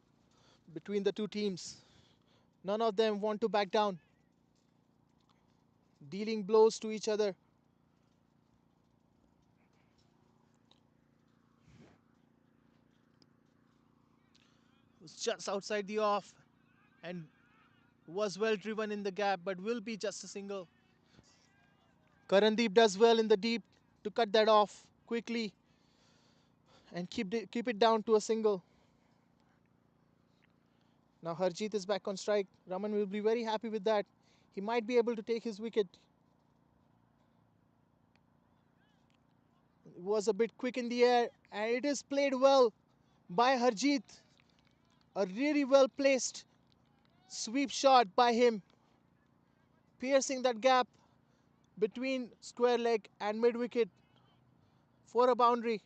between the two teams. None of them want to back down, dealing blows to each other. It was just outside the off and was well driven in the gap, but will be just a single. Karandeep does well in the deep to cut that off quickly and keep it down to a single. Now Harjeet is back on strike. Raman will be very happy with that. He might be able to take his wicket. It was a bit quick in the air and it is played well by Harjeet. A really well placed sweep shot by him, piercing that gap between square leg and mid wicket for a boundary.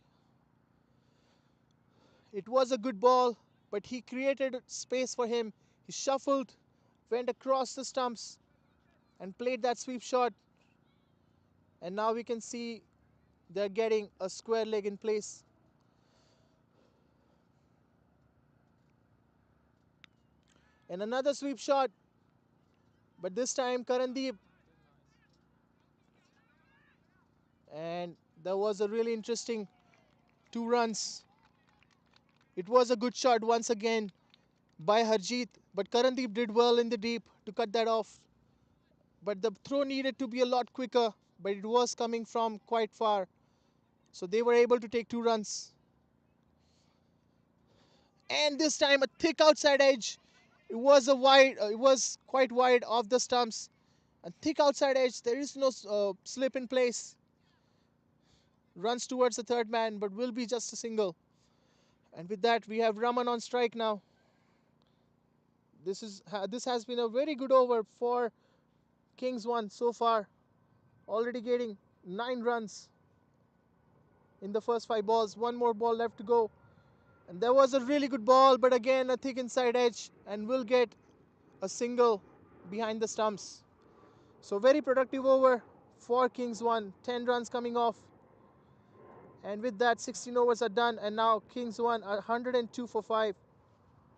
It was a good ball, but he created space for him. He shuffled, went across the stumps, and played that sweep shot. And now we can see they're getting a square leg in place. And another sweep shot, but this time Karandeep. And there was a really interesting 2 runs. It was a good shot once again by Harjeet, but Karandeep did well in the deep to cut that off. But the throw needed to be a lot quicker, but it was coming from quite far. So they were able to take 2 runs. And this time a thick outside edge. It was quite wide off the stumps. A thick outside edge. There is no slip in place. Runs towards the third man, but will be just a single. And with that, we have Raman on strike now. This has been a very good over for Kings 1 so far. Already getting 9 runs in the first 5 balls. One more ball left to go. And there was a really good ball, but again a thick inside edge, and will get a single behind the stumps. So very productive over for Kings 1. 10 runs coming off. And with that, 16 overs are done. And now Kings 1 are 102 for 5.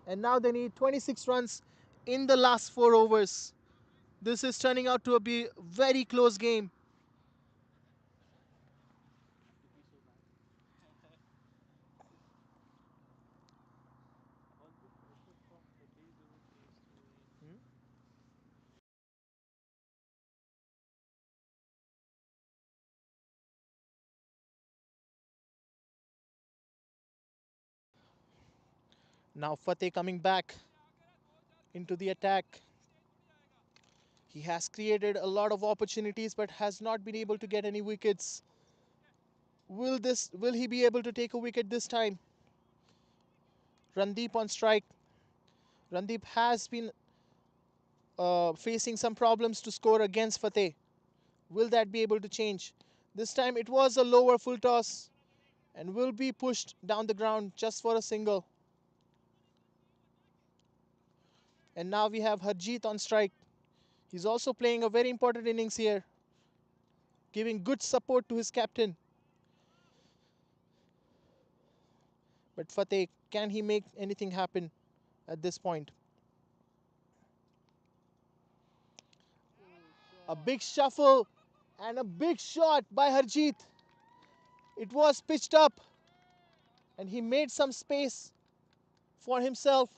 And now they need 26 runs in the last 4 overs. This is turning out to be a very close game. All the pressure from Fateh is over Kings too. Now Fateh coming back into the attack. He has created a lot of opportunities but has not been able to get any wickets. Will he be able to take a wicket this time? Randeep on strike. Randeep has been facing some problems to score against Fateh. Will that be able to change? This time it was a lower full toss and will be pushed down the ground just for a single. And now we have Harjeet on strike. He's also playing a very important innings here, giving good support to his captain. But Fateh, can he make anything happen at this point? A big shuffle and a big shot by Harjeet. It was pitched up and he made some space for himself.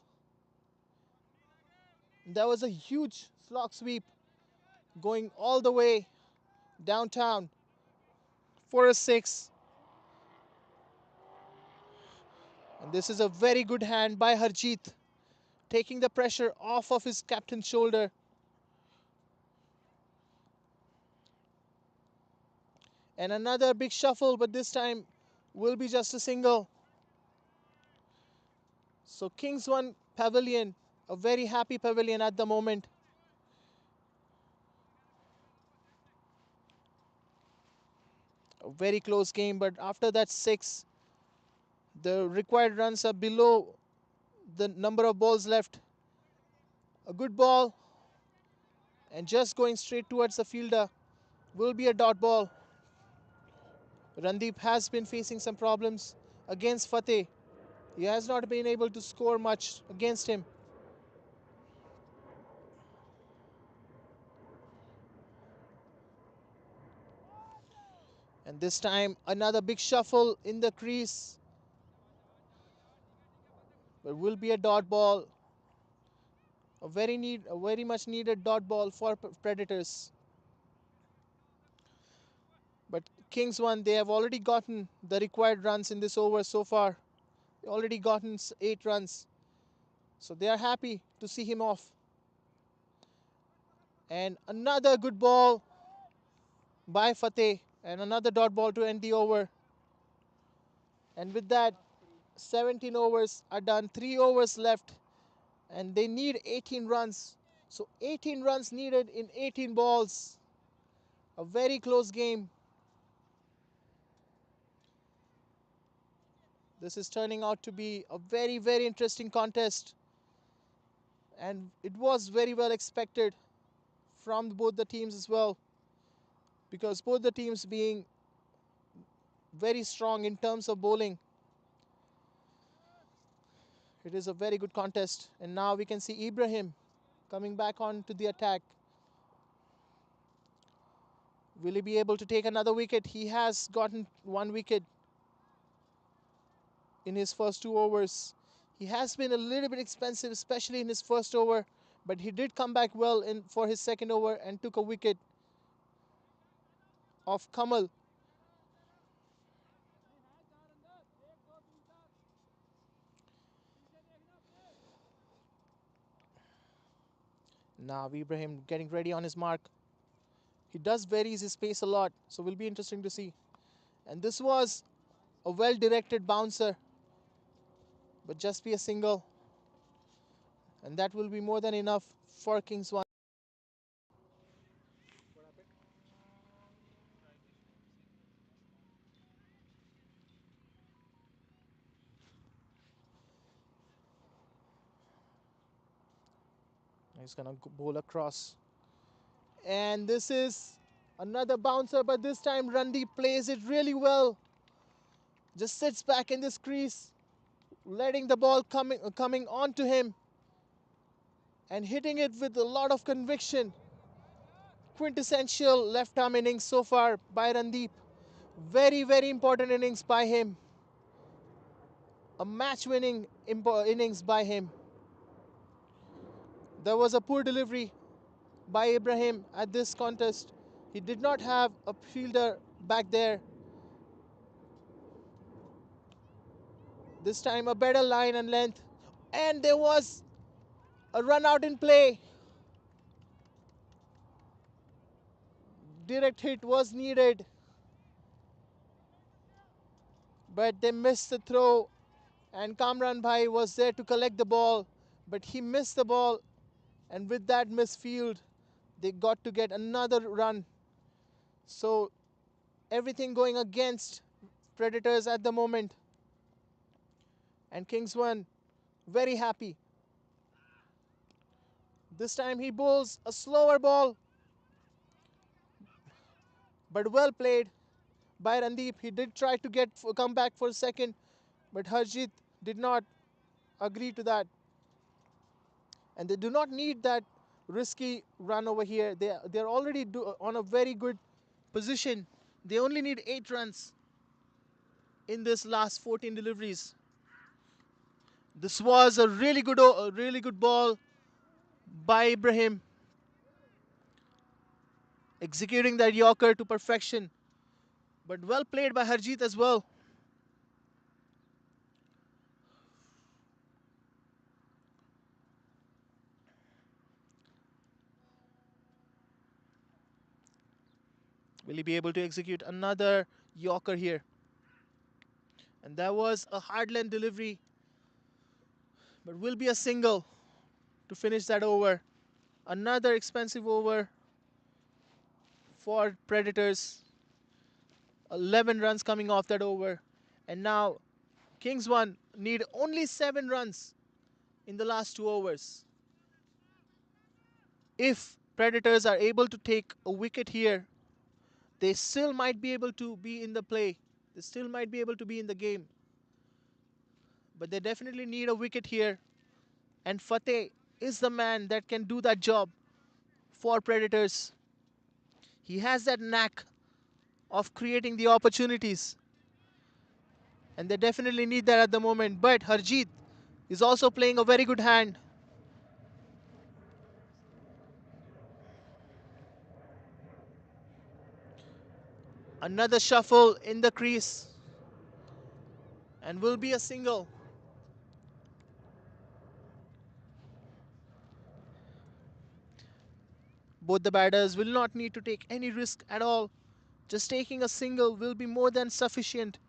There was a huge slog sweep going all the way downtown for a 6. And this is a very good hand by Harjeet, taking the pressure off of his captain's shoulder. And another big shuffle, but this time will be just a single. So Kings 1 Pavilion, a very happy pavilion at the moment. A very close game, but after that 6, the required runs are below the number of balls left. A good ball and just going straight towards the fielder will be a dot ball. Randeep has been facing some problems against Fateh. He has not been able to score much against him. And this time another big shuffle in the crease. But will be a dot ball. A very much needed dot ball for Predators. But Kings 1, they have already gotten the required runs in this over so far. They already gotten 8 runs. So they are happy to see him off. And another good ball by Fateh, and another dot ball to end the over. And with that, 17 overs are done. 3 overs left, and they need 18 runs. So 18 runs needed in 18 balls. A very close game. This is turning out to be a very, very interesting contest. And it was very well expected from both the teams as well, because both the teams being very strong in terms of bowling. It is a very good contest. And now we can see Ibrahim coming back on to the attack. Will he be able to take another wicket? He has gotten 1 wicket in his first 2 overs. He has been a little bit expensive, especially in his first over, but he did come back well in for his second over and took a wicket of Kamal. Now Ibrahim getting ready on his mark. He does varies his pace a lot, so will be interesting to see. And this was a well-directed bouncer, but just be a single. And that will be more than enough for Kings 1. He's going to bowl across. And this is another bouncer, but this time Randeep plays it really well. Just sits back in this crease, letting the ball coming onto him and hitting it with a lot of conviction. Quintessential left arm innings so far by Randeep. Very, very important innings by him. A match winning innings by him. There was a poor delivery by Ibrahim at this contest. He did not have a fielder back there. This time a better line and length. And there was a run out in play. Direct hit was needed, but they missed the throw, and Kamran Bhai was there to collect the ball, but he missed the ball, and with that misfield, they got to get another run. So everything going against Predators at the moment, and Kings 1 very happy. This time he bowls a slower ball, but well played by Randeep. He did try to come back for a second, but Harjit did not agree to that. And they do not need that risky run over here. They're already on a very good position. They only need 8 runs in this last 14 deliveries. This was a really good ball by Ibrahim, executing that Yorker to perfection. But well played by Harjit as well. Will he be able to execute another Yorker here? And that was a hard length delivery, but will be a single to finish that over. Another expensive over for Predators. 11 runs coming off that over. And now Kings 1 need only 7 runs in the last 2 overs. If Predators are able to take a wicket here, they still might be able to be in the play. They still might be able to be in the game. But they definitely need a wicket here. And Fateh is the man that can do that job for Predators. He has that knack of creating the opportunities. And they definitely need that at the moment. But Harjit is also playing a very good hand. Another shuffle in the crease. And will be a single. Both the batters will not need to take any risk at all. Just taking a single will be more than sufficient.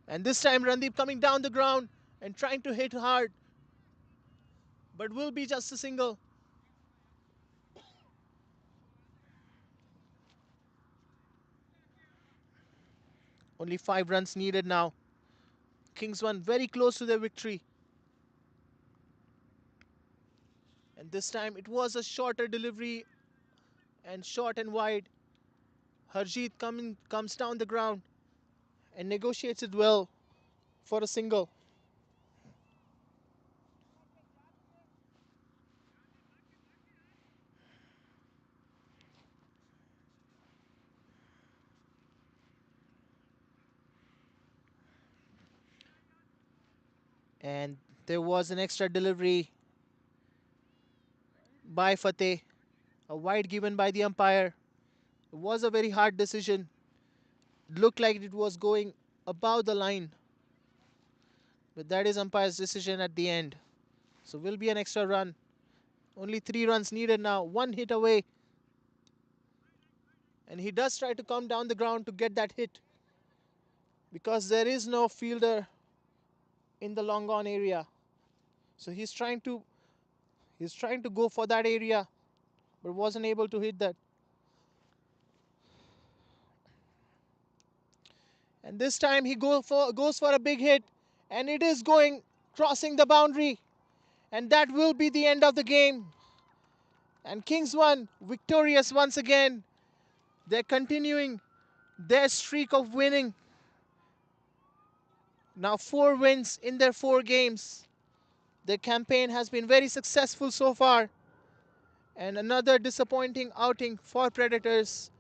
And this time Randeep coming down the ground and trying to hit hard, but will be just a single. Only 5 runs needed now. Kings won very close to their victory. And this time it was a shorter delivery and short and wide. Harjeet comes down the ground and negotiates it well for a single. And there was an extra delivery by Fateh, a wide given by the umpire. It was a very hard decision. It looked like it was going above the line, but that is umpire's decision at the end. So will be an extra run. Only 3 runs needed now. 1 hit away. And he does try to come down the ground to get that hit because there is no fielder in the long on area. So he's trying to go for that area, but wasn't able to hit that. And this time he goes for a big hit, and it is going crossing the boundary, and that will be the end of the game. And Kings won victorious once again. They're continuing their streak of winning. Now 4 wins in their 4 games. Their campaign has been very successful so far. And another disappointing outing for Predators.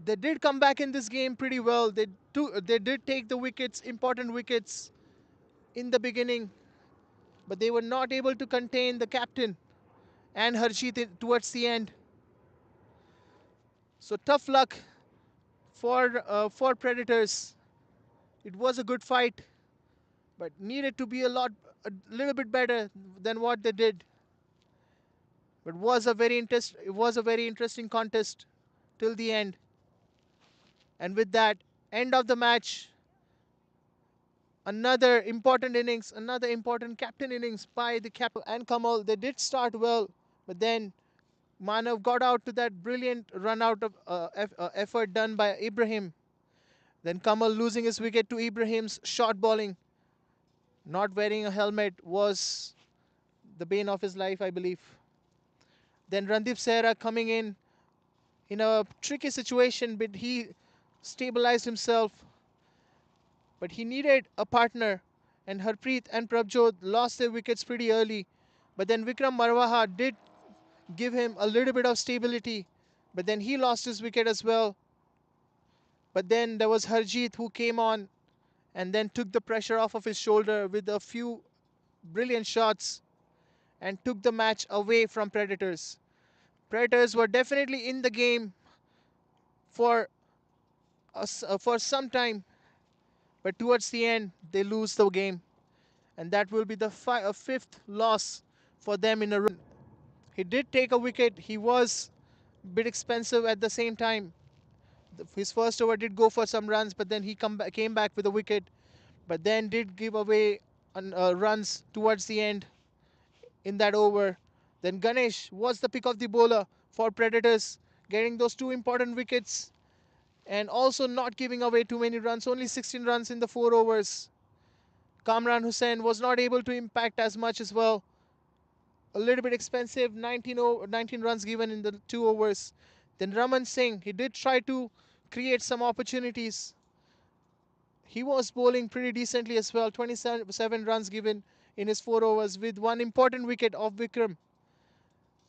They did come back in this game pretty well. They did take the wickets, important wickets, in the beginning, but they were not able to contain the captain and Harjeet towards the end. So tough luck for Predators. It was a good fight, but needed to be a little bit better than what they did. But it was a very interesting contest till the end. And with that, end of the match, another important innings, another important captain innings by the captain and Kamal. They did start well, but then Manav got out to that brilliant run out of effort done by Ibrahim. Then Kamal losing his wicket to Ibrahim's short bowling. Not wearing a helmet was the bane of his life, I believe. Then Randeep Sehra coming in a tricky situation, but he stabilized himself. But he needed a partner, and Harpreet and Prabjot lost their wickets pretty early. But then Vikram Marwaha did give him a little bit of stability, but then he lost his wicket as well. But then there was Harjeet who came on and then took the pressure off of his shoulder with a few brilliant shots and took the match away from Predators. Predators were definitely in the game for for some time, but towards the end they lose the game, and that will be the 5th loss for them in a row. He did take a wicket. He was a bit expensive at the same time. His first over did go for some runs, but then he came back with a wicket, but then did give away runs towards the end in that over. Then Ganesh was the pick of the bowler for Predators, getting those 2 important wickets and also not giving away too many runs, only 16 runs in the 4 overs. Kamran Hussain was not able to impact as much as well. A little bit expensive, 19 runs given in the 2 overs. Then Raman Singh, he did try to create some opportunities. He was bowling pretty decently as well, 27 runs given in his 4 overs with 1 important wicket of Vikram.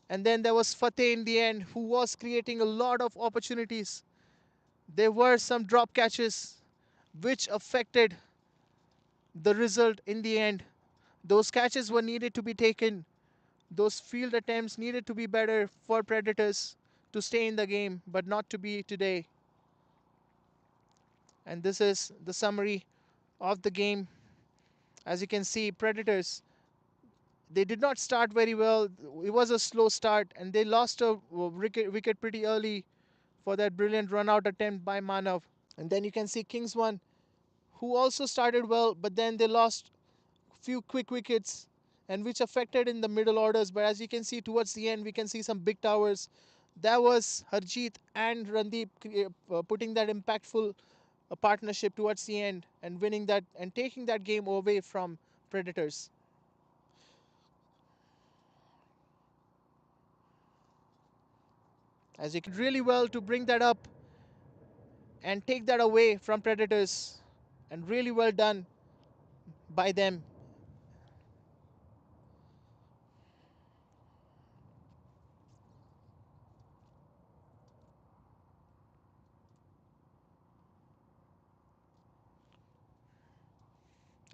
And then there was Fateh in the end, who was creating a lot of opportunities. There were some drop catches which affected the result in the end. Those catches were needed to be taken. Those field attempts needed to be better for Predators to stay in the game, but not to be today. And this is the summary of the game. As you can see, Predators, They did not start very well. It was a slow start, and they lost a wicket pretty early for that brilliant run out attempt by Manav. And then you can see Kings won, who also started well, but then they lost few quick wickets, and which affected in the middle orders. But as you can see towards the end, we can see some big towers. That was Harjeet and Randeep putting that impactful partnership towards the end and winning that and taking that game away from Predators. As you can really well to bring that up and take that away from Predators, and really well done by them.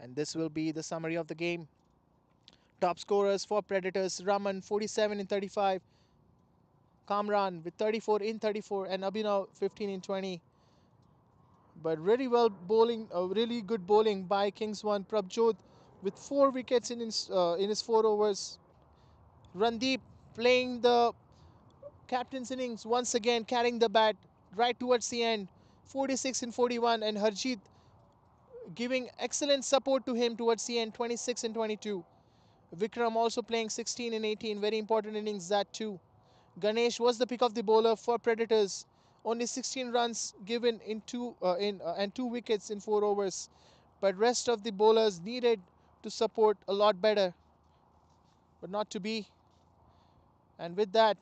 And this will be the summary of the game. Top scorers for Predators: Raman 47 in 35, Kamran with 34 in 34, and Abhinav 15 in 20. But really well bowling, really good bowling by Kings one. Prabjot with 4 wickets in his 4 overs. Randeep playing the captain's innings once again, carrying the bat right towards the end, 46 in 41, and Harjeet giving excellent support to him towards the end, 26 in 22. Vikram also playing 16 in 18, very important innings that too. Ganesh was the pick of the bowler for Predators. Only 16 runs given in and 2 wickets in 4 overs. But rest of the bowlers needed to support a lot better, but not to be. And with that,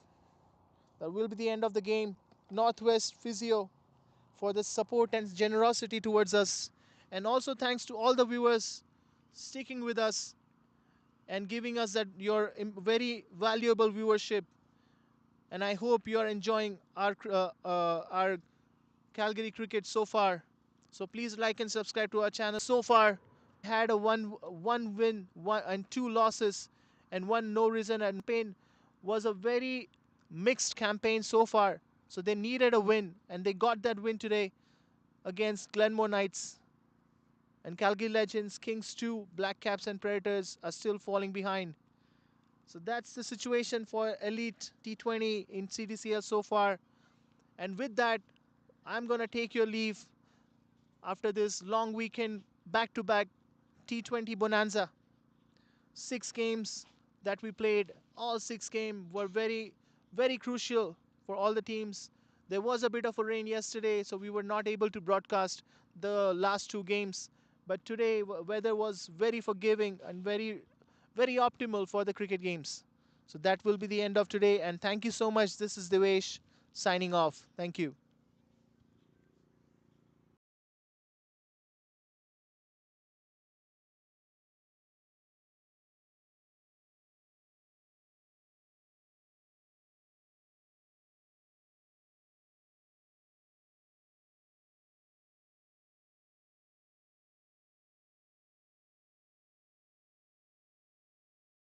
that will be the end of the game. Northwest Physio for the support and generosity towards us. And also thanks to all the viewers sticking with us and giving us that your very valuable viewership. And I hope you are enjoying our Calgary cricket so far. So please like and subscribe to our channel. So far, had a one win, one and 2 losses, and one no reason. And campaign was a very mixed campaign so far. So they needed a win, and they got that win today against Glenmore Knights. And Calgary Legends, Kings 2, Black Caps, and Predators are still falling behind. So that's the situation for Elite T20 in C&DCL so far. And with that, I'm going to take your leave after this long weekend back to back T20 Bonanza. 6 games that we played, all 6 games were very, very crucial for all the teams. There was a bit of a rain yesterday, so we were not able to broadcast the last 2 games. But today, weather was very forgiving and very, very optimal for the cricket games. So that will be the end of today. And thank you so much. This is Divesh signing off. Thank you.